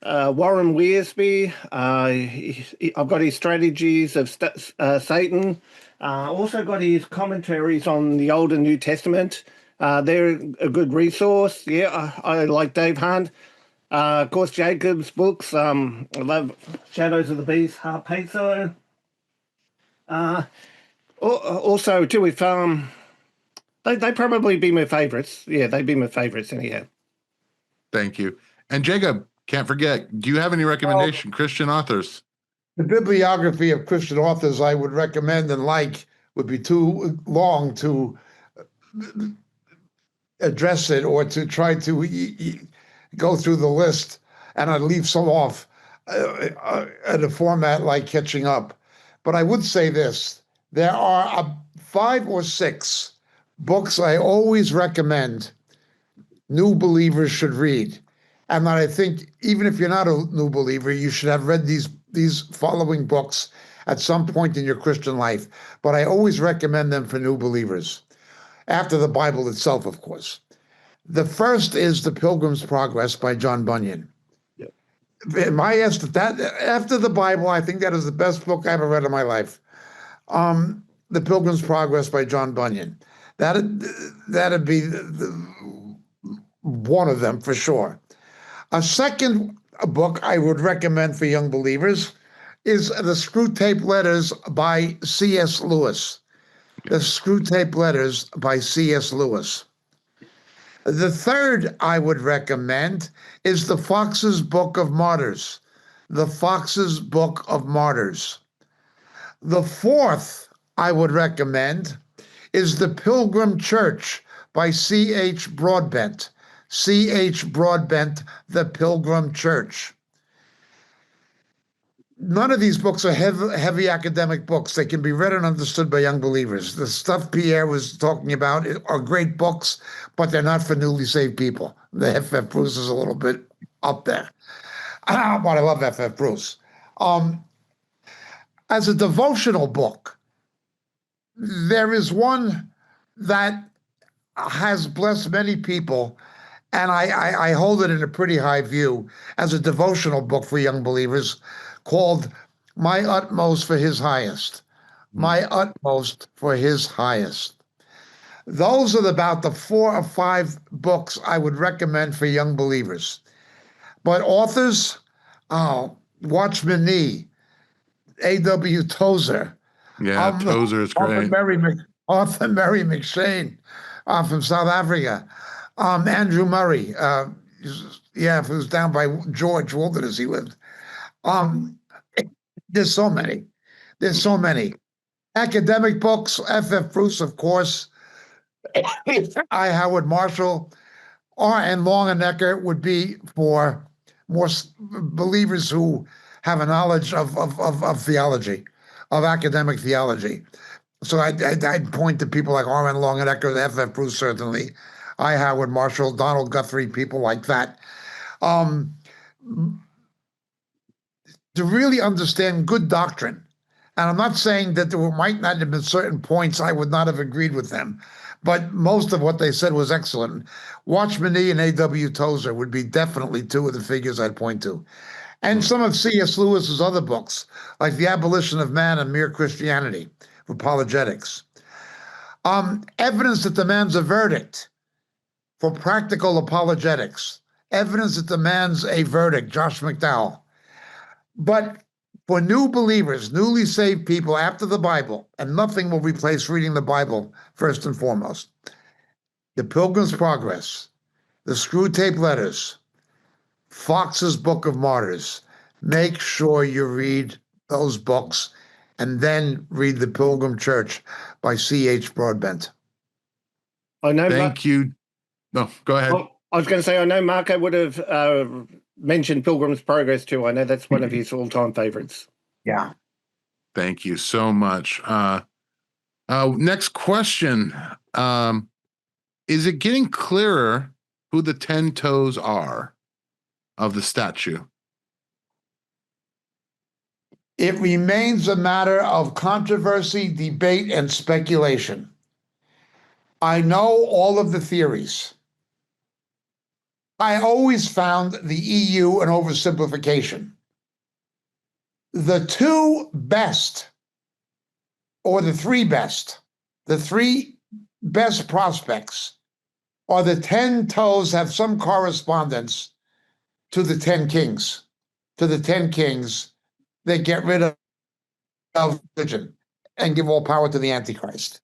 Warren Wiersbe, I've got his Strategies of Satan. Also got his commentaries on the Old and New Testament. They're a good resource. Yeah, I like Dave Hunt. Of course, Jacob's books. I love Shadows of the Beast, Harpazo. Also, too, if they probably be my favorites. Yeah, they'd be my favorites anyhow. Thank you. And Jacob, can't forget, do you have any recommendation, Christian authors? The bibliography of Christian authors I would recommend and like would be too long to address it or to try to go through the list, and I'd leave some off in a format like catching up. But I would say this: there are 5 or 6 books I always recommend new believers should read, and that I think even if you're not a new believer, you should have read these following books at some point in your Christian life. But I always recommend them for new believers, after the Bible itself, of course. The first is The Pilgrim's Progress by John Bunyan. Yep. That after the Bible, I think that is the best book I ever read in my life. The Pilgrim's Progress by John Bunyan. That'd be one of them for sure. A second book I would recommend for young believers is The Screwtape Letters by C.S. Lewis. The Screwtape Letters by C.S. Lewis. The third I would recommend is The Fox's Book of Martyrs. The Fox's Book of Martyrs. The fourth I would recommend is The Pilgrim Church by C.H. Broadbent. C.H. Broadbent, The Pilgrim Church. None of these books are heavy academic books. They can be read and understood by young believers. The stuff Pierre was talking about are great books, but they're not for newly saved people. The F.F. Bruce is a little bit up there. But I love F.F. Bruce. As a devotional book, there is one that has blessed many people, and I hold it in a pretty high view as a devotional book for young believers, called My Utmost for His Highest. My Utmost for His Highest. Those are about the 4 or 5 books I would recommend for young believers. But authors, Watchman Nee, A.W. Tozer. Yeah, Tozer is great. Arthur Murray McShane from South Africa. Andrew Murray, who's down by George Wilderness, he lived. There's so many. There's so many. Academic books, F.F. Bruce, of course, I. Howard Marshall, and Longenecker would be for more believers who have a knowledge of theology, of academic theology. So I'd point to people like R.N. Longenecker, F.F. Bruce, certainly, I. Howard Marshall, Donald Guthrie, people like that. To really understand good doctrine. And I'm not saying that there might not have been certain points I would not have agreed with them, but most of what they said was excellent. Watchman Nee and A.W. Tozer would be definitely 2 of the figures I'd point to. And some of C.S. Lewis's other books, like The Abolition of Man and Mere Christianity, Apologetics. Evidence that demands a verdict, for Practical Apologetics. Evidence that demands a verdict, Josh McDowell. But for new believers, newly saved people after the Bible, and nothing will replace reading the Bible first and foremost, The Pilgrim's Progress, The Screwtape Letters, Fox's Book of Martyrs. Make sure you read those books and then read The Pilgrim Church by C.H. Broadbent. I know. Thank you. No, go ahead. Well, I was going to say, I know Marco would have mentioned Pilgrim's Progress too. I know that's one of his all-time favorites. Yeah. Thank you so much. Next question. Is it getting clearer who the 10 toes are of the statue? It remains a matter of controversy, debate, and speculation. I know all of the theories. I always found the EU an oversimplification. The 2 best, or the 3 best, the 3 best prospects are the 10 toes have some correspondence to the 10 kings. To the 10 kings, they get rid of religion and give all power to the Antichrist.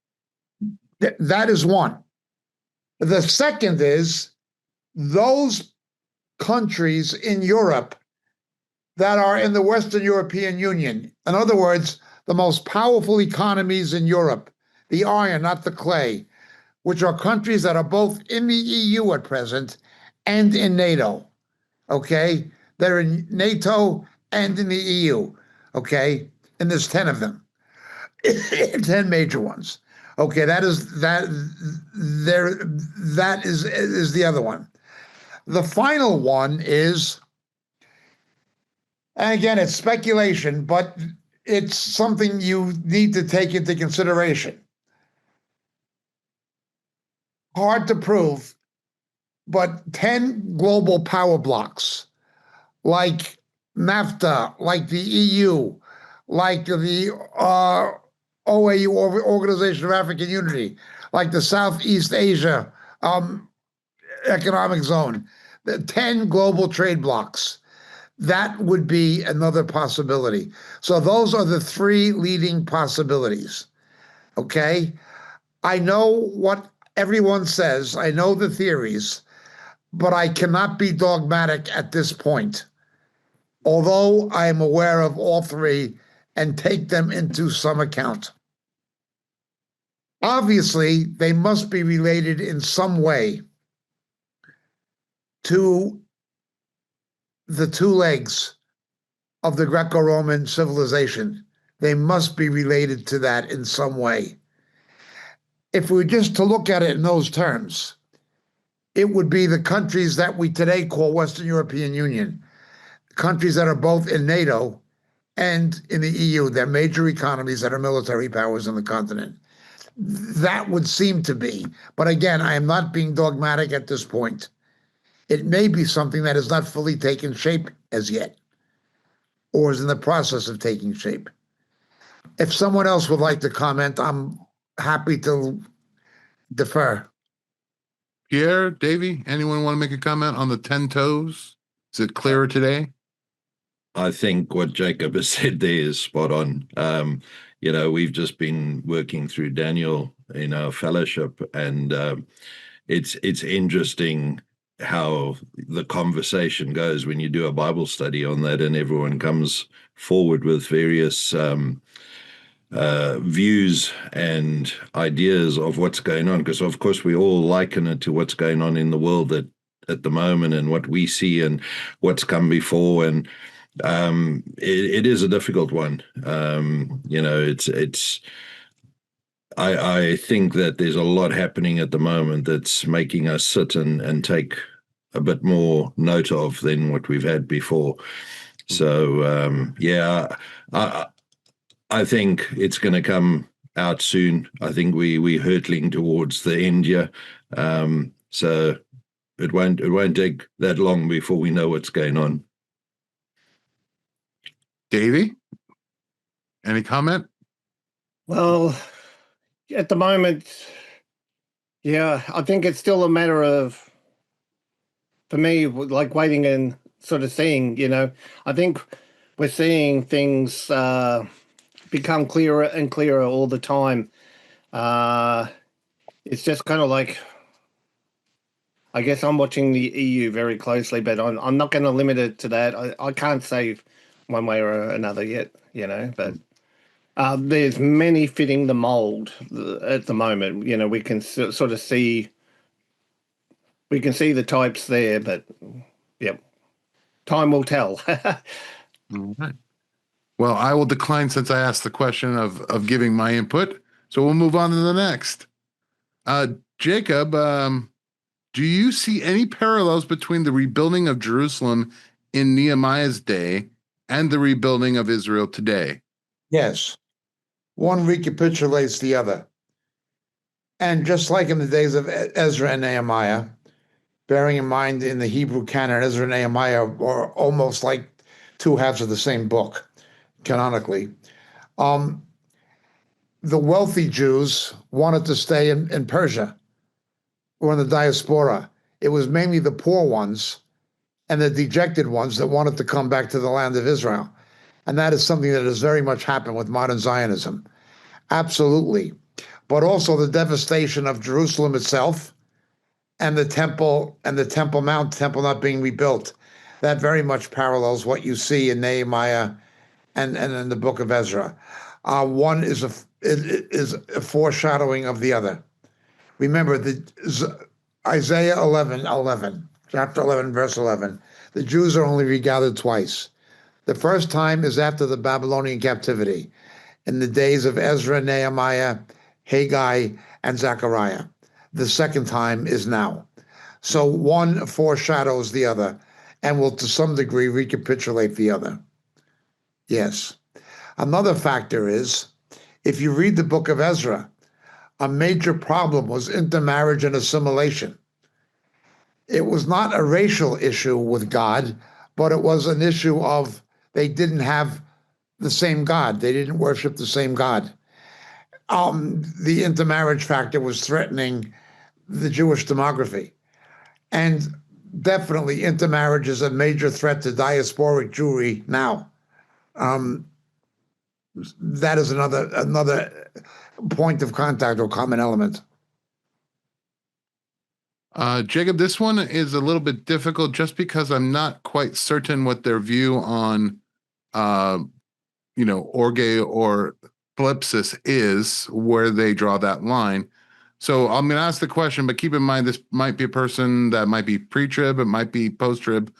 That is one. The second is those countries in Europe that are in the Western European Union. In other words, the most powerful economies in Europe, the iron, not the clay, which are countries that are both in the EU at present and in NATO. Okay? They're in NATO and in the EU. Okay? And there's 10 of them. 10 major ones. Okay, that is the other one. The final one is, and again, it's speculation, but it's something you need to take into consideration. Hard to prove, but 10 global power blocks like NAFTA, like the EU, like the OAU, Organization of African Unity, like the Southeast Asia Economic Zone, the 10 global trade blocks. That would be another possibility. So those are the three leading possibilities. Okay? I know what everyone says, I know the theories, but I cannot be dogmatic at this point, although I am aware of all three and take them into some account. Obviously, they must be related in some way to the two legs of the Greco-Roman civilization. They must be related to that in some way. If we were just to look at it in those terms, it would be the countries that we today call Western European Union, countries that are both in NATO and in the EU. They're major economies that are military powers on the continent. That would seem to be, but again, I am not being dogmatic at this point. It may be something that has not fully taken shape as yet, or is in the process of taking shape. If someone else would like to comment, I'm happy to defer. Pierre, Davey, anyone want to make a comment on the 10 toes? Is it clearer today? I think what Jacob has said there is spot on. We've just been working through Daniel in our fellowship, and it's interesting how the conversation goes when you do a Bible study on that, and everyone comes forward with various views and ideas of what's going on, because of course we all liken it to what's going on in the world at the moment and what we see and what's come before, and it is a difficult one. I think that there's a lot happening at the moment that's making us sit and take a bit more note of than what we've had before. So, I think it's going to come out soon. I think we're hurtling towards the end here. So it won't take that long before we know what's going on. Davey, any comment? Well, at the moment, yeah, I think it's still a matter of, for me, like waiting and sort of seeing, I think we're seeing things become clearer and clearer all the time. It's just kind of like, I guess I'm watching the EU very closely, but I'm not going to limit it to that. I can't say one way or another yet, but there's many fitting the mold at the moment. We can sort of see, the types there, but yep, time will tell. All right. Well, I will decline since I asked the question of giving my input. So we'll move on to the next. Jacob, do you see any parallels between the rebuilding of Jerusalem in Nehemiah's day and the rebuilding of Israel today? Yes. One recapitulates the other. And just like in the days of Ezra and Nehemiah, bearing in mind in the Hebrew canon, Ezra and Nehemiah are almost like two halves of the same book, canonically. The wealthy Jews wanted to stay in Persia or in the diaspora. It was mainly the poor ones and the dejected ones that wanted to come back to the land of Israel. And that is something that has very much happened with modern Zionism. Absolutely. But also the devastation of Jerusalem itself and the Temple Mount, temple not being rebuilt. That very much parallels what you see in Nehemiah and in the book of Ezra. One is a foreshadowing of the other. Remember Isaiah 11, chapter 11, verse 11. The Jews are only regathered twice. The first time is after the Babylonian captivity, in the days of Ezra, Nehemiah, Haggai, and Zechariah. The second time is now. So one foreshadows the other and will, to some degree, recapitulate the other. Yes. Another factor is, if you read the book of Ezra, a major problem was intermarriage and assimilation. It was not a racial issue with God, but it was an issue of they didn't have the same God. They didn't worship the same God. The intermarriage factor was threatening the Jewish demography. And definitely intermarriage is a major threat to diasporic Jewry now. That is another point of contact or common element. Jacob, this one is a little bit difficult just because I'm not quite certain what their view on, orge or phalipsis is, where they draw that line. So I'm going to ask the question, but keep in mind this might be a person that might be pre-trib, it might be post-trib.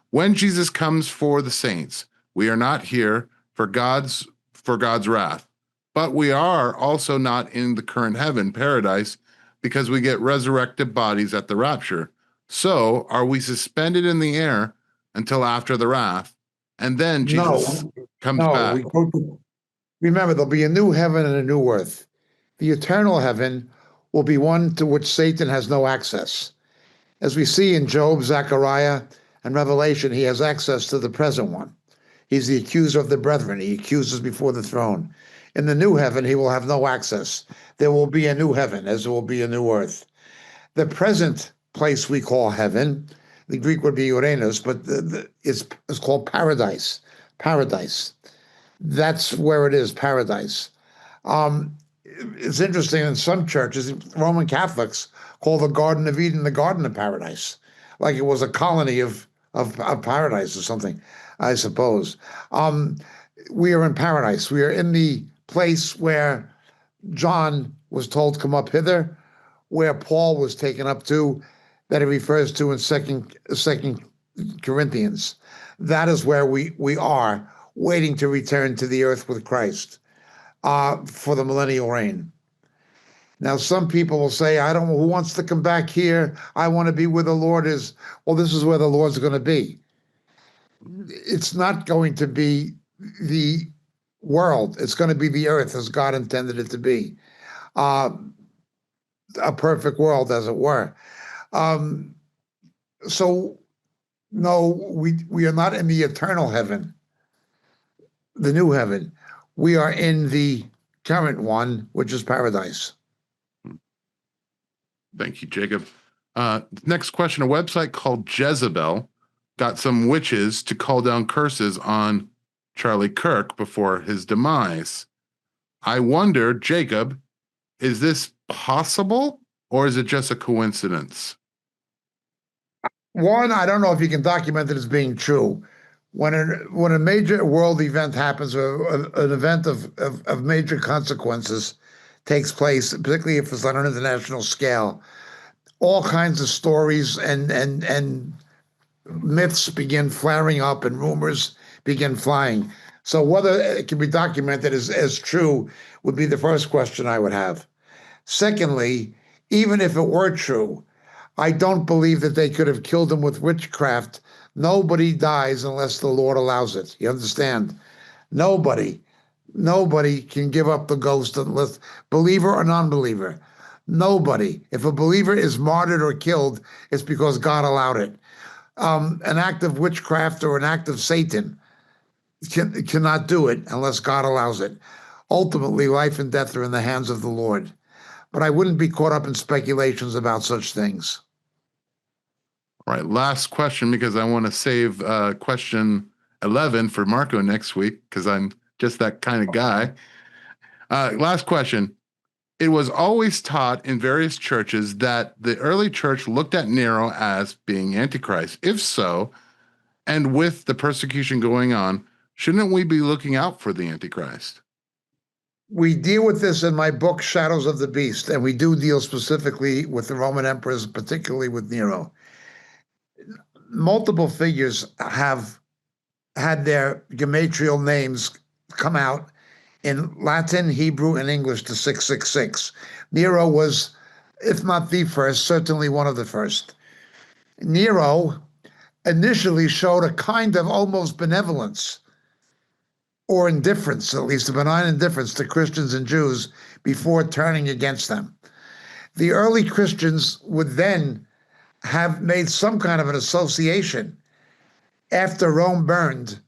When Jesus comes for the saints, we are not here for God's wrath, but we are also not in the current heaven, paradise, because we get resurrected bodies at the rapture. So are we suspended in the air until after the wrath, and then Jesus comes back? Remember, there'll be a new heaven and a new earth. The eternal heaven will be one to which Satan has no access. As we see in Job, Zechariah, and Revelation, he has access to the present one. He's the accuser of the brethren. He accuses before the throne. In the new heaven, he will have no access. There will be a new heaven, as there will be a new earth. The present place we call heaven, the Greek would be Uranus, but it's called paradise. Paradise. That's where it is, paradise. It's interesting, in some churches, Roman Catholics call the Garden of Eden the Garden of Paradise, like it was a colony of paradise or something, I suppose. We are in paradise. We are in the place where John was told, come up hither, where Paul was taken up to, that he refers to in Second Corinthians. That is where we are, waiting to return to the earth with Christ for the millennial reign. Now, some people will say, I don't know who wants to come back here. I want to be where the Lord is. Well, this is where the Lord's going to be. It's not going to be the world. It's going to be the earth as God intended it to be. A perfect world, as it were. So, no, we are not in the eternal heaven, the new heaven. We are in the current one, which is paradise. Thank you, Jacob. Next question. A website called Jezebel got some witches to call down curses on Charlie Kirk before his demise. I wonder, Jacob, is this possible or is it just a coincidence? One, I don't know if you can document it as being true. When a major world event happens, or an event of major consequences takes place, particularly if it's on an international scale, all kinds of stories and myths begin flaring up and rumors begin flying. So whether it can be documented as true would be the first question I would have. Secondly, even if it were true, I don't believe that they could have killed him with witchcraft. Nobody dies unless the Lord allows it. You understand? Nobody can give up the ghost unless, believer or non-believer. Nobody. If a believer is martyred or killed, it's because God allowed it. An act of witchcraft or an act of Satan cannot do it unless God allows it. Ultimately, life and death are in the hands of the Lord. But I wouldn't be caught up in speculations about such things. All right, last question, because I want to save question 11 for Marco next week, because I'm just that kind of guy. Last question. It was always taught in various churches that the early church looked at Nero as being Antichrist. If so, And with the persecution going on, shouldn't we be looking out for the Antichrist? We deal with this in my book, Shadows of the Beast, and we do deal specifically with the Roman emperors, particularly with Nero. Multiple figures have had their gematria names come out in Latin, Hebrew, and English to 666. Nero was, if not the first, certainly one of the first. Nero initially showed a kind of almost benevolence or indifference, at least a benign indifference to Christians and Jews before turning against them. The early Christians would then have made some kind of an association. After Rome burned,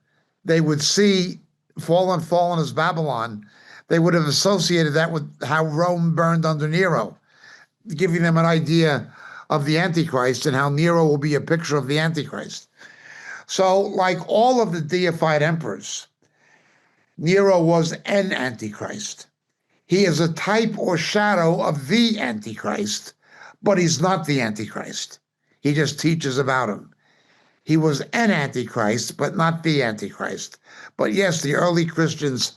they would see fallen as Babylon. They would have associated that with how Rome burned under Nero, giving them an idea of the Antichrist and how Nero will be a picture of the Antichrist. So, like all of the deified emperors, Nero was an Antichrist. He is a type or shadow of the Antichrist, but he's not the Antichrist. He just teaches about him. He was an Antichrist, but not the Antichrist. But yes, the early Christians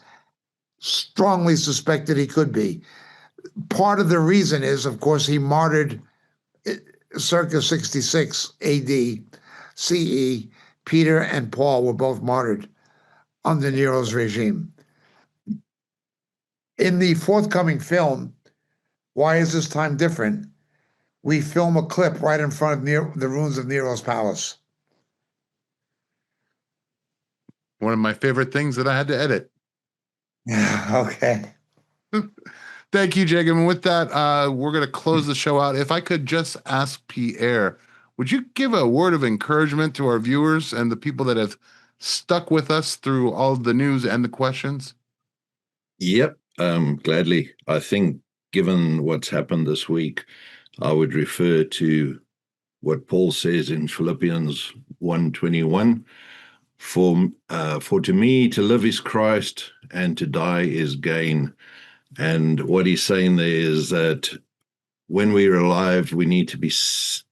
strongly suspected he could be. Part of the reason is, of course, he martyred circa 66 AD, CE. Peter and Paul were both martyred under Nero's regime. In the forthcoming film, Why Is This Time Different?, we film a clip right in front of the ruins of Nero's palace. One of my favorite things that I had to edit. Okay. Thank you, Jacob. And with that, we're going to close the show out. If I could just ask Pierre, would you give a word of encouragement to our viewers and the people that have stuck with us through all of the news and the questions? Yep, gladly. I think given what's happened this week, I would refer to what Paul says in Philippians 1:21. For to me to live is Christ and to die is gain. And what he's saying there is that when we're alive, we need to be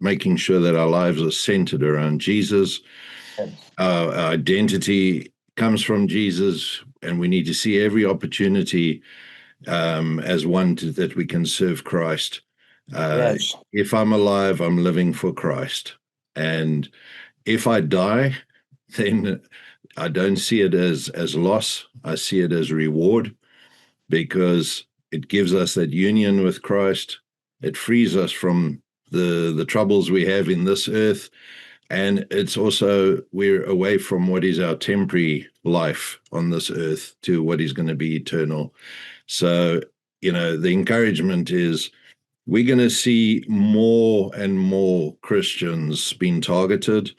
making sure that our lives are centered around Jesus. Our identity comes from Jesus, and we need to see every opportunity as one that we can serve Christ. Yes. If I'm alive, I'm living for Christ. And if I die, then I don't see it as loss. I see it as reward, because it gives us that union with Christ. It frees us from the troubles we have in this earth. And it's also, we're away from what is our temporary life on this earth to what is going to be eternal. So, the encouragement is we're going to see more and more Christians being targeted.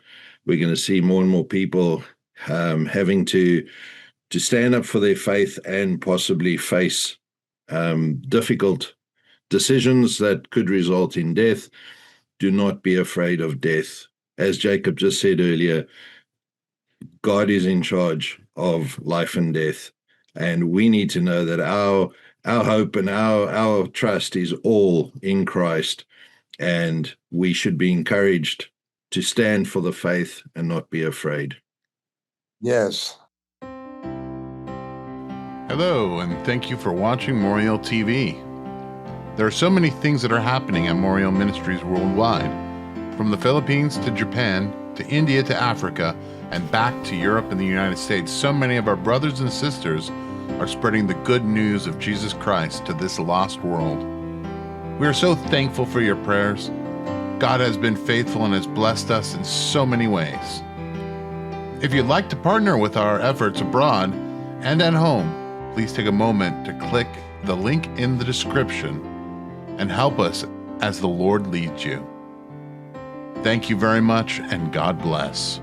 We're going to see more and more people having to stand up for their faith and possibly face difficult decisions that could result in death. Do not be afraid of death. As Jacob just said earlier, God is in charge of life and death. And we need to know that our hope and our trust is all in Christ. And we should be encouraged to stand for the faith and not be afraid. Yes. Hello, and thank you for watching Moriel TV. There are so many things that are happening at Moriel Ministries worldwide, from the Philippines to Japan to India to Africa and back to Europe and the United States. So many of our brothers and sisters are spreading the good news of Jesus Christ to this lost world. We are so thankful for your prayers. God has been faithful and has blessed us in so many ways. If you'd like to partner with our efforts abroad and at home, please take a moment to click the link in the description and help us as the Lord leads you. Thank you very much, and God bless.